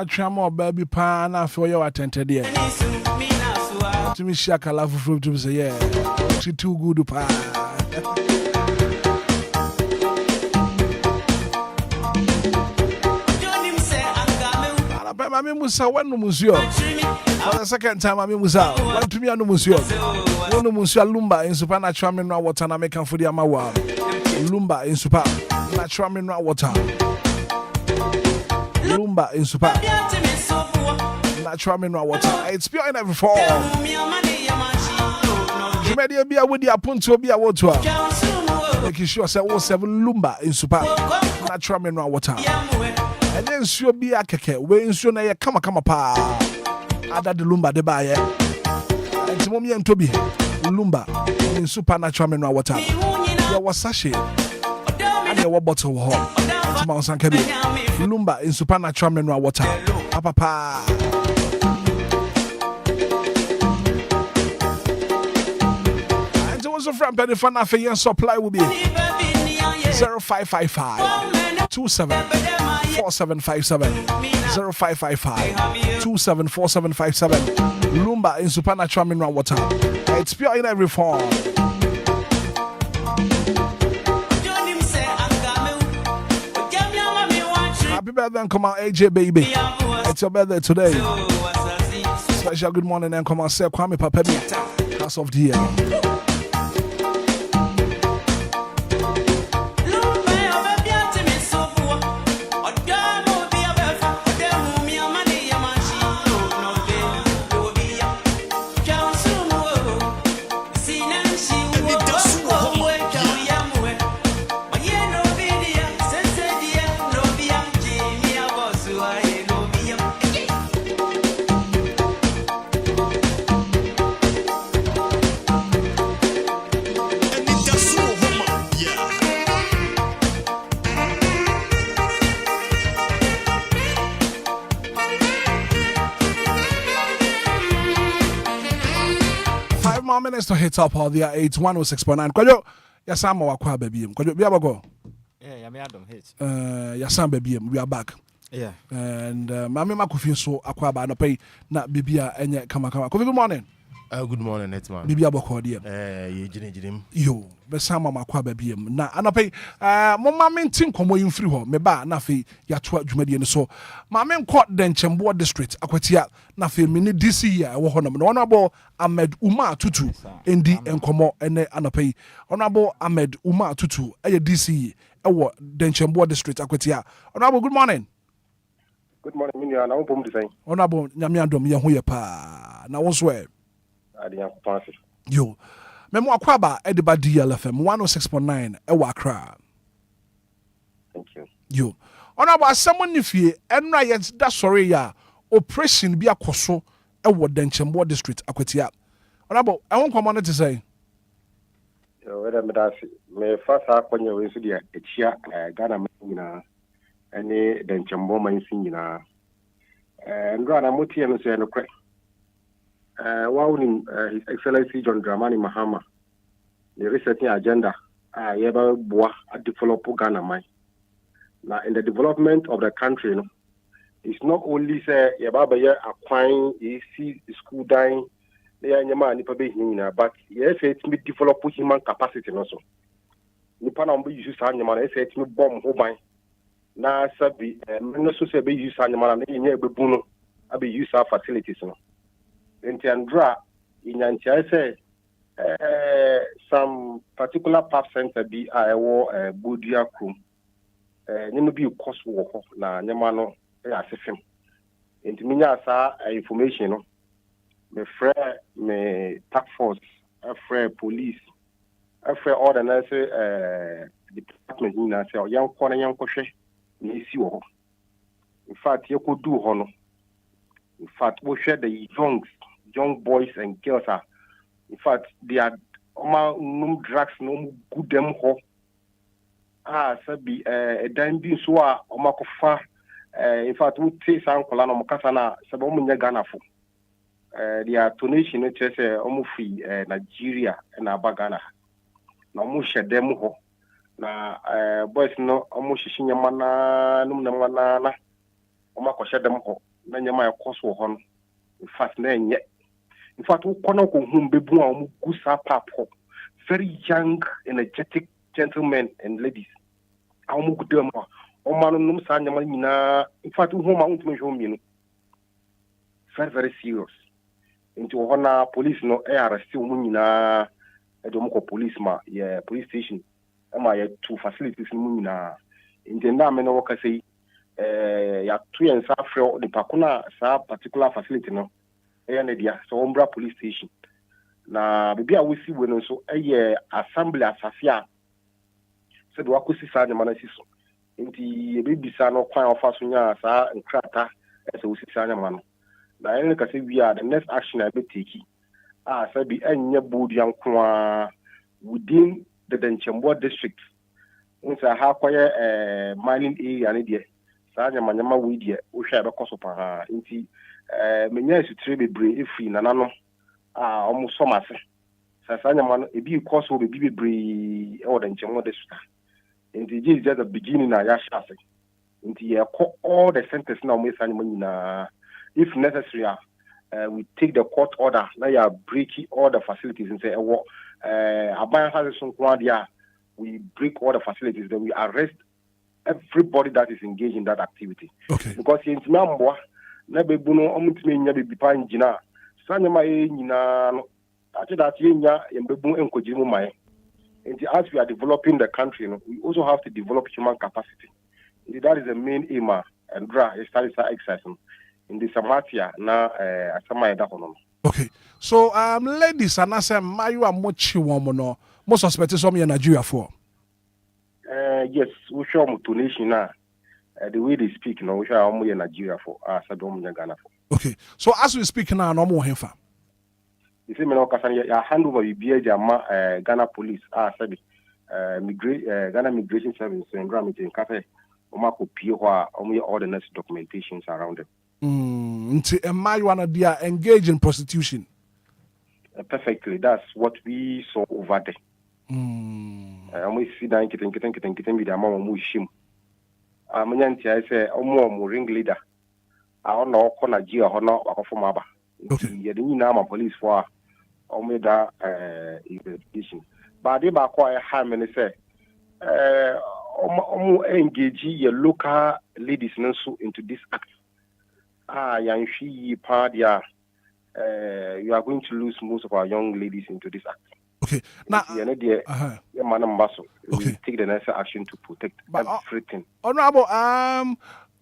Tramo baby pan after you attended here. To me, Shaka love fruit to say, yeah, she too good to pan. Mammy Musa, one Museo. For the second time, Mammy Musa, one to me on the Museo. One Musa Lumba in supernatural mineral water and American food Yamawa. Lumba in supernatural mineral water. Lumba in super natural mineral water. It's pure in every form. You may be a woody upon to be a water. Making sure say 07 Lumba in super natural mineral water. And then sure be a keke. When soon I come pa. Ada the Lumba de buy it. And to mommy and Toby Lumba in super natural mineral water. There was sachet. And there was bottle of hot. Mount Sankabi. Lumba in supernatural mineral water. Papa. And also from Penny Fana for supply will be 0555 274757 0555 274757 Lumba in supernatural mineral water. It's pure in every form. Happy birthday and come on AJ baby. It's your birthday today. Special good morning and come on say Kwame Papebi. House of the year. Minutes to hit up all the 8 106.9. Kwajo, yes, I'm a baby. Kwajo, be able go. Yeah, Adam H. Yasan baby, we are back. Yeah. And Mami Makofi so akwaba no pay na bibia enye kama. Good morning. Good morning, Hitman. Bibia boko dia. You jinim. Yo, be sama makwaba biem. Na anopay mo mami tin komo yimfiri ho. Me ba na fe ya to adwumadi ne so. Mami nkọ Denchembo district akwatia na fe mini DC ya wo ho no. Honorable Ahmed Umar Tutu endi enkomo ene anopay. Honorable Ahmed Umar Tutu eye DC ewo Denchembo district akwatia. Honorable, good morning. Good morning, Minya. Na wopom design. Honorable nyame adom ye ho ye pa. Na wo so e. Adiyan panse. Yo. Memo akwaba ediba DLFM 106.9 ewa Accra. Thank you. Yo. Honorable someone nifie enra ye da sorry ya operation bi akoso ewo Denchembo district akwatia. Honorable, I won't come on to say. Yo, whether me that me first akwanya we so dia echia Ghana nyina ene Denchembo man sin nyina. Ndra na moti no so no kre. His Excellency John Dramani Mahama, the researching agenda, yeba boa develop Ghana mine. Now, in the development of the country, it's not only say yeba be acquiring school dying, but yes, it's me develop human capacity also. Nipa na mbi use anyama na say it's me bomb ho ban. Na sabi no so say be use anyama na nye bebuno, abi use our facilities no. Andra in say some particular pub center be Iowa Budia Krum. Name be cost walk na Yamano Asifim. Into Minya information, me friend, me task force, a friend police, a friend ordinance department in say young corner young koshe, me see. In fact, you could do honor. In fact, we share the young boys and girls are. In fact, they are no drugs, no good them ho. Sabi a dime being so omakofa. In fact, we take some colano mokasana, Sabomunya Ghana for. They are donation which is free Nigeria and Abagana. No more shed them ho. Na boys no almost shinyamana, numana, omako shed them ho. Nanyama cost for hon. In fact, then yet. In fact, we cannot go home bebu gusa papo. Very young, energetic gentlemen and ladies. Amu gudem ho. Omanu num sanyama mina. In fact, we home auntu me very, very serious. Into hona police no arrest munina. Edomoko police ma police station. Ama two facilities munina. Intenda me no waka say ya two and safro the pakuna sa particular facility no. Dia so Umbra police station. Na bibi a wisi we no so assembly asafia. Se do akosi sa nyama na siso. Nti bibi sa no kwan ofa so nya sa nkrata e se wisi sa nyama no. Na ene ka se wi the next action I be take. Say bi anya bodu yankwa within the Denchembo district. Unsa ha kwaye mining area ne de. Sa nyama we de wo hwa be koso pa nti menya sutre bebre efi nanano omo somase sasa nyama no ebi course wo bebi bebre e wo Denchembo district. Nti this is just the beginning na ya shase. Nti all the centers na omo sanya nyina if necessary we take the court order na ya break all the facilities and say aban has some dia we break all the facilities, then we arrest everybody that is engaged in that activity. Okay. Because in Timamboa na bebuno omutime nya bebipa njina sanyama nyina no ati that yenya embebu enkojimu mai. And as we are developing the country, we also have to develop human capacity. And that is the main aim and draw a study exercise in the Samatia na asama eda hono. Okay. So ladies and as mayu amochi woman most suspect some in Nigeria for. Yes, we show donation now. The way they speak now, we show more in Nigeria for Sadom Ghana for. Okay. So as we speak now, no more hefa. You see me now I hand over the Ghana police sabi Ghana Migration Service and Grammy in Cafe Omako Pioa all the next documentations around them. They are engaged in prostitution. Perfectly. That's what we saw over there. Almost see down kitten with the mama mushim. Amanyanti, I say, more ring leader. I don't know, Conagia, or not, or from Abba. You didn't know my police for that investigation. But they are quite high, and they say, engage your local ladies into this act. Young she party. You are going to lose most of our young ladies into this act. Okay. Now, we take the necessary action to protect everything. Honorable,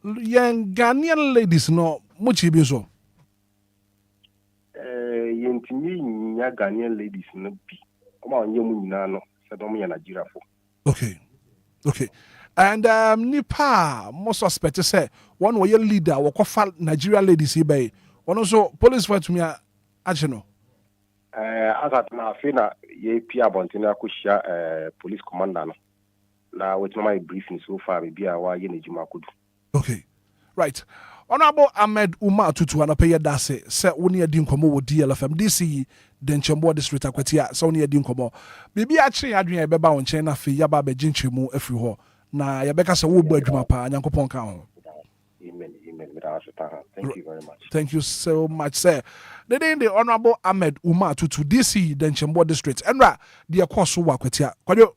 young Ghanaian ladies, no, much you so. Ghanaian ladies, no be. Come on, you know, Sadomi Nigeria for. Okay. Okay. And Nipa, most suspect say one way leader or call Nigeria ladies here. One also police for to me, Ageno. As at now, I feel that ye Pia Bontina Kushia police commander. Now, with my briefing so far, maybe I was in Jimakudu. Okay, right. Honorable Ahmed Umar Tutu and Apaya Dase said only a dinkomo with DLFM DC, then Chambo District Aquatia, so only a dinkomo. Maybe actually Adrian Beba on China for Yaba Bejinchimu everywhere. Na Yabeka sa Wood Jumapa and Yanko Ponka. Thank you very much. Thank you so much, sir. The Honorable Ahmed Umar Tutu DC, then Chambo District. And the course of Aquatia. Quadio.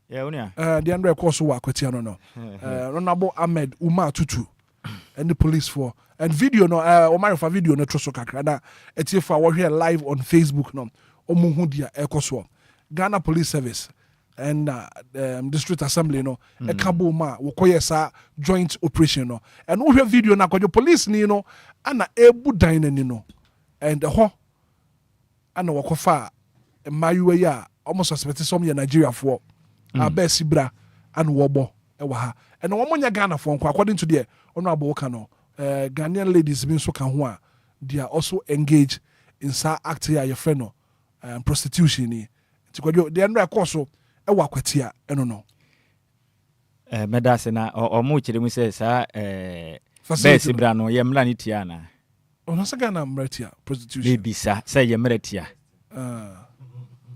Yeah, the Andre course of Aquatia, no. Honorable Ahmed Umar Tutu. And the police for and video no Omar for video no troso kakra na etifa we here live on Facebook no omuhu dia ekoso Ghana Police Service and District Assembly no e kabo ma wo koye sa joint operation no and we hear video na kwajo police ni no ana ebu dan ni no and ho ana wakofa mayuwe ya almost suspect some Nigeria for abesibra and wobo ewa ha and womonya Ghana for according to the Honorable Kano, Ghanaian ladies being so can they are also engaged in sa act here your friend prostitution. The under course a wakwatia, I don't know. Medasena or much we say, sir, Bessie Brano, Yamlani Tiana. Oh, that's a Ghana Meritia prostitution. Baby, sir, say Yameritia.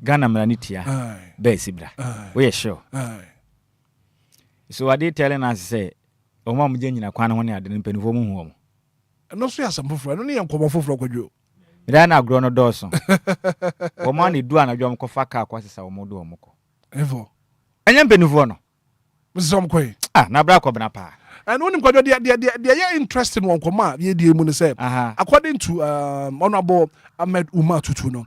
Ghana Mlanitia, Bessie Bra. We are sure. So I did telling us, say, o ma mje nyina kwan ho ne ade mpanifo mu hu no so ya samfofro no ne yankomo fofro kwadwo mira na agro no doso o ma ne du anadwo mkofa ka kwasesa o modo omko evo anya mpanifo no mzom koi na bra ko bna pa and when kwadwo they interesting one koma ye die mu ne say according to Honorable Ahmed Umar Tutu no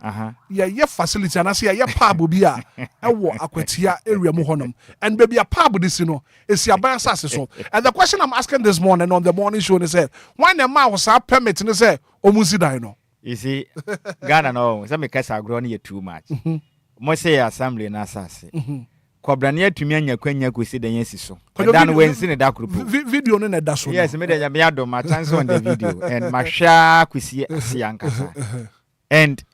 ye facility and say ye pub bi a ewo akwatia area mu honom and baby a pub this no is your ban assassin so and the question I'm asking this morning on the morning show is say why the man was permit ne say omusi dai no you see Ghana no say me kasa agro ne too much mo say assembly na assassin Kobrania to me anya kwanya kwesi den yesiso. Dan wensi ne da kropo. Video no na da so. Yes, me dey me adom my chance on the video and my sha kwesi asianka. And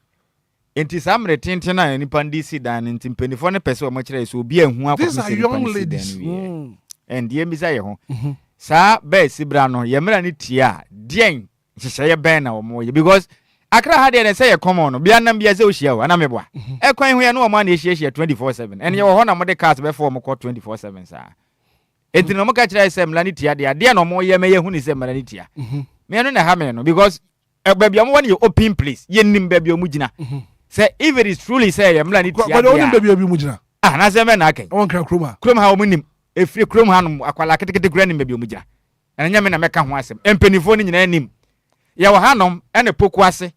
enti samre tintina ni pandisi dan enti mpenifo ne pese o mo kire so obi ehun akọ. These are young ladies. And ye misa ye ho. Sa be sibra no ye mra ni tia den hyehyeye ben na o mo ye because Akra had they say a common, Bianam Biazo, Anameba. A coin we are no money, she 24/7. And your honor, mother cast before Moko 24/7, sir. It no more catch I say Mlanitia, the idea no more ye may who is a Mlanitia. Me no hamen because a baby am one you open please, Yenim baby Mujina. Say if it is truly say Mlanitia, but only baby Mujina. Ah, Nazamanake. One can cruma. Crum how minim, a free crum hanum, a quality grand baby Muja. And Yaman American wasem, and pennyphone in an name. Yawa hanum and a pokwase.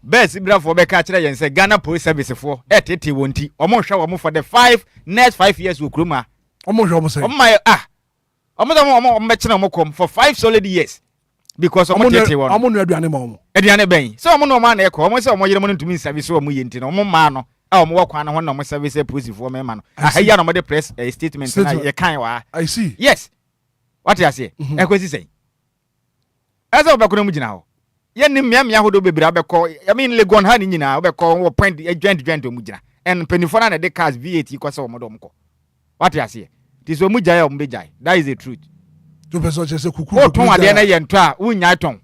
Best Ibra for be catch and say Ghana Police Service for etiti wonti omo hwa omo for the next 5 years wo kruma omo hwa omo say omo omo mechina omo kom for 5 solid years because omo tete won omo no aduane ma omo aduane ben so omo no ma na ekọ omo say omo yere mo ntumi service omo yenti no omo ma no omo wakwa na ho na omo service police for me ma no ahia no mo de press statement na ye kan wa I see yes what you say ekwesi say eza obakuna mu gina ho Yenim me ahodo bebira beko I mean Legon ha ni nyina beko wo point agent omugina and penifona na de cars VAT kwase omodo omko what you say this omugya ya ombejai that is the truth to person say kukuru o ton ade na ye nto a unya ton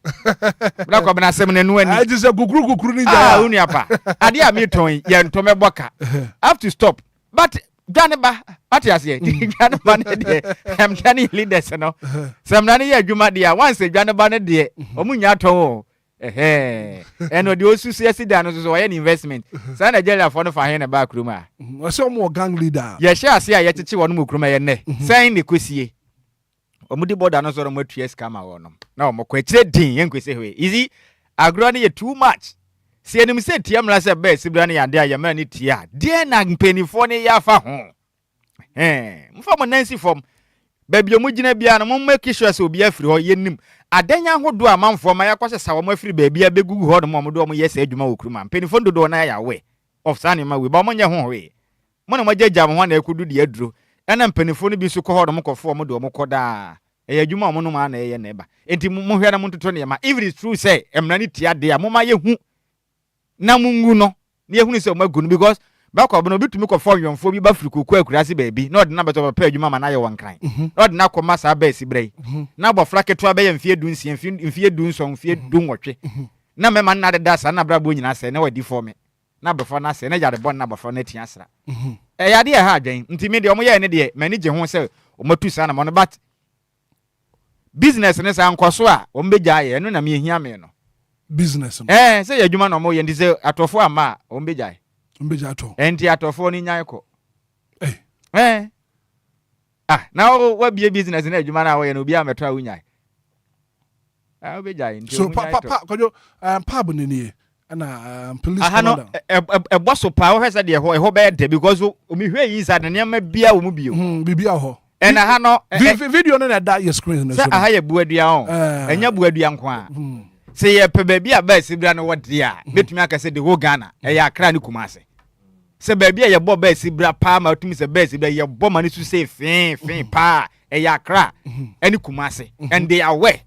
bla ko bena asem na nu ani I just say kukuru ni ja uni apa ade a me ton ye nto meboka have to stop but Janeba, Patias, Janeba, I'm telling leaders, no. Some nanny adwuma dia once Janeba ne de, omunyato. And what you also see down so any investment. San a jail for the back room. I saw more gang leader. Yes, I see. I yet to one mukruma. Sign the quissy. Omudi board and also more tears come out. No, more quite ding, and quissy. Easy. I grow too much. See, and said, Tiamla best, Sibrani and Dia Yamani Tia. Dear Nang penny for ya for home. From a Nancy from Baby Mujina Biana, Mumma sure so be a free or yenim. Adenya ho do amam for my akwase sawo free baby a begu ho do mo do mo yes adwuma okruma penny fo do na ya we of sanima we ba mo nya ho we mo na mo jajja mo na ekudu de aduro ena penny fo no bi so ko ho do mo kofo mo do mo koda e adwuma mo no ma na ye na eba enti mo hwe na mo toto ne ma if it is true say emna ni tia de mo ma ye hu na mungu no na ye hu ni say o magu no because back up no bitumi ko fo yonfo bi ba friku ko akurase baby na odina beto pa adwuma ma na ye wonkran na odina ko masa ba sibrei na bofra keto ba ye mfie dunsi mfie dunso mfie dunwotwe na mema na de dasa na brabo nyina se na wadi for me na bofra na se na yare bon na bofra na tia asra yade ha adwen nti me de omo ye ne de manage ho se o matu sa na mo no but business ne sa nkoso a o mbeja ye no na me hia me no business se ye adwuma no mo ye ndi se atofo ama o mbeja Mbeja to. Enti atofo ni nyan ko. Now what be a business in adwuma na wo ye no bia meto a wunyai. Obeja enti. So papa kojo pub ni ni na police commander. E boso pa wo hwesa de ho be de because omi hwe yi sa de nyama bia wo mu bio. Bibia ho. E na ha no video no na that your screen no. Sa aha ye buadua on. Enya buadua nko a. Se ye pe ba bia ba sibra no wode a betumi aka se de ho Ghana e ya Accra ni Kumase. Se baby ye bo ba sibra pa ma tumi se ba sibra ye bo ma ni su say fin pa e ya Accra ani Kumase and they are aware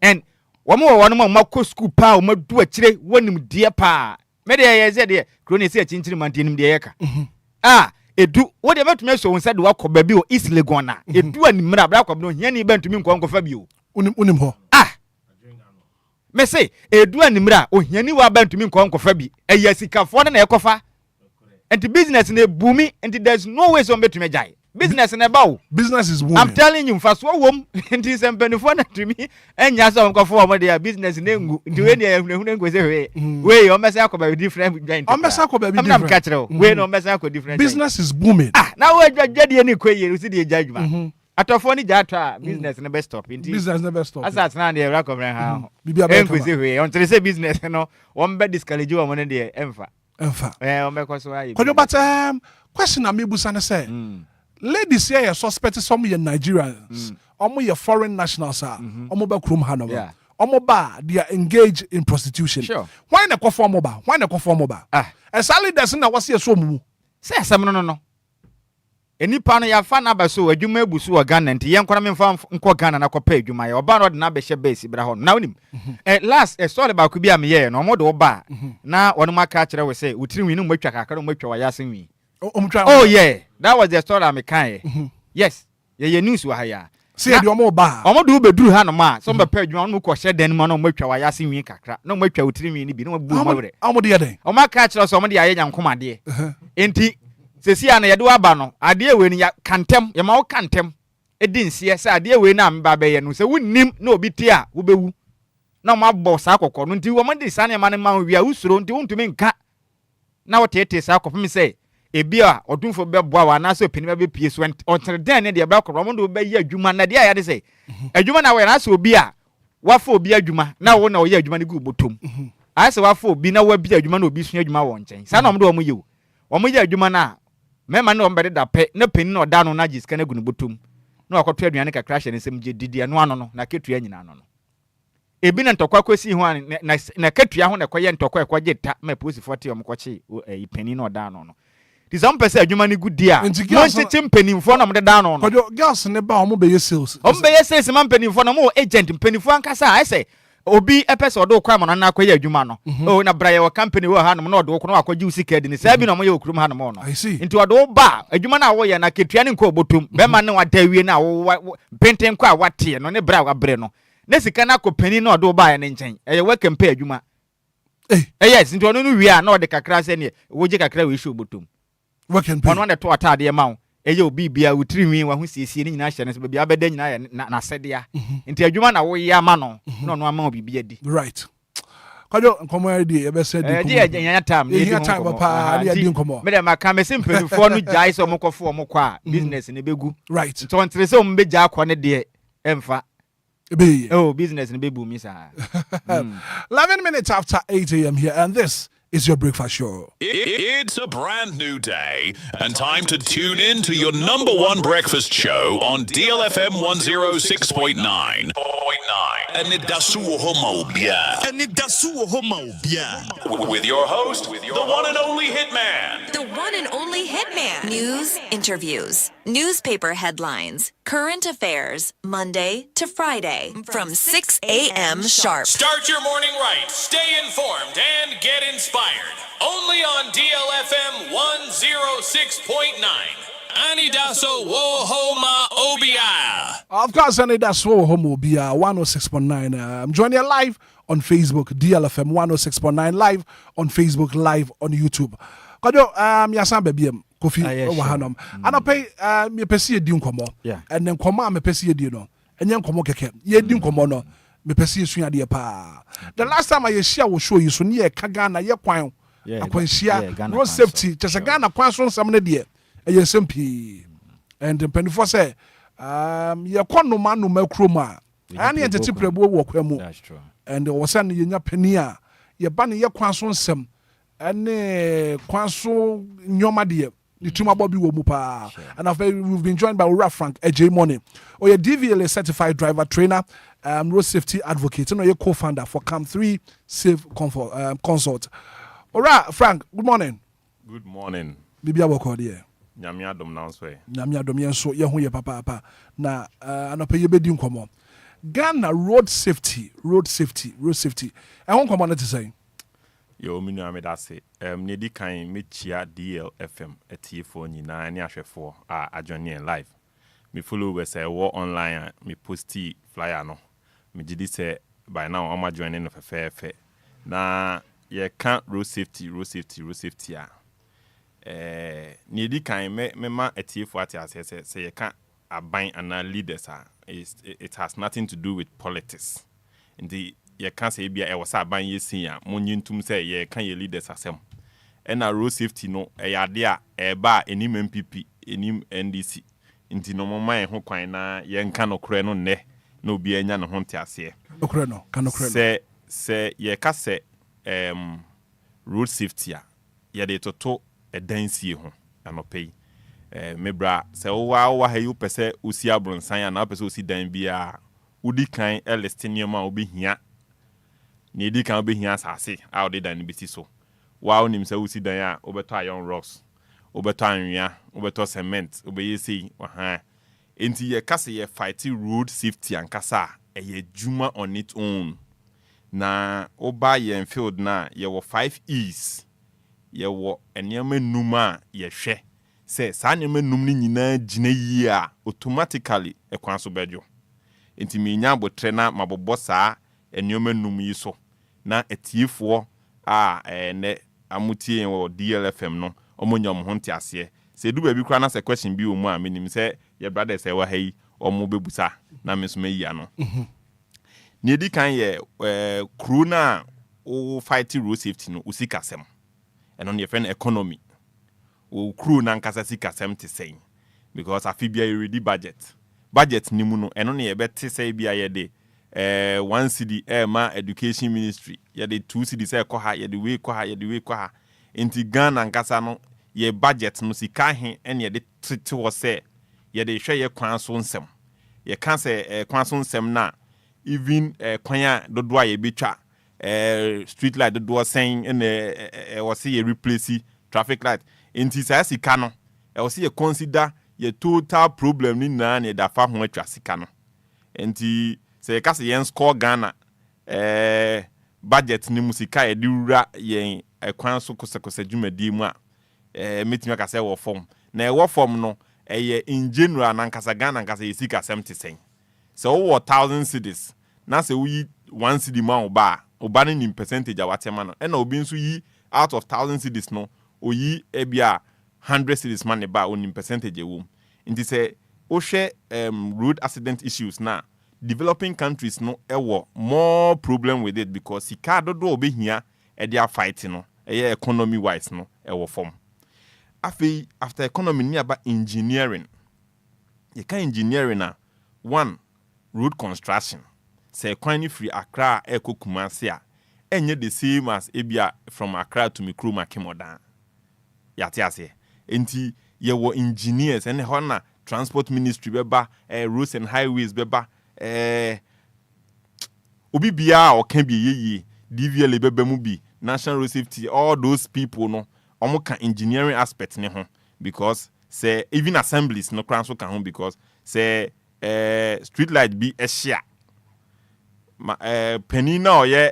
and womo ma ko school pa o ma du akire wonim de pa me de ye ze de kroni se chinchiri mantenim de ye ka edu wo de betumi so won se de wakọ baby o East Legon na edu animra bra kwa no hia ni bentumi nko fa bi o unim ho me say edu animra o hia ni wa bentumi nko fa bi e ya sikafo na ekofa. And the business in a booming, and there's no way some better jai. Business in a bow. Business is booming. I'm telling you, first one, and this and benefit to me, and yes, I'm going for their business in any way, or Messako by different. I'm not catcher. Way no Messako different. Business is booming. Now we're getting any quay, you see the judgment. At a funny data, business in the best stop. Business never stop. As that's not the rack of how. Enquiries, on to say business, you know, one bed discourage you on one day, Enfa. But question I mean say ladies here suspect some of Nigerians, almost foreign nationals are almost krum hanova. Omoba they are engaged in prostitution. Sure. Why na conform oba? Why na conform oba? Exactly that's na what's here so mu. Say some no. Eni pa no ya fa na ba so adwuma ebusu o Ghana nti yen kwara memfa nko Ghana na kopa adwuma ye oba no de na be hye base bra ho na onim last story ba ku bia me ye no mo de oba na wonu maka kire we say utiri wi no matwa kakara matwa wa yasen wi oh yeah that was the story am kan yes ye news wa ha ya say de omo ba omo de ubeduru ha no ma so be pa adwuma no ko hye den mo no matwa wa yasen wi kakra no matwa utiri wi ni bi no bu mo wre omo de ye den omo maka kire so omo de aye nyankomade enti sesi ana yede waba no ade we ni ya kantem ye ma wo kantem edinsie se ade we na mba be ye no se wunnim na obi tie a wo bewu na ma bo sa akokọ no nti wo ma de sane ma ne ma wi a usuro nti wontumi nka na wo tete sa akofo mi se ebi a odunfo be boa wa na se opini be pie so ontere den ne de bra kokọ mo do be ye adwuma na de ya de se adwuma na we na se obi a wafa obi adwuma na wo na wo ye adwuma ne gu botom a se wafa obi na wa bi adwuma na obi sua adwuma wo nchen sa na mo do mo ye wo mo ye adwuma na mema no mbede da pe na peni no da no na jiska na gunu botum na akoto aduane ka crash ne sem je didi ano ano no na ketua nyina ano no ebi na ntokwa kwesi ho na ketua ho na koye ntokwa ekwaje ta ma posi 40 omkoche peni no da no no ti some person adwuma ne gudi a mo nche mpenimfo na mo de da no no kojo girls ne ba omo be ye sales ma mpenimfo na mo agent mpenimfo ankasa I say obi epese odo kwa mo na akoye adwuma no o na braye wa company wo ha no na odo no akoje usika di ne sa bi na mo ye okrum ha no mo no nti odo ba adwuma na wo ye na ketua ne nko botum be ma ne wada wie na wo penten kwa wate no ne bra wa bre no ne sika na akopani na odo ba ya ne nchen eye we kempe adwuma yes nti ono no wie a na ode kakra se ne wo je kakra we show botum Working pay. Ono na to atade ma wo. Eye obi bia wutiri wa ho siesie ni nyina hye ne so bia beda nyina na sedea. Nti adwuma na wo ye ama no na ono ama obi bia di. Right. Kajo nkomo edi e be say di. Di enya time ni enya time pa ali adi nkomo. Me dem aka me simpefo no jai so mokofo mokọ a business ne begu. Right. So ntre se o mbeja akọ ne de emfa. Oh, business in baby misa. 11 minutes after 8 a.m. here, and this is your breakfast show. It's a brand new day, and time to tune in to your number one breakfast show on DLFM 106.9. Anidaso Wɔhɔ Obia. Anidaso Wɔhɔ Obia. With your host, the one and only Hitman. The one and only Hitman. News, interviews, newspaper headlines, current affairs, Monday to Friday from 6 a.m. sharp. Start your morning right, stay informed, and get inspired. Only on DLFM 106.9. Anidaso Wɔhɔ Obia. Of course, Anidaso Wɔhɔ Obia 106.9. I'm joining you live on Facebook, DLFM 106.9, live on Facebook, live on YouTube. Kajo, yasan bebiem Kofi Wahanom. And I pay me pesi edi nkomo. And then koma me pesi edi no. And then nkomo keke. Ye di nkomo no. Me pesi suya de pa. The last time I share will show you so near Kagana ye kwan. Akwansia road safety. Just a Ghana kwan so some ne de. E ye sempi. And the 24 say ye kon no man no makroma. Ani entete prebu wo kwa mu. That's true. And the wasan ye nya penia. Ye ba ne ye kwan so nsem. Ane kwanso nyoma de ni tuma bobi wo mu pa. And we've been joined by Ura Frank AJ Money. Or a DVLA certified driver trainer, road safety advocate, and your co-founder for Cam 3 Safe Consult. Ura Frank, good morning. Good morning. Bibi aboko de. Nyame adom na so e. Nyame adom yenso ye ho ye papa na anopa ye bedi nkomo. Ghana road safety. E ho nkomo na te say. Yo minu amedase nedi kan mechia DLFM etifo nyina ne ahwefo adwone live me follow we say wo online me posti flyer no me gidi say by now am adwone no fefefe na ye kan road safety nedi kan me ma etifo atiase say ye kan aban ana leaders it has nothing to do with politics. Ye can't say be a was a ban ye senior, Munyintum say ye can ye leaders asem. And a road safety no a yadia a bar enim MPP enim NDC. Inti no mama who quina yen cano creno ne no be a yan hontiasie. No creno, cano creno. Say ye casse road safety ye de toto a dance ye home and pay. Mebra say oh wow you per se usia bronsan and up so see dan bia udi kan elestinium obi hia. Nidi kan be here asase a de dan biti so wa onim se usi dan a obeto iron rocks obeto anwia obeto cement obeyesi enti ye kase ye fight road safety ankasa ye juma on its own na oba ye field na ye wo 5 E's ye wo enema numa ye hwe se sa enema num ni nyina gina yi a automatically e kwan so bejo enti me nya botre na mabobọ saa enoma num yi so na etiefo ne amutie wo DLFM no omonyam ho ntiase se du ba bi kra na se question bi o mu a menim se ye brother se wa hayi omo bebusa na mesoma yi ano ni edi kan ye crew na o fight road safety no usikasem eno ne friend economy o crew na nkasa sikasem te sen because afibia you ready budget ni mu no eno ne ye bete se bia ye de 1 cedi ma education ministry ye de 2 cedi say ko ha ye de we ko ha enti Ghana nkasa no ye budget no sika he ene ye de tete wo say ye de hwe ye kwan so nsem ye kan say kwan so nsem na even kwan a dodo a ye betwa street light dodo sen ene wo say ye replace traffic light enti say sika no wo say ye consider ye total problem ni na ne da fa ho atwa sika no enti se kase yen score Ghana budget ni musika e diura yen kwan so kosekose dwumadi mu a metimi aka se wo form na e wo form no ye in general na nkasa Ghana nkasa yesika 70 so wo 1000 cedis na se wi 1 cedi ma oba ni percentage a watema no e na obi nso yi out of 1000 cedis no oyi ebia 100 cities man ba onim percentage ewom. Nti say o share road accident issues na developing countries no ewo more problem with it because sika dodo obehia e dey fight no economy wise no ewo form. After economy ni about engineering. You can engineering na one road construction. Say kwani free Accra eko Kumasi a enye the same as ebia from Accra to Mikro Makimodan. Yati ase. Enti ye wo engineers and hona transport ministry beba roads and highways beba obi bia o can be ye DVL beba mu bi national road safety all those people no omo kan engineering aspect ne ho because say even assemblies no kran so kan ho because say street light be a share penny na oye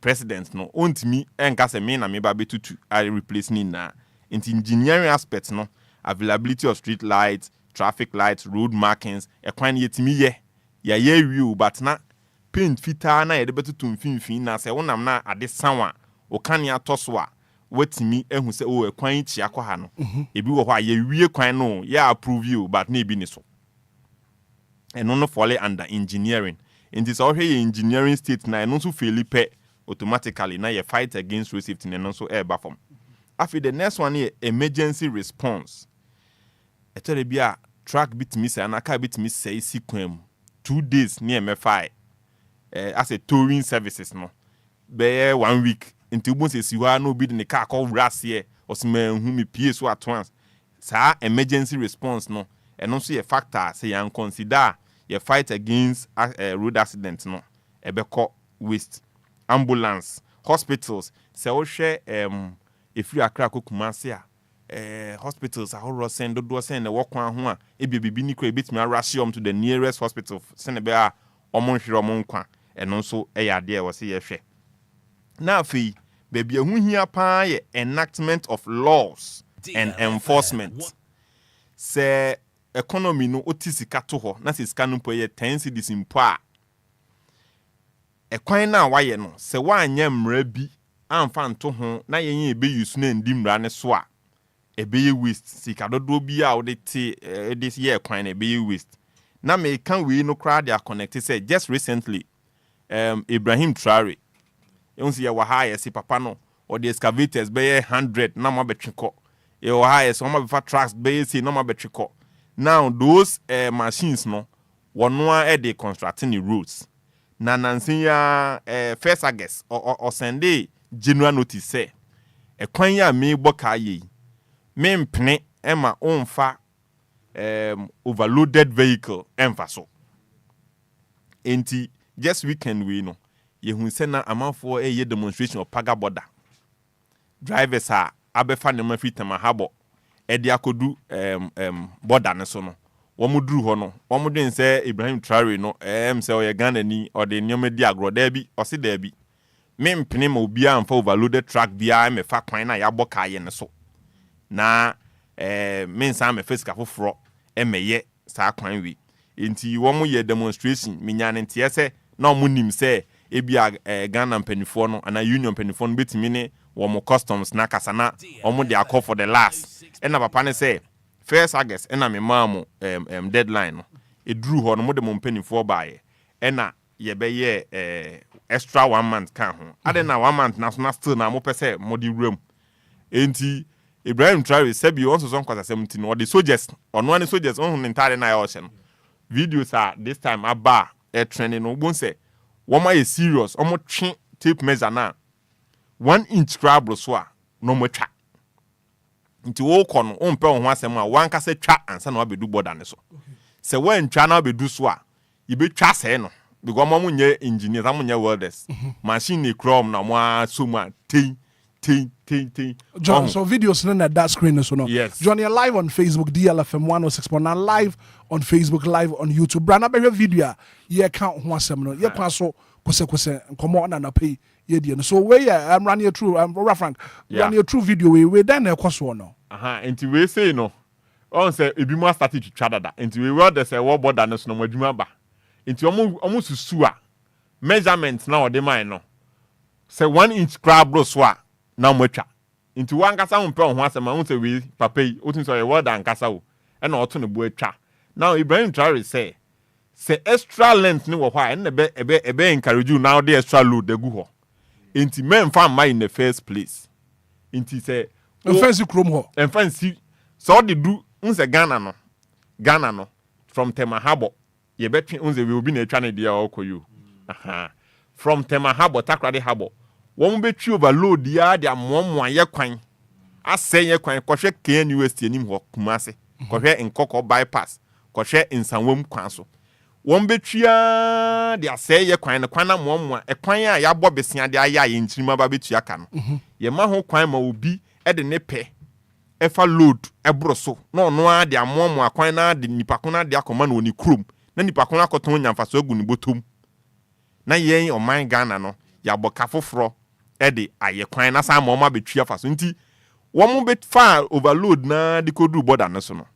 president no ontimi enka se me na me ba betutu I replace ni na into engineering aspects no availability of street lights, traffic lights, road markings ekwan yetimi ye view but na paint fita na ye de betutu mfimfin na se wonam na ade sanwa o kan ya toso a wetimi ehu se o ekwan chi akwa no ebi wo ho ye wie kwan no ya approve you but na ebi ni so eno no fall under engineering in this already engineering state na eno so fairly pe automatically na ye fight against road safety eno so eba form. After the next one is emergency response. Etere bia track bit me say na car bit me say sequem 2 days near MFI. As a towing services no. Be 1 week until bon say siwa no be the car call ras here or some who me pie so at once. Sa emergency response no. And also a factor say you consider you fight against road accidents no. Ebeko waste ambulance hospitals say o share if you are crack Kumasi hospitals are all send do send the walk one ho a bibi ni ko bit me rush to the nearest hospital send be a omonhwere omonkwa and also there was ye hwe na afi baby ehu hia pa ye enactment of laws and enforcement say economy no otisika to ho na sika no po ye 10 cedis mpo a ekwan na waye no se wanye mra bi amfa nto ho na yenye ebe use na ndi mra ne so a ebe ye waste sika dodo bi a ode te this year kwan na ebe ye waste na me kan we no crowd they are connected say just recently Ibrahim Traore you see wa ha yes papa no or the excavators be 100 na ma betweko e wa ha yes o ma be fa trucks be say na ma betweko now those machines no wono a dey constructing the roads na nansin ya first August or Sunday general notice say ekwan ya me boka ye me mpene ema onfa overloaded vehicle emfa so enti just weekend we no ye hu se na amanfo ye demonstration of paga border drivers are abefa ne mafi tamahabo e dia kodu border ne so no wo muduru ho no wo muden se Ibrahim Traore no se o ye Ghanaian o de nyoma di agro da bi o se da bi me mpene ma Obia amfa overloaded truck bia me fa kwan na ya boka ye ne so na me nsa me fisika foforo emeye sa kwan wi enti wo mo ye demonstration minyane ntie se na mo nim se ebia Ghana mpanifo no ana union mpanifo no betimi ne wo mo customs na kasana wo mo de akọ for the last ena papa ne se first August ena me mamu deadline no eduru ho no mo de mo mpanifo baaye ena ye be ye extra 1 month kan ho ade na 1 month na so na still na mo pese mo di room enti Ibrahim Traore sabi also son kwasa 17 or the soldiers ono any soldiers on ntare na ya ocean videos are this time aba trending no bon say woman is serious omo twe tape measure na 1 inch crab so a no mo twa nti wo kono on pe ho asem a wan kasa twa ansa na obedu border ne so se wan twa na obedu so a ibe twa se no because mo nye engineers amunye welders machine e chrome na mo so ma tin John, so videos on that screen so no. Yes. John, you're live on Facebook, DLFM 106.9, live on Facebook, live on YouTube. Brana be video, yeah count one seminar. Yeah, paso kose come on and pay yeah. So where I'm running a true Frank, running a true video we then a cost one no. Until we say no. On say e bi mo started to try that. Until we were there say what border no so no adwuma ba. Until almost susu measurement now the mine no. Say 1 inch crab bro so na mwetwa into one kasa un pe ho asema un say we papa yi otin so ye word and kasa wo e na oto ne bo atwa now Ibrahim Traore say extra length ni wo hwa e na be encourage you now the extra load de gu ho enti men fan ma in the first place enti say fancy chrome ho and fancy so they do unse Ghana no from Tema Harbor ye betwe unse we obi na atwa ne dia okoyo aha from Tema Harbor Takrade Harbor won betwe overload ya dia momo ye kwan asɛ ye kwan kɔhwɛ KN University anim ho Kumase kɔhwɛ Nkɔkɔ bypass kɔhwɛ Nsanwam kwan so won betwea dia asɛ ye kwan ne kwan na momo e kwan a ya bɔ besia de aya ye nkyirima ba betua ka no ye ma ho kwan ma obi e de ne pɛ efa load ebro so na ono a de amomo akwan na de nipako na de akoma na oni krom na nipako na akoton nyamfaso agu ni botom na yen oman Ghana no ya boka foforo e de aye kwan na sa amomo abetwa faso nti wo bet fa overload na de kodu border no so no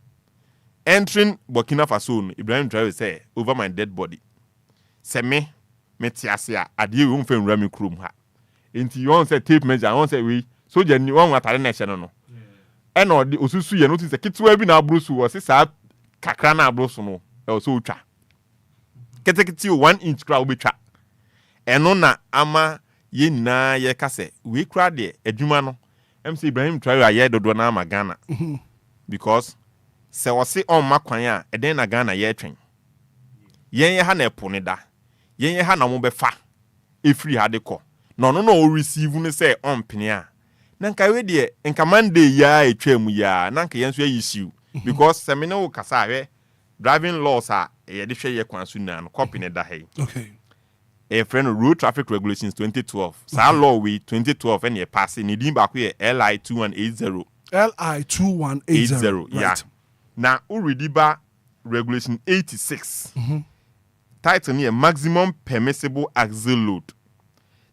entering Burkina Faso no Ibrahim Traore say over my dead body se me tiase a ade we mfa nwura me krom ha nti won say tape measure won say we soldier ni won atare na hye no eno de osusu ye no ti se kitwa bi na abrosu wo se sa kakra na abrosu no e so utwa ketekiti 1 inch kra obetwa eno na ama ye nyina ye kase we kra de adwuma no MC Ibrahim Traore aye dodo na ama Ghana because se wose on makwan a eden na Ghana ye twen yen ye ha na epo ne da yen ye ha na mo befa efri ha de ko no o receive ne se on pene a nanka we de nka Monday ya etwam ya nanka yenso issue because seminal kasa hwe driving laws a ye de hwe ye kwan so na no copy ne da hey okay a friend road traffic regulations 2012 sa law we 2012 and ye pass ni din ba ko ye LI 2180 LI2180 yeah na already ba regulation 86 title ni maximum permissible axle load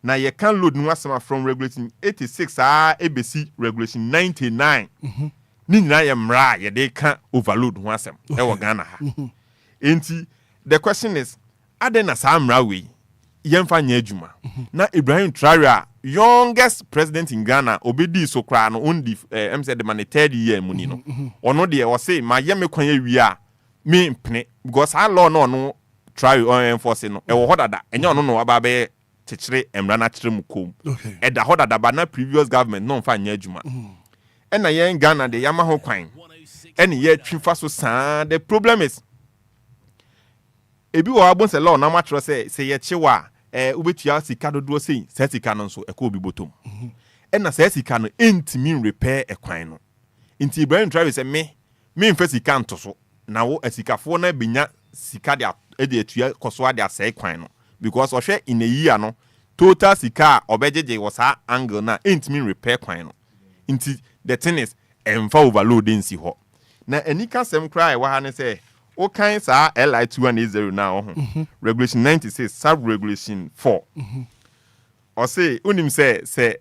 na ye can load no asema from regulation 86 ABC regulation 99 ni nyina ye mra ye de can overload ho asem e wo Ghana ha enti the question is adena sa mra we yemfa nya adwuma na Ibrahim Traore youngest president in Ghana obedi so kra no on the said the man 3rd year muni no ono de o say ma ye me kwan awi a me mpene because how law no Traore on enforce no e wo hodada enye ono no aba be chechire emra na chire mu kom e da hodada ba na previous government no mfa nya adwuma e na ye Ghana de yama ho kwan ene ye twifa so saa the problem is ebi wo abon se law na matro se ye chewa ubetua sika dodo sei se sika no so ekọ obi botom na se sika no entimi repair ekwan no nti Ibrahim Traore se me mfa sika nto so na wo asikafo na benya sika de atua koso ade asai ekwan no because ohwe in a year no total sika obejeje was ha angle na entimi repair ekwan no nti the thing is emfa overload nsi ho na anika sem cry wa ha ne se o kan sa LI 2180 now regulation 96 sub regulation 4 o say unim say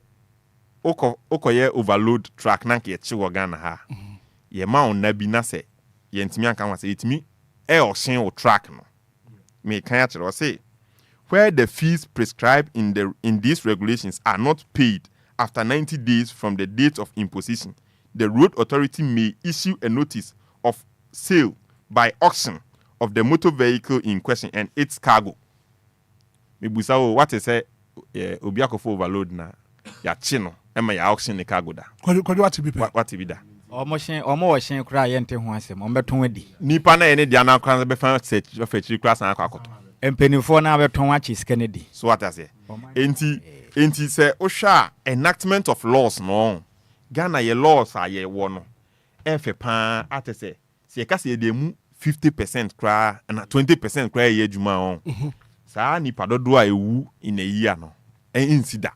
okoye overload track na ke chi wo Ghana ha ye ma on na bi na say ye ntimi anka wa say etimi e o shin o track no me kan ya o say where the fees prescribed in these regulations are not paid after 90 days from the date of imposition, the road authority may issue a notice of sale by auction of the motor vehicle in question and its cargo. Mibusa what is say Obia for overload na ya chino ema ya auction the cargo da. Kwadi what be what be da. Omo hyen kra ye nte ho asem ombeton adi. Nipa na ye ne dia na kran be fan search of a class na akoto. Empenifo na beton achi skenedi. So what I say. Enti say osha enactment of laws no. Ghana ye laws are ye wo no. Efe pa atese. Se ka se de mu 50% kra na 20% kra ye adwuma on. Sa nipa dodo a ewu in a year no. Insida.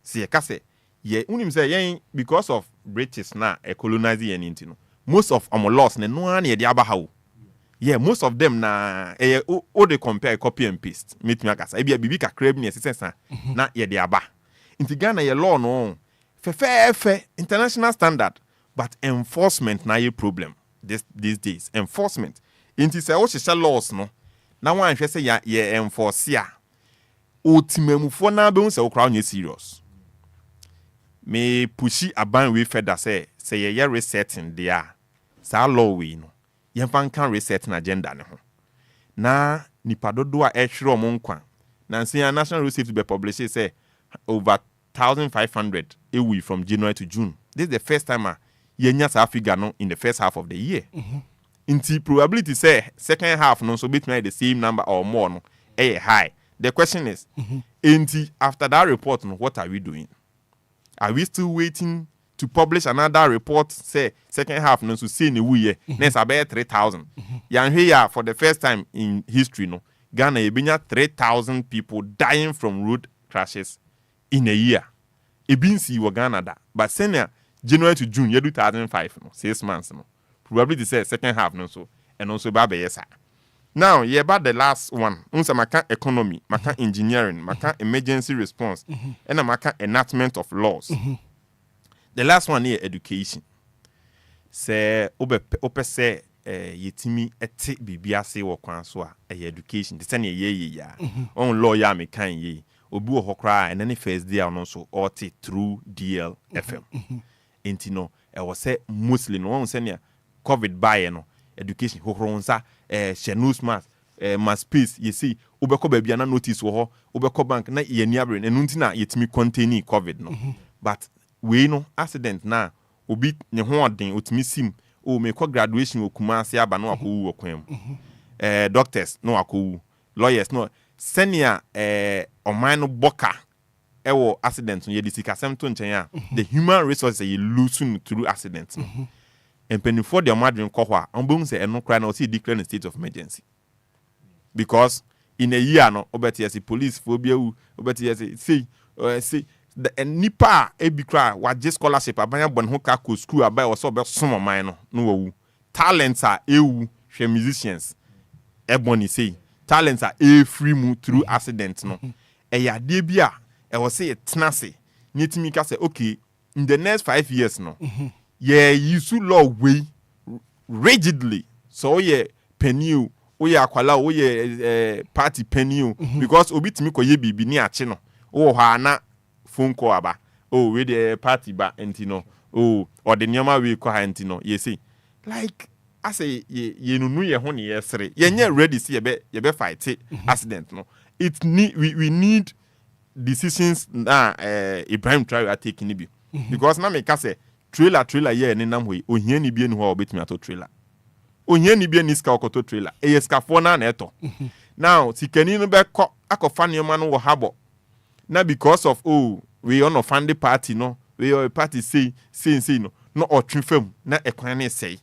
Se ka se ye unim say yen because of British na colonizing yen into no. Most of our laws ne no na ye de aba ha. Yeah, most of them na they compare copy and paste. Meet me akasa. Ebi bibi ka crave ni sense na ye de aba. Inti Ghana ye law no. Fe international standard, but enforcement na ye problem these days. Enforcement. Inti se o hye laws no. Na wan hwe se ye enforce ya. Otimamufo na be hu se o kra onye serious. me pushi aban we feda say ye resetting there sa law we no yemfa kan resetting agenda ne ho na nipa dodo a ehwere mo nkwa na nsia national road safety be publish say over 1,500 away from January to June. This is the first time yenya sa figure no in the first half of the year. Inti probability say second half no so between the same number or more no high. The question is inti after that report no what are we doing? Are we still waiting to publish another report say second half no so say we year next about 3,000. Yan here for the first time in history no Ghana ebinya 3,000 people dying from road crashes in a year. Ebinsi wa Ghana da. But senior January to June, you do 2005, no, 6 months. No. Probably the second half, no, so, and also Baba yes. Now, yeah, about the last one, unsa maka economy, maka engineering, maka emergency response, and a maka enactment of laws. The last one here, education. Say, ope say, yetimi ete bibia se wo kwan so a education. The same ye. On lawyer me kan ye. Obi wo hokra and any first day on so orti through DLFM. Intino e was say mostly no one senior COVID buy no education hokronsa shenus mass mass space you see obeko ba bia na notice wo ho obeko bank na ye ni abre enu ntina yetimi contain COVID no but we no accident na obi ne ho odin otimi sim o me ko graduation okuma ase aba no akowu okwam doctors no akowu lawyers no senior oman no boka ewo accident ye disika to nchen ya the human resources you lose through accidents and penny for the madrin kohwa ombun say eno cry na see declare state of emergency because in a year no obeti as police phobia obeti as say the nipa e bi cry wa just scholarship abanya bon ho ka ko school abai wo so be som man no wu talents are hwe musicians ebony say talents are free move through accidents no ya de bia e was say tenase nyetimi ka say okay in the next 5 years no yeah you should law way rigidly so yeah penny o ya akwala o yeah party penny because obi timi koye bibi ni ache no o ha na phone call aba oh we the party ba entino oh or the nyama we ko ha entino you see like I say ye nunu ye ho ne yesre ye nya ready see ye be fight accident no it need we need decisions na Ibrahim Traore are taking bi because na me ka say trailer ye ni nam hoyi ohia ni bi ni ho obetimi ato trailer ohia ni bi ni ska okoto trailer e ska fo na eto now tikani no be ko akofa ne ma no wo habo na because of we on offend the party no we your party say no no otwe fam na ekwan ne say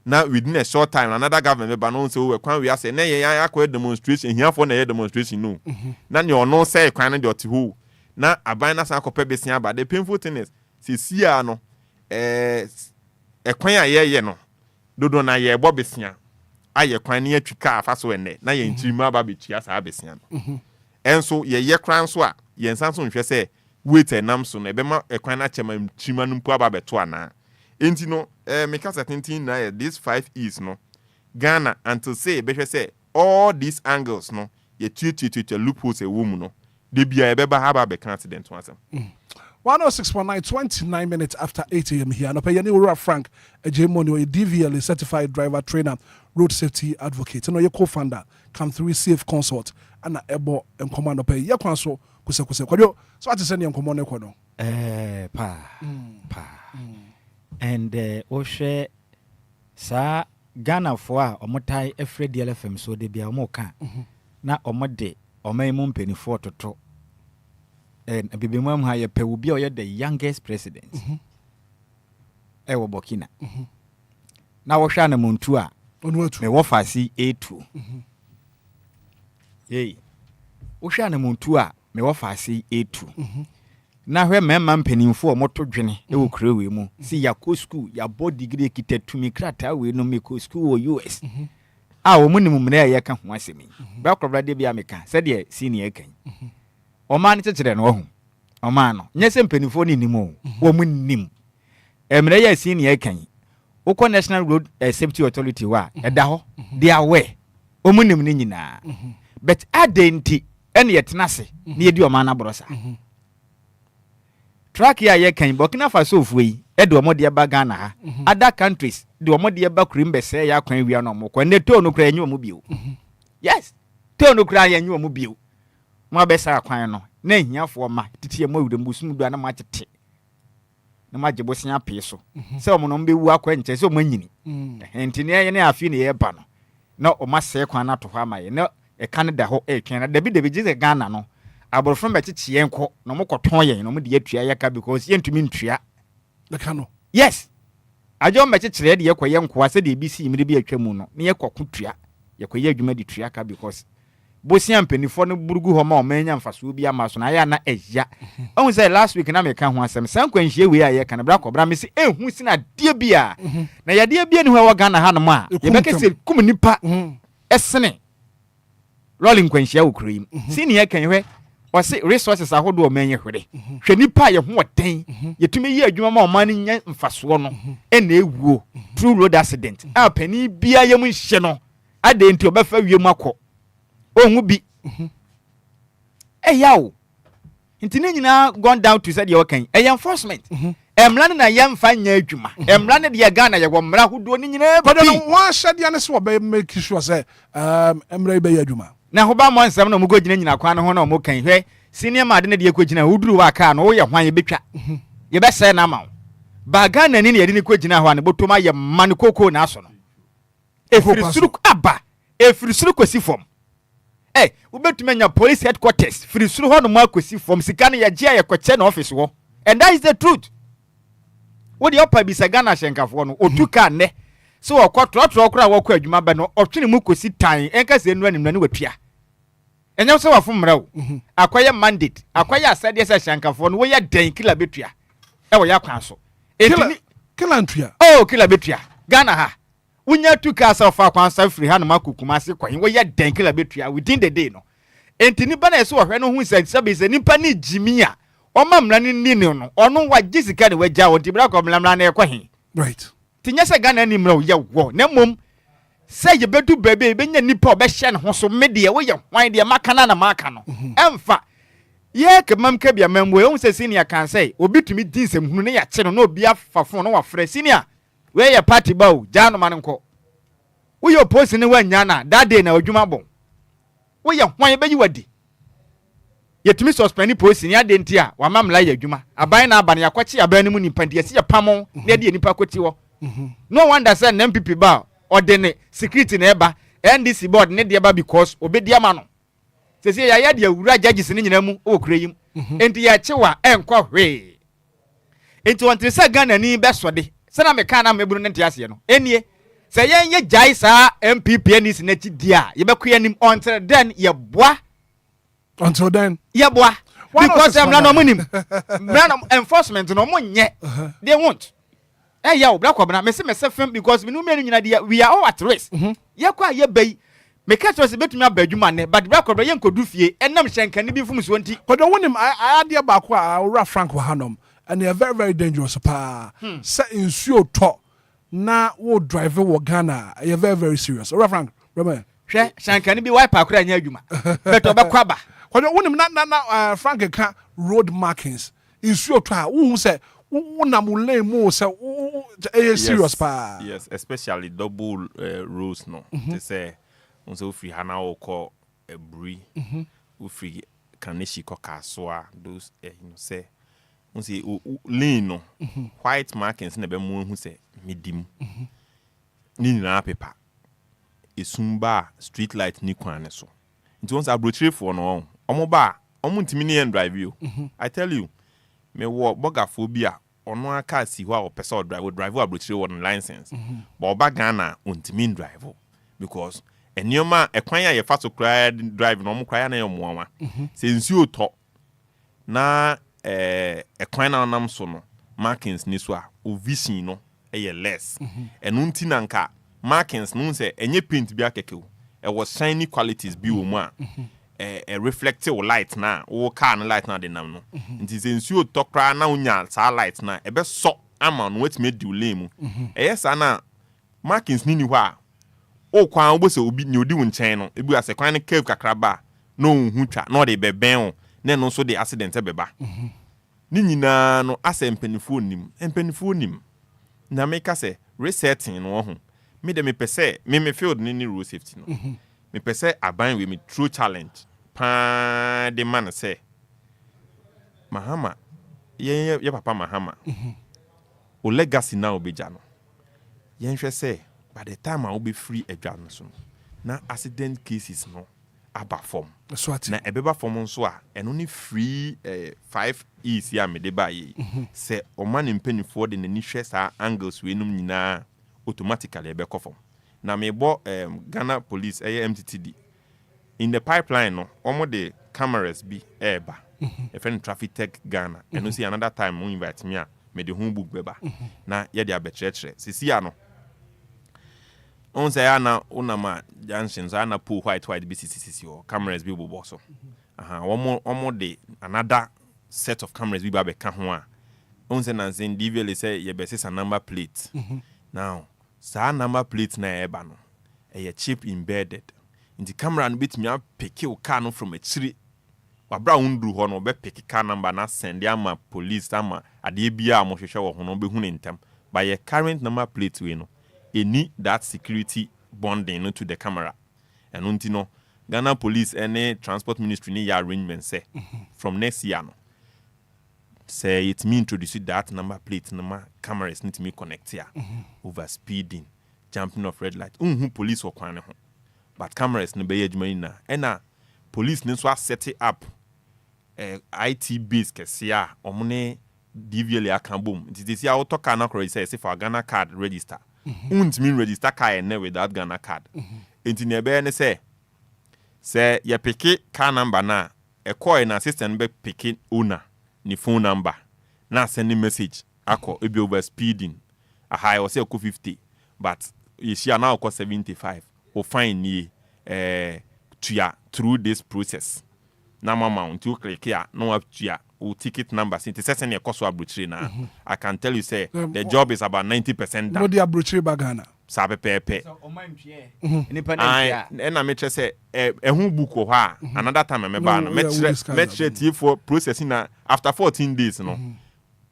na within a short time another government member no say we ekwan we say na ye akwa demonstration here for na ye demonstration no na ne ono say ekwan ne de oti ho na aban na san kopa besia ba the painful thing is sia no ekwan a ye no dodo na ye bo besia aye kwan ne atwika afa so enne na ye ntirima ba betua sa besia no enso ye kran so a ye nsan so nhwe say wait enam so na ebema ekwan na chema ntirima no mpu aba beto ana enti no make us attention na this 5 years no Ghana until say be say all these angles no ye tutu loopholes e wo mu no de bia e be ba ha be accident one sam 106.9 29 minutes after 8 a.m. here no pay any Frank Ejemoni or DVL certified driver trainer road safety advocate no your co-founder come through safe consult and ebo and command pay ye kwan so kuse kwadwo so ati send enkomo ne kono pa and ohwe sa Ghana for a omotai efre DLFM so de bia omoka na omode omaimu mpenifo toto and abibemam ha ye pewu bia oye the youngest president ewo Burkina na wo hwa na muntu a me wo fasi A2 yei wo hwa na muntu a me wo fasi A2 na hwe memma mpanimfo omoto dwene ewo kurewe mu si yakɔ school ya bo degree kitatumi krata we no meko school o US a wo munim mne ya ka ho asemi ba kobra de bia meka se de senior kan Oman tetere no ho oman no nyese mpanimfo ni nim o wo munim emre ya senior kan wo National Road Safety Authority wa eda ho they aware wo munim ni nyina but adenti ene yetenase na yedi oman na brosa track ya ye kan Burkina Faso fuyi e de omode ba Ghana ha other countries de omode ba kurimbe se ya kwan wi no mo kwa ne to no kra enyu omo bio yes to no kra ya enyu omo bio mo abesa kwan no na hiafo ma titie mo wudem busum do na ma tete na ma jebosia ape so se omo no mbe wu akwa nche se omo nyini enti ne ye ne afi ne ye ba no na o ma se kwan na to ho amaye na e Canada ho e twen na dabi jize Ghana no aborofo mbechichi yenko no mokoton yen no mo de atua yaka because yentumi ntua the kano yes ajo mbechichire de yekoye yenko ase de bc imire bi atwa mu no ne yekoku tua yekoye adwuma de tua ka because bosia mpanifo no burugu ho ma o manya mfaso bi ama so na ya na eya ohun say last week na me ka ho asem san kwanhie we aye ka na bra kobra me se ehun si na de bia na ya de bia ni ho wa Ghana ha no ma ye beke se kum nipa esene rolling kwanhie wo krim si ne ye kan hwe o se resources ahodo o menye hwede hwe nipa ye ho oden yetumi yi adwuma ma o man nya mfaso no e na ewuo true road accident a pani bia ye mu hye no ade nti obefa wiem akọ onwu bi yawo nti ne nyina gone down to said your kan enforcement emra na yemfa nya adwuma emra ne de Ghana ye gomra hodo ne nyina but no one said ya ne so be make sure say emra be adwuma na ho ba mo nsem na mo go gina nyina kwan no ho na mo kan hwe senior ma de ne de ko gina uduru wa ka no wo ye hwan ye betwa ye be se na ma ba Ghana ni ne ye de ne ko gina ho na botoma ye man koko na aso no efiri aba efiri suru kosi fom ubetuma police headquarters free suru ho no makosi from sikane ya gia ya kwache na office wo and that is the truth wo de opa bisa Ghana shenkafo no otuka ne so okwotro kra wo kwa adwuma ba no otwene mu kosi tan enka se enu anim na ne watua enyam se wafo mra wo akwaya mandate akwaya asade se shenkafo no wo ya den kila betua wo ya kwan so kila ntua kila betua Ghana ha unya tuka sa fa kwansa free ha no makukuma se kwan wo ya den kila betua within the day no enti nipa na eso hwe no hu se nipa ni jimia o mamra ni no ono wa gisika ne waja wo tibra ko mlamra na ekwahin right tinya se Ghana ni mra wo ya wo na mom se ye bedu bebe benya nipa o be hye ne ho so mede wo ye hwan de makana na maka no emfa ye ke mam ka bia mamwe o se senior kan say obi tumi dinsem hunu ne ya che no na obi afafo no wa frɛ senior we ye party bawo jano man nko wo ye post ne wanya na that day na odwuma bon wo ye hwan be yi wadi yetumi suspend post ni ade ntia wa mamla ya adwuma aban na aban yakwachi aban ni mu nipa ntia si ya pamon na de nipa kwoti wo no wonder say na MPP ba odene security na eba NDC board ne de eba because obedi ama no sese ya de awura judges ni nyina mu o kure yim enti ya chewa enkwa hwe enti wonte say Ghana ni be sode sana me kana meburu ne ntia se no enie se yen ye jai sa MPP ni na chi dia ye be kuya nim until then ye boa until then ye boa because I'm not monim enforcement no mo nye they won't ya black obna me se fem because me no me nyina dia we are all at risk ye kwa ye bay me catch us betumi abadwuma ne but black obna ye nkodu fie enam hyenka ne bi fum so nti kodo wonim I dia ba kwa ora Frank Wahanom and they are very very dangerous pa set in to na wo drive wo Ghana you very very serious ora Frank remember hwe hyenka ne bi wipe akura nya adwuma but obekwa ba kodo wonim na Frank ka road markings in to wo say una mule mo say serious pa yes especially double rules no to say unso free hana wo call ebri wo free kaneshi ko kasoa those you know say unsi lean no white markings na be mo hu say midim ni na paper esumba street light ni kwan so nti once abrochire for no omo ba omo ntimi ni en drive you I tell you me wo bogaphobia ono aka si ho a opesa drive abrochire one license but oba Ghana ntimi drive because enioma ekwan ya ye fa so cry drive no mo cry na ye moanwa se nsuo to na ekwan na nam so no markings ni so a o vision no eye less enu nti na nka markings no se enye paint bi akeke e was shiny qualities bi o mu a reflective light na o car na light na de nam no nti se nsuo to kra na unya sa light na e be so ama no wetime di ulemu yes ana markings ni ho a o kwan obo se obi ni odi wo nchen no ebu ase kwan ne cave kakraba no hu twa no de beben o na no so de accident beba ni nyina no asa mpanifo nim na meka se resetting no ho me de me pese me field ni road safety no me pese aban we me true challenge pa de man say Mahama ye papa Mahama o legacy na obeja no yen hwe say by the time I will be free adwa no so na accident cases no aba form na ebeba form nso a eno ni free 5 E's ya me de ba yi se o man mpanifo de nani hwe sa angles we num nyina automatically ebe ko form na me bo Ghana police MTTD in the pipeline no omo de cameras bi eba a friend traffic tech Ghana and see another time we invite me me the home book beba na ye dia betrechre sisi ya no on say ana unama junctions ana pull white BCCC or cameras bi bo so omo de another set of cameras bi ba be ka ho a on say na zen DVL say ye be a number plate now sa number plate na eba no a chip embedded in the camera no bit me pick your car no from a tree wabra undru ho no be pick car number na send ama police ama ade bia mo hwehwe wo ho no be hu ne ntem by your current number plate we no any that security bonding to the camera and unti no Ghana police any transport ministry ni ya arrangement say from next year no say it me introduce that number plate number cameras need to me connect here over speeding jumping off red light police wo kwan ne ho but cameras no be adwuma na ena police ne so set it up IT base kesia omne DVL aka bom it is auto car na cross say for Ghana card register mean register car and without Ghana card enti ne be ne say ye pick car number na e call na assistant be pick owner ni phone number na send message akọ e be over speeding a high or say 50 but you see now 75 or fine ni through this process na mama you click here no up to or ticket number since it's a cost of abroad na I can tell you say the job is about 90% done no the abroad bagana sabe pepe and I make sure say hu book or ha another time me ba no me for processing na after 14 days no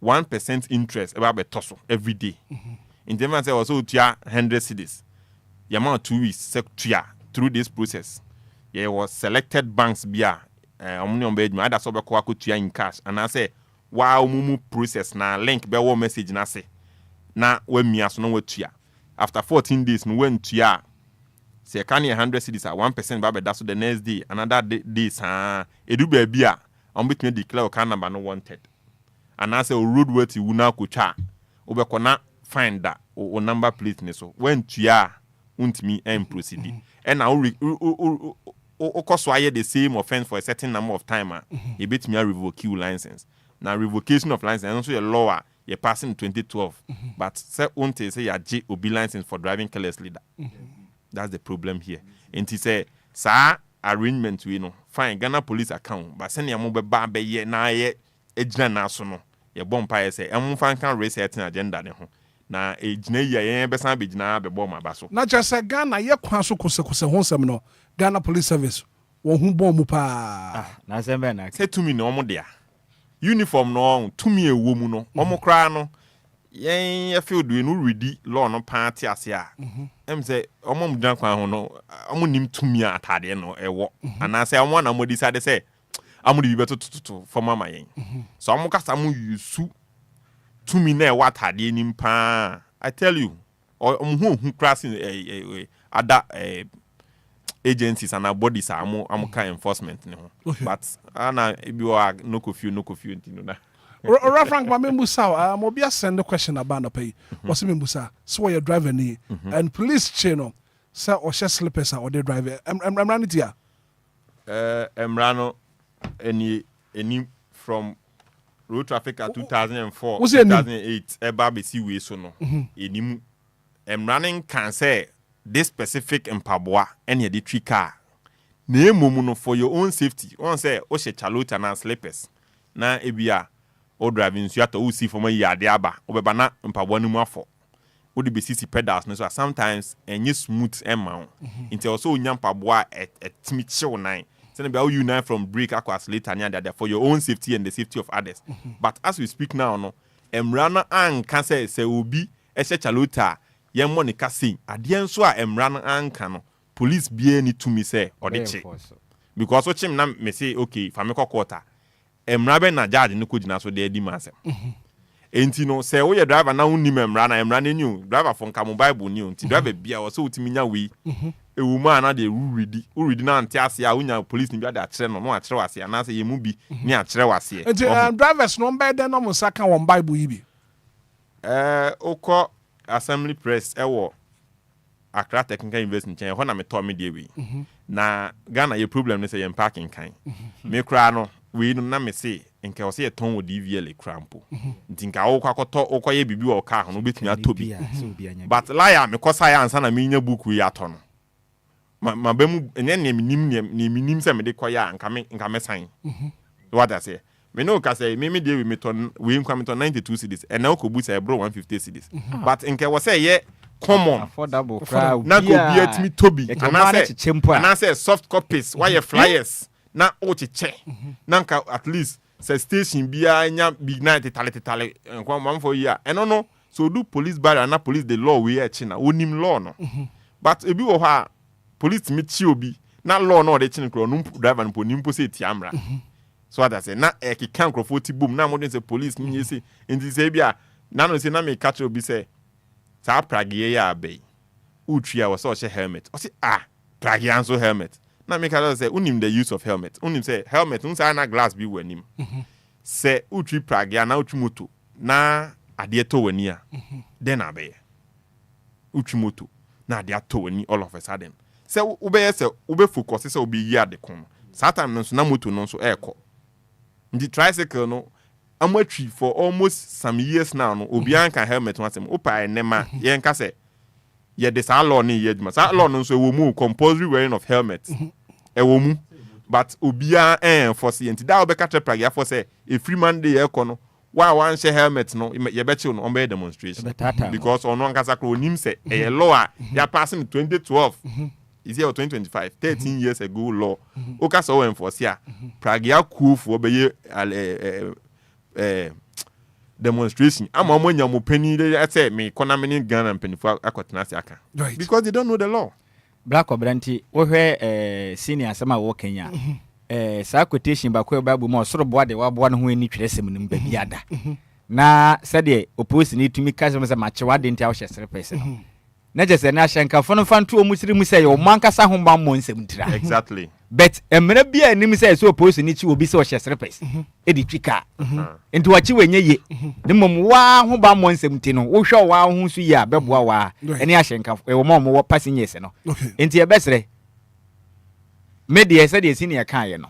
1% interest about be toso every day in them say also tia 100 cedis yama 2 weeks through this process there was selected banks bia omni on bedma ada so be ko akotua in cash and I say wow mumu process na link be wo message na say na we miaso no watua after 14 days no when tua say can 100 cedis at 1% ba be that so the next day another day edu ba bia on between declare can number no wanted and I say road worthy una ko twa obekọ na find that o number plate ne so when tua untimi proceed and now so I the same offense for a certain number of time you bet me a revoke your license now revocation of license and also a law you passing in 2012 but say until say you J obi license for driving carelessly that's the problem here and he say sir arrangement we know fine Ghana police account but send your mobile ba be ye na ye ejina na so no ye bompa say em fan kan raise certain agenda ne ho na ejina ye be san be jina be bom abaso na just Ghana ye kwan so kose ho nsem no Ghana police service wo hu bom mu pa na sem be na say to me no omo dia uniform no to me ewo mu no omo kra no ye field we no ready law no party ase a em say omo mdan kwan ho no omo nim to me atade no ewo ana say omo na mo decide say amu di beto to for mama yen so omo kasa mu yusu to me na ewa atade nim pa I tell you omo hu crossing other agencies and our bodies are more enforcement but ana ebi wa no confuse you know Ora Frank ma membusa Obia send the question about no pay was membusa so your driver ni and police channel say o she slippers or the driver emrano dia emrano any from road traffic at 2004 2008 eba be see we so no enim emraning can say this specific mpaboa any the tree car na emomu no for your own safety one say o she chalota na slippers na ebia o driving so ato o see for my yard aba o beba na mpaboa no mu afọ o de be sisi pedals no so sometimes enye smooth emma into also onya mpaboa etimi chill nine Send be how you now from break across later and that for your own safety and the safety of others. But as we speak now, no, Emrana and can say obi eshe chalota yen monica sing. Adien so Emrana and cano police be any to me say or the check. Because what him na me say okay, if I make a quarter, Emrabe na judge no could so de di masem. Enti no say we driver na unni Emrana new driver from Kamo Bible new nti driver bia wo so utiminya we. A woman na de ready na antiase a unya police ni bia da kire no akire wase na say yemu bi ni akire wase and drivers no be dey no mo saka won Bible yi bi okọ assembly press ewo Accra Technical University chen ho na me to me de we na Ghana ye problem ne say ye parking kan me kra no we no na me say nke o say ton wo DVL crampo ntinka wo kwakoto okoye bibi wo ka ho no betumi atobi but liar me kosa ya ansa na me nya book we ato ma bemu enye ne minim se me de koya nka me sign what I say me no ka say me dey we ton we nkwa me ton 92 cedis and now ko bu say bro 150 cedis but nke wo say ye common affordable crowd na go be at me tobi and say soft copies why flyers na o cheche na nka at least say station bia nya big night tale nkwa man for year and no so do police barrier na police the law we echi na onim law no but ebi wo ha police me chi obi na law no de chin kro no driver no nim po say tiamra so what I say na e ki kan kro 40 boom na modern say police ni yesi enti say bia na no say na me catch obi say sa pragie ya be utria was so helmet o say pragie anso helmet na me catch say unim the use of helmet unim say helmet un say na glass bi wanim say utri pragie na utri moto na ade to wani a then abe utri moto na ade to wani all of a sudden say ube focus say obi yi ade kon satam no so na moto no so eko the tricycle no amatri for almost some years now no obi can helmet one sem opa enema yen ka say ye de sa law ni ye djuma sa law no so ewo mu compulsory wearing of helmet ewo mu but obi enforce enti da obeka treprag for say a free man dey eko no why one share helmet no ye be chill no on be demonstration because on one kasa kro nim say e law ya passing 2012 is here 2025 13 years ago law oka so enforce ya pragia ku fu obeye demonstration ama mo nya mo pani dey say me economy Ghana penifo akotena se aka because they don't know the law black obranti wo hwe senior sama wo Kenya sa quotation ba ko Bible mo soro boa de wa boa no ho ani twerɛsɛm nim ba biada na sɛde opposite ni tumi ka sɛ machewa de ntia wo hye sere pɛsɛ no na je sɛ na hyenka no fanto o musiri mu sɛ yo mankasa ho ba mo nsɛm tira exactly but emre bia anim sɛ so opposite ni chi obi sɛ wo hye sere pɛsɛ edi twika enti wachi wenye ye ne mom wa ho ba mo nsɛm ti no wo hwɛ wa ho so yi a bɛboa wa ɛne ahyenka wo mo wo passengers no enti e bɛsere media said the senior kan no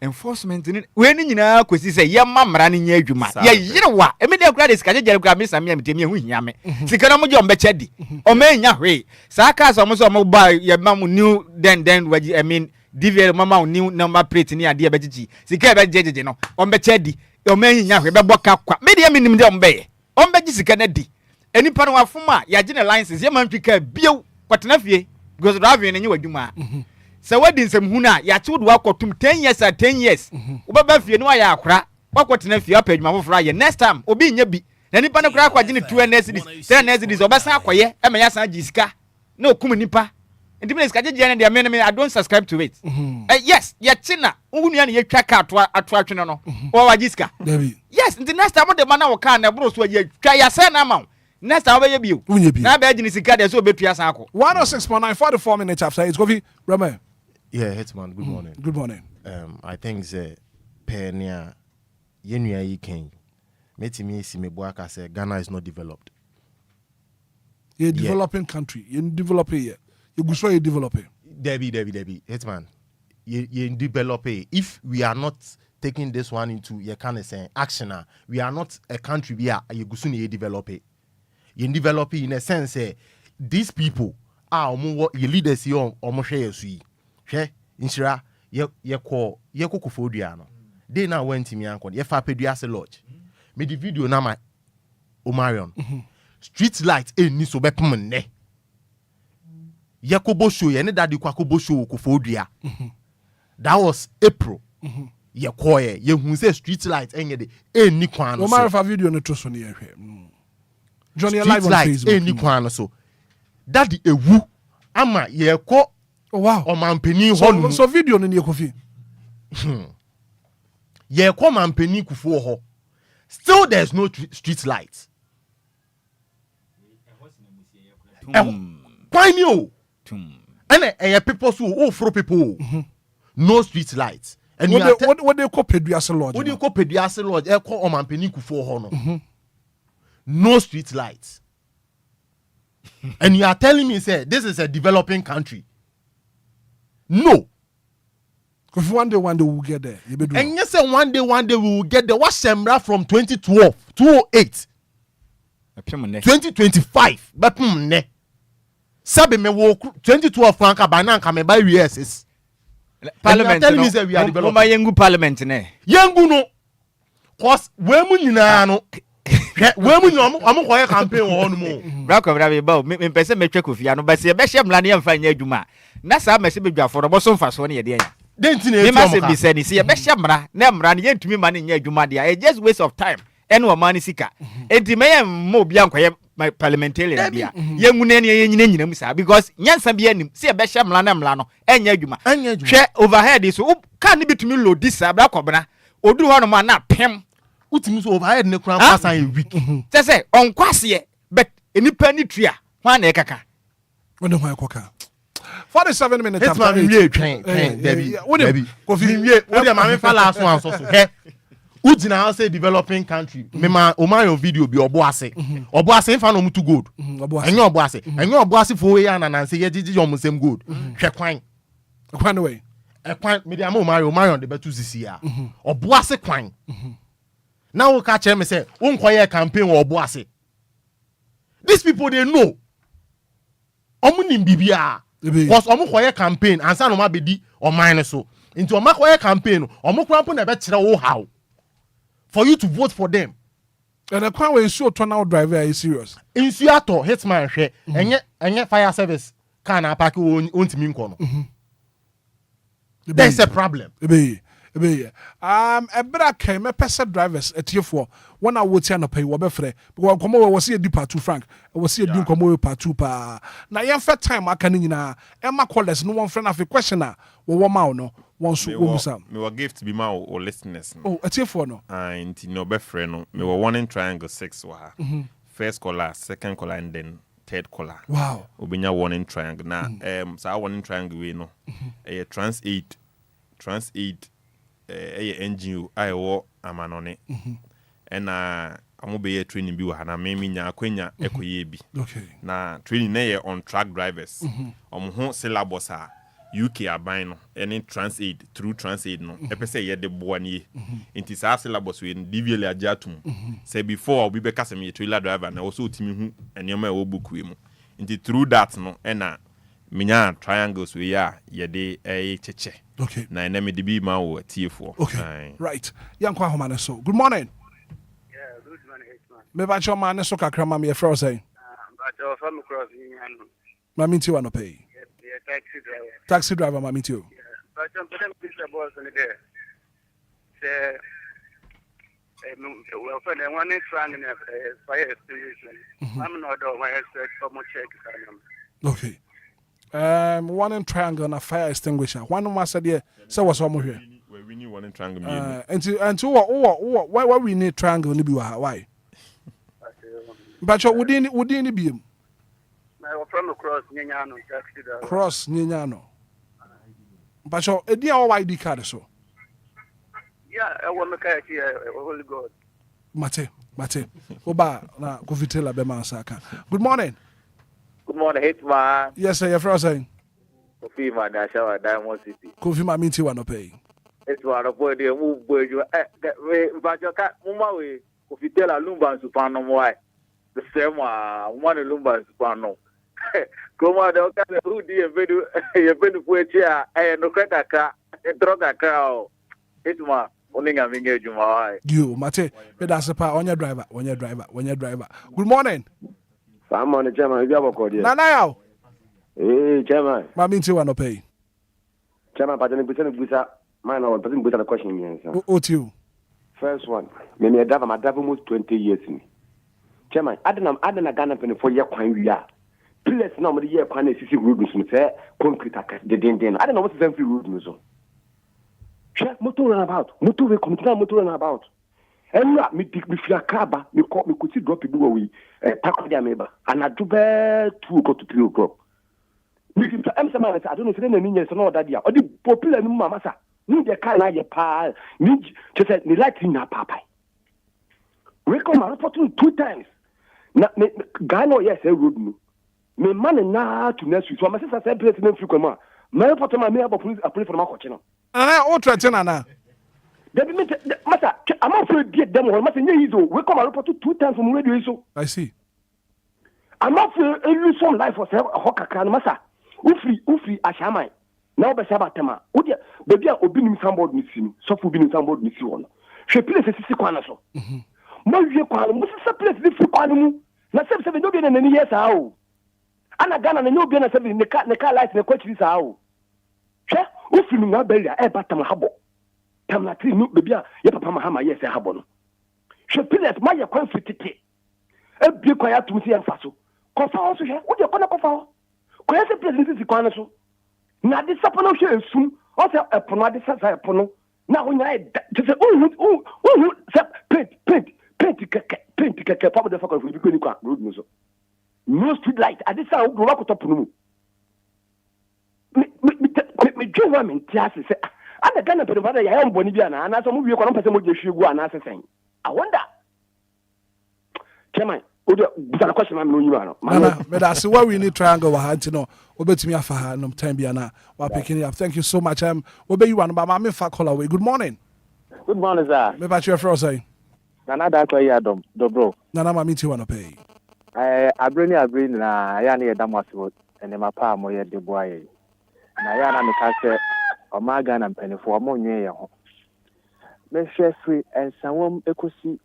enforcement ni we ni nyina kwesi say ye mamra ni nya adwuma ye yerewa e media kura de sika jere kura me samia metemi hu hia me sika no mo je ombeche di o me nya hwe sa ka so mo so mo ba ye mam new then waji I mean DVL mama new number plate ni ade e begici sika e bejeje no ombeche di o me nya hwe be boka kwa media minim de ombe ombeji sika na di enipa no wafoma ya je ne license ye man twika biew kwatena fie because driving ni wadwuma so wedding sem huna ya chiwodo akotum 10 years at 10 years obaba fie no ya akora wakotena fie apadwuma foforo aye next time obi nya bi na nipa no kora akwaje ne 2 NSDs 3 NSDs obasan akoye e me ya san jisika na okum nipa enti me sika jeje ne de me I don't subscribe to it yes ya china hunu ya ne ya twa ka ato atwene no o wa jisika yes enti next time de mana wo ka na bro so ya twa ya san na ma next time we bio na ba agini sika de so obetua san akọ 106.9 44 minutes after it's Kofi Rama. Yeah, Hitman, good morning. Good morning. I think the pioneer yenua yi ken. Metimi si mebuaka say Ghana is not developed. You're a developing country. You're developing here. You go so you developing. Debbie. Hitman. You develop it. If we are not taking this one into your kind of saying action, we are not a country we are you go soon you develop it. You develop it in a sense these people are your leaders here almost share you. Inshira ye kokofodua no they now went to me anko ye fa pedua se lodge me the video na my Omarion street light eni so bepom ne ye kobo show ye ne daddy kwa kobo show kokofodua That was April. Ye koye ye hu say street light enye de eni kwan no. No matter if video no to so near here. Johnny live on Facebook. Facebook. Eni kwan so. That the ewu ama ye ko omampeni ho. So video no near Kofi. Ye ko mampeni kufu ho. Still there's no street light. Kwan yo. And people so for people. No street lights. And what they call Peduase Lodge? What do you call Peduase Lodge? I call Omampeni Kufu Hono. No street lights. And you are telling me, say, this is a developing country. No. Because one day we will get there. And you say one day we will get there. What's Semra from 2012, 2008, 2025? But Sabi me wo 2012 franka bananka me buy USS. Parliament telling me say we are developing. Yengu parliament ne. Yengu no. Cause we mu nyina no. We mu no am koye campaign wo no mo. Bra ko bra be ba me pese me twa Kofi ano ba se be hye mla ne yemfa nya adwuma. Na sa me se be dwafo no bo so mfa so ne ye de anya. Denti na etu am ka. Me se be se ye be hye mra na mra ne yentumi ma ne nya adwuma de. It just waste of time. Eno o mani sika. Enti me yem mo bia nkoye my parliamentarian bia yengu ne nyina mu sa because nyansa bia nim se be hye mla na mla no enya adwuma hwe overhead so ka ne bitumi load this abra kobna oduru ho no ma na pem utimi so overhead ne kran pass an week say on kwase but enipa ni tua ho na ekaka wonu ho ekoka 47 minutes after we twen Debbie Kofi we dey ma me fa last one so he Ujina say developing country. Mema omayo video bi oboase. Oboase fa no mutu gold. Enye oboase. Enye oboase fo we ya na nan say ye gigi yom same gold. Hwe kwan. Kwan we. E kwan me dey am omayo de betu sisi ya. Oboase kwan. Na wo ka chere me say won koye campaign wo oboase. These people they know. Omu nim bibia. Because omu koye campaign ansa no ma bedi oman so. Into omu koye campaign, omu krampo na be kire wo how. For you to vote for them. And the crowd will show turn out driver is serious. In Seattle, Hitman share and fire service can pack on to kono. There's a problem. A better came a person drivers at year 4. 1 hour to pay wabefre. Because come over was here deep part 2 franc. I was here doing come over part 2 pa. Now your first time I can in Emma callers no one friend of a questioner or 1 mile no. Me were gift be my or listeners. Oh, a tier 4 no. And no befriend no. Me were 1 in triangle 6 wa. First color, second color, and then third color. Wow. Obinya 1 in triangle. Now so I 1 in triangle we no. A trans 8 NGO I wo amanone. And amobe training bi wa na me nya akwenya ekoye bi. Okay. Na training na on track drivers. Ho syllabus a UK aban no any transaid through transaid no epese ye de boanie inti sa syllabus we DVL ajatum say before we be kase me trailer driver na also timi hu enema e wo book we mu inti through that no na minya triangles we ya ye de cheche okay na eneme de bi ma wo tie4 okay right yankwa homa so good morning yeah good morning Hitman me ba cho man so kakra ma me fro say but from cross ni anu ma minti wa no pay taxi driver ma meet you but some them people boss on there say well for the one is running fire extinguisher I'm not do my expert for more check okay 1 in triangle na fire extinguisher one more said there say was some here we need 1 in triangle and why we need triangle ni bi why but you would ni bi from across Nyanyano taxi driver. Cross Nyanyano. But you a dia ID card so. Yeah, I want to catch Holy God. Mate. Oba na Kofitela be mansaka. Good morning. Good morning, Hitman. Yes, sir, your friend saying. Kofi man na shower Diamond City. Kofi ma minti wa no pay. Hitman no boy dey move boy you but you ka muma we Kofitela Lumba supano why. The same one Lumba supano. Koma da ka who di ebedu fuetia no kweta ka droga ka Hitman oninga minge juma why. You mate me da sepa on your driver. Good morning. Morning, Chairman. You have a call here. Nana yao. Hey, Chairman. Ma minti wa no pay. Chairman, but then Busa, man, I was present with the question. What you? First one, maybe I drive almost 20 years. Chairman, I don't know Ghana for your coin we are. Please, no, the year coin is rude, concrete, the den. I don't know what's the free rude news. Check motor about, motor we come to motor about. And me feel a crabber, me could see drop people away, tackle their neighbor, and I do bear 2 o'clock to 3 o'clock. I don't know if any means or that year, or the popular mamasa. Need the car like a pal, need to say, me like in a papa. We come out for 2 times. Ghana, yes, a rude me. Me man na to next week. So my sister said, "Please, me frequent. My photo, my mail, police, I pray for my coaching." Oh, try na. Debi me, master, I'm afraid to them. Master, you know, we come out for 2 times from radio. So I see. I'm afraid to lose some life for a hawker can, master. Ufri, ashamai. Now, be sabbat tema. Odia, baby, obinim somebody missing. So for being somebody missing one. She plays a sister corner so. Mo vie kwanu, mo sister place the free kwanu. Na 7 no be na ni years how. Ana Ghana na no be na 7 ne ka life na kwachiri sa how. Hwe, ufri nu na beria e batam habo. Tam na 3 no baby a ye papa mahama yes e habo no. Hwe place ma ye kwan fitete. E bi kwa ya tum si en faso. Kofa ho so hwe, wo de kona kofa ho. Kwa ya se place si kwanu so. Na de sapono hwe esum, o se epono ade sa epono. Na ho nya e te se se paint keke papa de fakọ fi ni kwa road no so no street light ade sa wo wa ko no me dwo me ntiase se ana Ghana pe fada ya mboni bia na so mo wie ko no pese mo je hwegu ana sesen I wonder Chairman odo busa question ma me no nyima no mana me da se wa we need triangle wa ha ntino obetumi afa ha no time bia na wa picking up. Thank you so much. Obe you one ba me fa call away. Good morning. Good morning, sir. Me ba che fro say Nana kwa ya dobro. Nana ma miti wana pay. Abrini na ya na yedamwaso ene mapa mo ye deboaye. Na ya na me ka se o ma Ghana mpanifo mo nwe ye ho. Me hwe free ensawom ekosi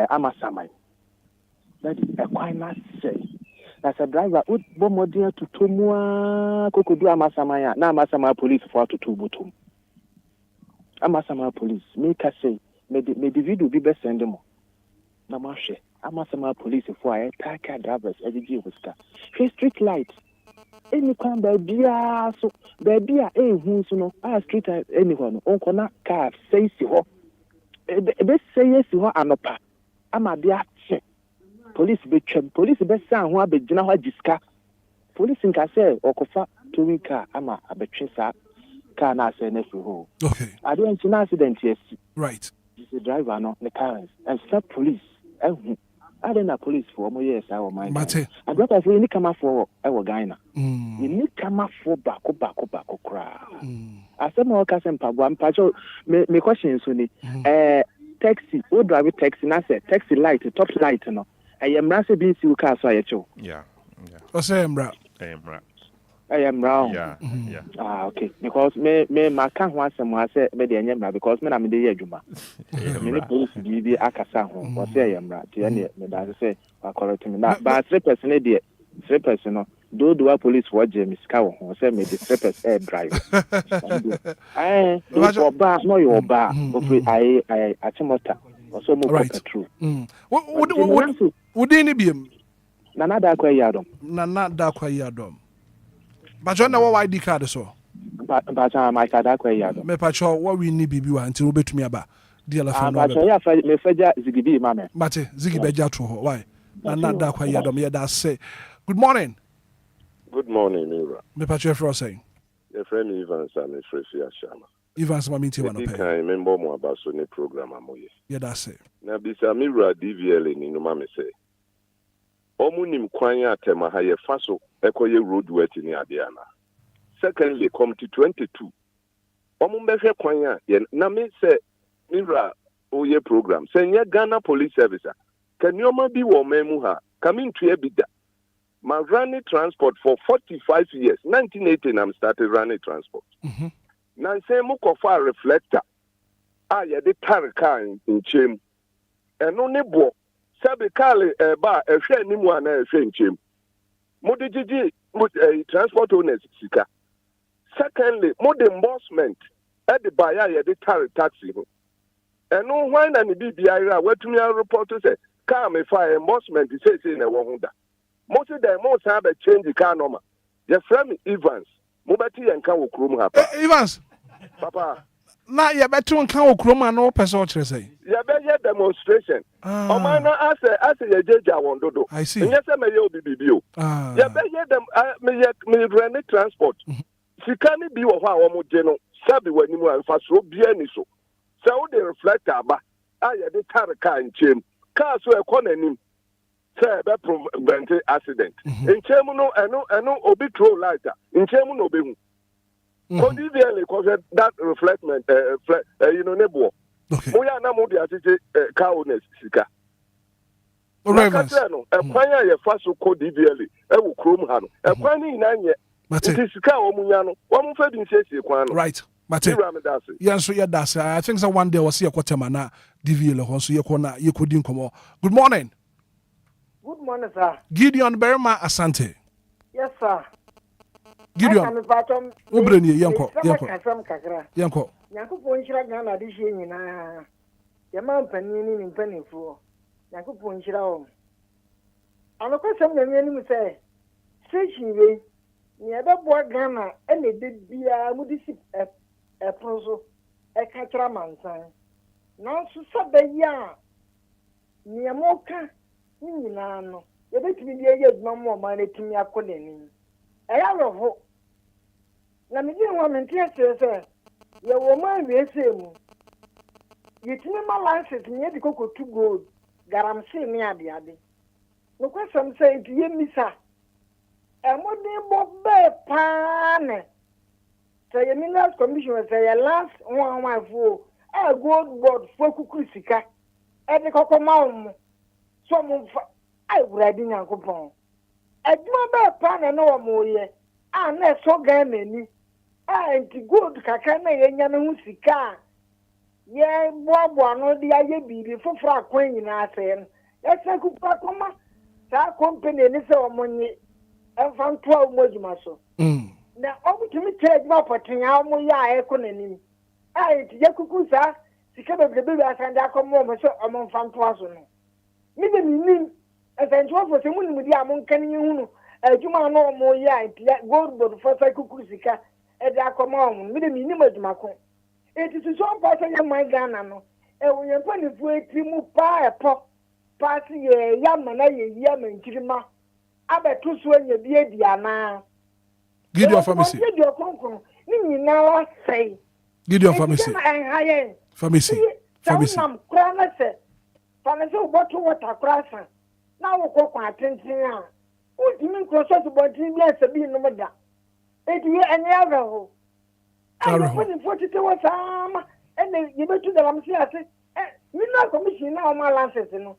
amasamai. That is a quite nice say. As a driver, would bombardier to Tomua Kokodu Amasamaya, na Amasama police for to Tubutum. Amasama police, make us say, may the video be best send them. Namashe, Amasama police for a car drivers every year with car. Street light. Any kind of beer, so there be a who's no, street anyone, uncle not car, say so. Best say yes to her and a pa. I'm a dear. Police be sound who be jina jiska. Police in say okofa touring car ama abetwe sa car na say na ho. Okay. I don't see accident yes. Right. The driver no the cars and stop police. I don't police for mo yes I my. Mate. And what I say ni come for our Ghana. You need come for bako kra. I say mo ka say mpabo mpacho me question so ni taxi, who drive taxi na say taxi light, top light no. I am Rasa being still cast by a show. Yeah. What's Emra? I am round. Yeah. Okay. Because me my can't want someone say maybe I am because me I'm the year Juma. Many police be akasa home. What say I am right? Me that say I correct me. But 3 person there. 3 person do police for James Cow who say me the 3 person air drive. For bar no your bar. I motor. Also more true. Would any be Nana da kwa yadom. But you know what ID card so? But my card da kwa yadom. Me pacho what we need bibi wa until we betumi aba. DLFM. But ya me feja zigibi mame. Mate zigibe ja to ho. Why? Nana da kwa yadom ye da say. Good morning. Good morning, Ira. Me pacho fro say. Your friend Evans and his friend Shama. Evans ma minti wana pe. I remember more about Sony program amoye. Yeah, that's it. Na bisa Mira DVL ni no mama say. Omunim kwanya atema ha ye faso ekoye road work ni adeana. Secondly, come to 22. Omumbehwe kwanya ye na me say Mira oye program. Say nye Ghana Police Service. Can you be wo memu ha? Coming to ebida. My running transport for 45 years. 1980 I'm started running transport. Na say mo kofa reflector. Ye de tar car in chem. Eno ne bo sabe car ba ehwe animu ana ehwe nchem. Mo de gigi transport owners sika. Secondly, more the embossment at the buyer the taxi. And no wine and the BBI where to me report to say, come if I embossment is in a wonder. Most of them most have a change the car number. Your friend Evans, Mobati and Kawo Krum Evans, Papa. Now you better on Kawo Krum and no person say. You better demonstration. Oh, man, I say a judge I want to do. I see. Yes, I may be you. You better them me run transport. She can't be of our Mojeno, Sabi when you are fast so bieniso. So they reflect about I had the car in chain. Cars were calling say be prevent accident. In Chemuno and no obi throw lighter. In Chemuno be. Because that reflectment you know nebo. We are now the attitude car owners sika. Alright, no. A kwanya ye faso code DVL. E wo krom ha no. E kwani nanye. Sika omunyano. Wa mu fa bi nsese kwan no. Right. Mate. Yes, so that's I think so one day was see a quartermana DVL ho so ye kona ye kodi nkomo. Good morning. Good morning, sir. Gideon Berma Asante. Yes, sir. Gideon. Ubreni yanko. Yanko. Nyakupo nshira Ghana dishi nyina. Yama mpanini ni mpanifuo. Nyakupo nshira o. Anokwa sam na nyani mu say. Station we ni ebebo Ghana ene de bia mudisi proso e ka kira mansan. Na so sabe ya ni amoka nyina no. Yebetimi bia ye aduma mo ma na timi akonani. Eya roho. Na mi din wa mentia se ye wo man we se mu. Yetimi ma license ni de koko to gold. Garamse ni ade. No kwasam say ye misa. Emodi bo be pane. Say ye minerals commission say ye last one for a gold board for kukusika. E de koko ma mu. So mu ai uradi nyankopon. Aduma be pane no mo ye. Ah na so ga mani. Ah nti gold kaka na ye nya me hu sika. Ye boabo no dia ye bibi foforo akwan nyina ase. Ye se kupa koma. Sa company ni se omonye. Enfanto a umojuma so. Na omutumi charge ma potenya omo ya ekonomi. Ah nti ye kuku sa sika bebrebe asanda akomo mo so omo mfanto aso no. Mi de minim esanjo fo se munum di amonkan yi hunu. Adwuma no mo ya nti gold board for sa kuku sika e de akomo omo. Mi de minim adwuma ko. Eti so mpasa ya man Ghana no. E wo yempa ni fu eti mu pa epo. Pass ye ya mana ye ya mankirima. Abetu so nya bie diana. Gideon Pharmacy. Gideon konkon. Ni nyina wa sei. Gideon Pharmacy. Pharmacy. Pharmacy. Nam kra na se. Pharmacy bottle water krasa. Na wo kokon atenten a. O di min kro so to bottle bi ase bi no da. Eti ye anya awo. Ayo ni 40 wa sama. Ene ye betu da lam si ase. Mina commission na o ma license no.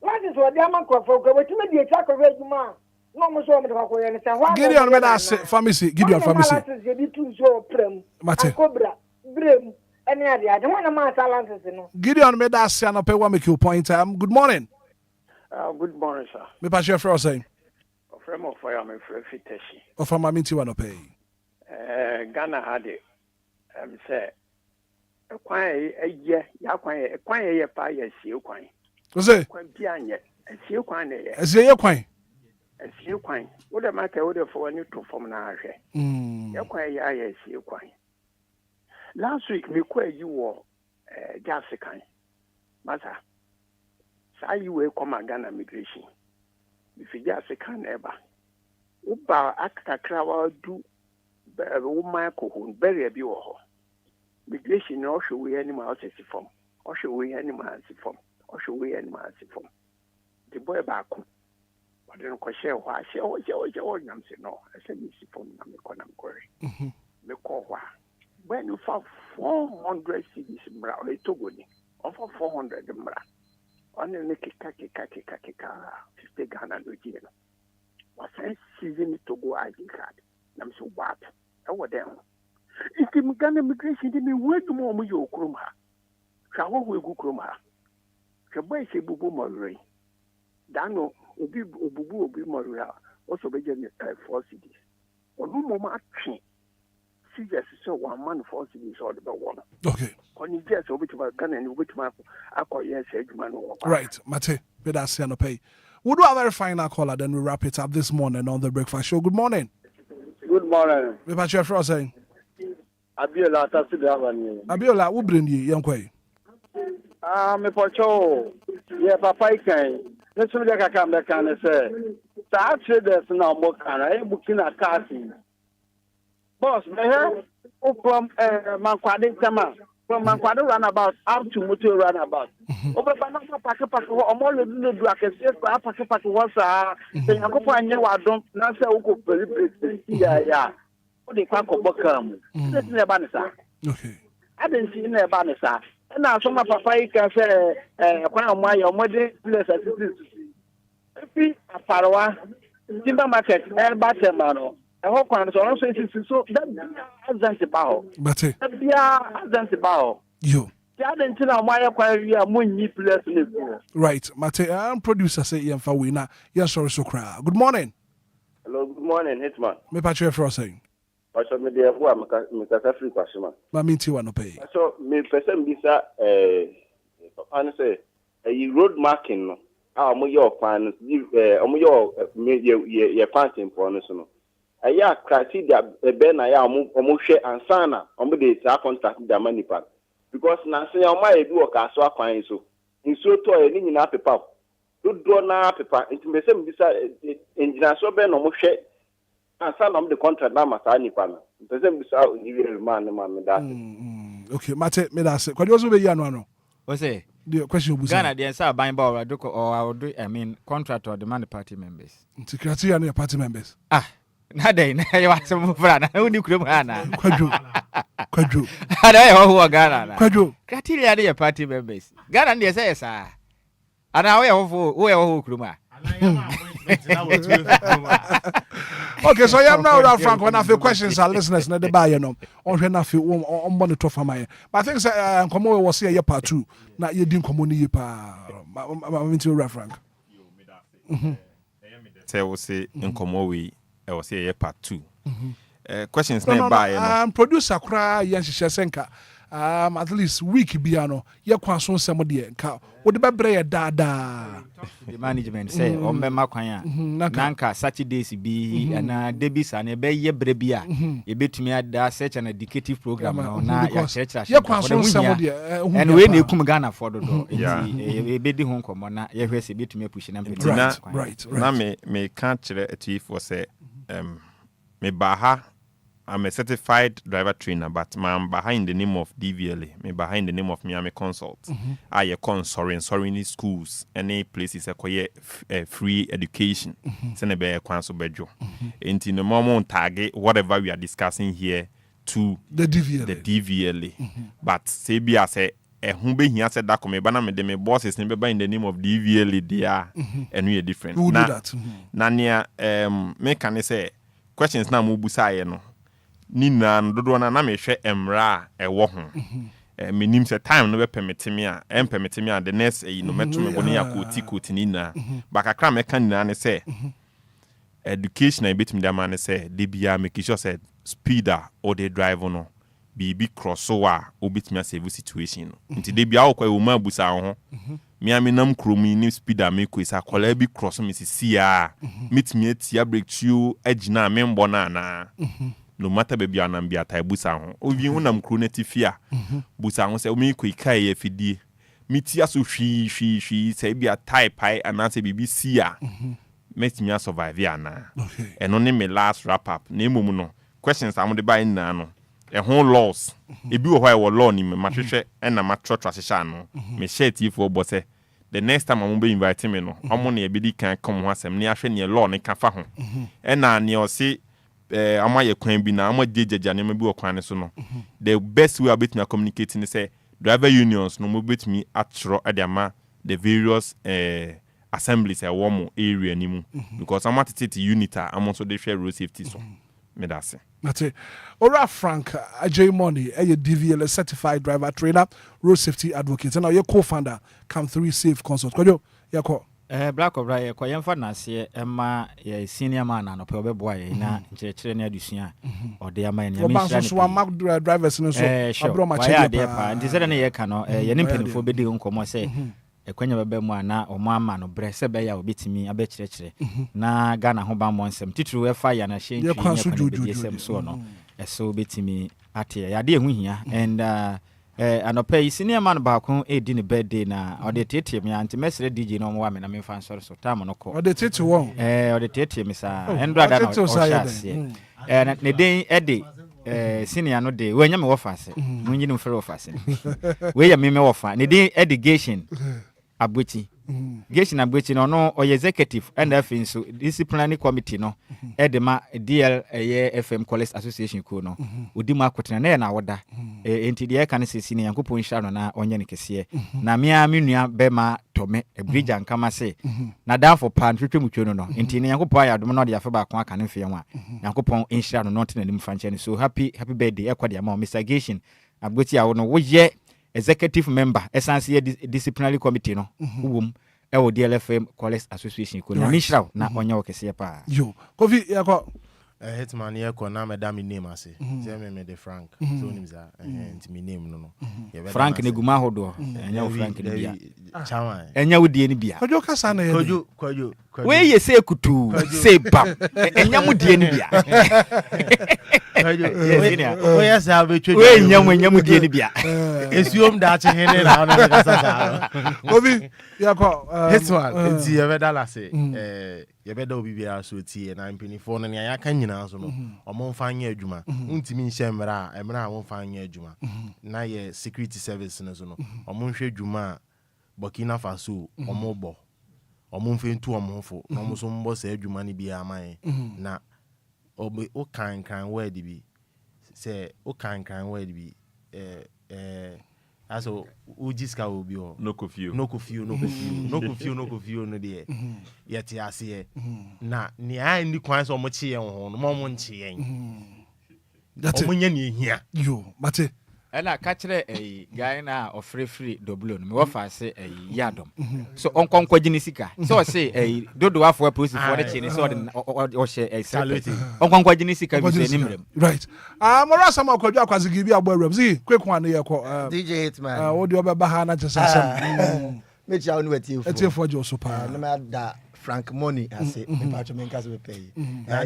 License wa dia man ko fo ko betime di echa ko adwuma. No mo so me de ko ye ne se wa. Gideon me da Pharmacy. Gideon Pharmacy. License ye bi tu so prem. Mate. Akobra brem. Ene ade ho na ma license no. Gideon me da se anope wa make you point. Good morning. Good morning, sir. Me pa share for saying. From of fire me for fiteshi. Of my minti wa no pay. Ghana had it. Say kwan ye ya kwan ye pa ye sie kwan. Wo say? Kwan bia nye. Sie kwan na ye. Sie kwan. Sie kwan. Wo de ma ka wo de for any to form na ahwe. Ya kwan ye sie kwan. Last week me kwa yi wo Jasikan. Masa. Sa yi we come Ghana migration. If Jasikan eba. Uba akakra wa du woman ko hun bury bi wo ho. Migration no hwe we animal sesi form. O hwe we animal sesi form. O hwe we animal sesi form. The boy ba ko. O de ko share ho a share o nyam se no. I said me si form na me ko na mkore. Me ko ho. When you for 400 cities mra o Togo ni. O for 400 mra. On ne kika 50 Ghana no ji no. O say season Togo ID card. Na me so what? Ewo dem. Iti Ghana migration de me wedu mo yo krom ha. Hwa ho egu krom ha. Hwa boy se bubu mo re. Dano obi obubu obi mo re ha. also be getting 4 CDs. Or no more action. Serious so 1 month 4 CDs or the one. Okay. On you just over to my gun and which my yes, man. Right, Mate, but that's no pay. We'll do a very final caller, then we wrap it up this morning on the breakfast show. Good morning. Good morning. We patch your frost saying. Abiola, that's the one. Abiola, who bring you, young quay? Me for show. Yeah, Papa can. Let's look at a can say. That there's no more can. I am booking a car. Boss, me here from Manquadin Tama. From Manquadin runabout up to Mutu runabout. Over Banana Pack, or more than the black and says, Pack was saying, I go find you. I don't not say, yeah. What they can't go come. That's in the banner. Okay. I didn't see in the banner. And now some of Papa can say, my mother, place as it is. If a Parawa, Timber Market, and Batemano. I hope I'm also so that Zanzibar. But that Zanzibar. You. Right, Mate, I'm producer say Ian Fawina. Yes, sorry, so cry. Good morning. Hello, good morning, Hitman. Me patch your frost saying. I saw me there for a free question. Ma minti wa no pay. So me person bisa papa say road marking no. Omo your plan omo your planting for no so no. Aya krati da be na ya omo hwe ansana omo dey sa contract da manipa because na say omo e bi work aso akwan so. Nso to e ni nyina pepa. Do na pepa ntimese me bisa engineer so be no mo hwe ansana omo the contract na masa nipa na. Mpese me bisa onyiwe man me that. Okay, Mate, me that say. Kwadi ozo be ya no. What say? The question was Ghana, the answer buying ball, or I will do, I mean, contract or demand party members. Security and your party members. Ah, nade, you want some friend, who knew Krumana? Quadru. I don't know who are Ghana. Quadru. Criteria, your party members. Ghana, they say, sir. And now we are who Kruma. Okay, so I am now Frank when I feel questions our listeners na the buy no on na feel on monitor for my but I think say komo we was here part 2 na ye din komo ni pa ma to Frank say we say komo we was here part 2 questions na buy no producer kra yan hihye senka at least week bia no ye kwaso nsem de nka wo de bebre dada the management say on be makwan a nanka Saturdays bi na debis and be ye bre bia ye betumi ada search an educative program na ya church ye kwaso nsem de and we na ekum Ghana for do e be di ho komo na ye hwese betumi push na mpeti right na me kan kire atief for say me baha I'm a certified driver trainer, but I'm behind the name of DVLA. Me behind the name of Miami Consult. I sorry schools, any places acquire free education. Send a bear council bedroom. And in the moment target whatever we are discussing here to the DVLA. But say be I say who be here said that come bana me the bosses never in the name of DVLA there and we are different. Who do that? Nania me can say questions now mubusa no. Nina dodo na me hwe emra ewo ho menim se time no be permit me a the next no meto me boni akoti nina ba kakra me kan nina ne say education I bit me da man say de bia make sure said speeder or the driver no bi cross so a obit me save situation no nti de bia okwa wo ma busa ho me aminam kromi ni speeder me ko isa kola bi cross me si a meet me atia break you agina me mbo na no matter baby anam bia tai busa ho obi hunam kro natifia busa ho se o mi kai e fidie miti aso hwi se bia tai pai anase BBC a met me survive ana eno ne me last wrap up na emom no questions am de buy na no e ho laws e bi wo hwa e wo law ni me mahwehwe na matro transition no me share tifo bo se the next time am be invite me no omo na e bi di kan come ho asem ne ahwe ne law ne ka fa ho na ne o se amaye kwan bi na amajejeja ne bi okwan ne so no the best way about me communicating is say driver unions no mo betimi atro adama the various assemblies a warm area ni mu because amatete unita amonso de share road safety so me da se Mate ora Frank Ajay Money a DVLA certified driver trainer road safety advocate and now your co-founder Come 3 Safe Consult kojo yako Black of Rye, Koyamfa Nasia, Emma, a senior man, and a probable boy, na Chirena Dusia, or the Aman. Drivers, no, sure, my dear, and is there any canoe, an impediment for bidding on say. A quenya bema na o mama no brese be ya obi timi abechirechire na Ghana ho ba monsem titru we fire na change ya kwasem so no eso betimi ate ya de hu hia and anope senior man ba ko e di ne birthday na o de tete me anti mesre DJ no mo wa me na me fan sorry so time no ko o de tete won o de tete me sa endra da no o shase ne den e de senior no de we nya me wo fa se munyi no fere wo fa se we ya me wo fa ne den education Abuchi. Geshin Abuchi no or executive and F so disciplinary committee no edema DLFM College Association ko no udima kwetena na woda enti de kan se sini yankopon hya no na onye ne kese na mia menua bema tome bridge ankama se na dan for pan twetwe mutwe no enti ne yankopon ayadom no de afa ba kon aka ne mfe nwa yankopon hya no not na nim fanche so happy birthday ekwade ama Mr. Geshin Abuchi awo no wo ye executive member essentially disciplinary committee no wum e wo DLFM College Association ko na mishraw na onye wo kese pa yo Kofi yako Hitman yako na madam name ase say me de Frank so nimza ntimi name no Frank ne guma hodo enya wo Frank ne bia chawa enya wo die ne bia kojo kasa na ye kojo we ye se kutu se bam enya mu die ne bia we ya sa be twa we enya mu die ne bia esuom da che hene na ona kasa sa Kofi yako Hitman nti ye be dala se ye be da obi bia so tie na mpinifo no ne ya kan nyina so no omomfa anya adwuma untimi nhye mra a wonfa anya adwuma na ye security service no so no omonhwe adwuma Burkina Faso omobo omomfa ntu omofo no mo so mbo sa adwuma ne bia aman na obe o kan word bi say o kan word bi aso ujiska obi o no kofio no de yeti ase na ni ai ni kwan so mo chi yen ho no mo nchi yen o nya ni ehia yo mate ela ka kire guy na ofrefree doblo no me wo fa se yadom so onkonkwa gini sika so o se dodo afo police for the chain so o she salute onkonkwa gini sika bi se nimrem right mora sama kwadwa kwazigi bi agbo awram zi kwekwa na ye ko DJ Hitman wo de obeba ha na chesasem me chia onu etiefo jo so pa na me da Frank money ase me patcho me nkaso be pay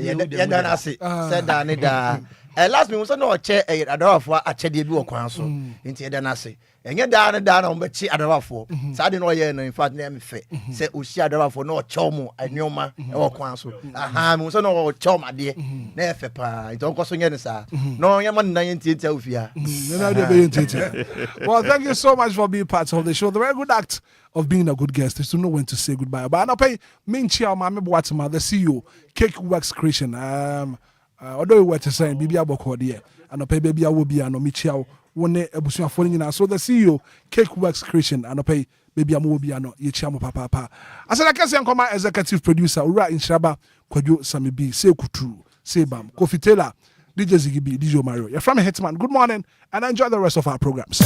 ya da na ase said da ne da last me so no che adawafo achede bi wo kwan so nti ya da na ase enye da na o be chi adawafo sa de no ye no in fact na me fe se o shi adawafo no che mo anyoma e wo kwan so me so no o che ma de na e fe pa nti onko so nye ne sa no nye man na ye nti ofia na de be nti. Well, thank you so much for being part of the show. The very good act of being a good guest is to know when to say goodbye. But I pay main chair, Mame Boatima, the CEO, Cake Works Creation. Although we were to say, Bibi Aboko, dear, and I pay Baby Obia, no Michel, one ebusia falling in. So the CEO, Cake Works Creation, and I pay Baby Amobia, no Yichamo Papa. I said, I can say, I'm my executive producer, Ura in Shaba, Kwajo Sami B, say Kutu, say Bam, Kofi Taylor, DJ Ziggy B, DJ Mario. You're from Hitman. Good morning, and enjoy the rest of our programs.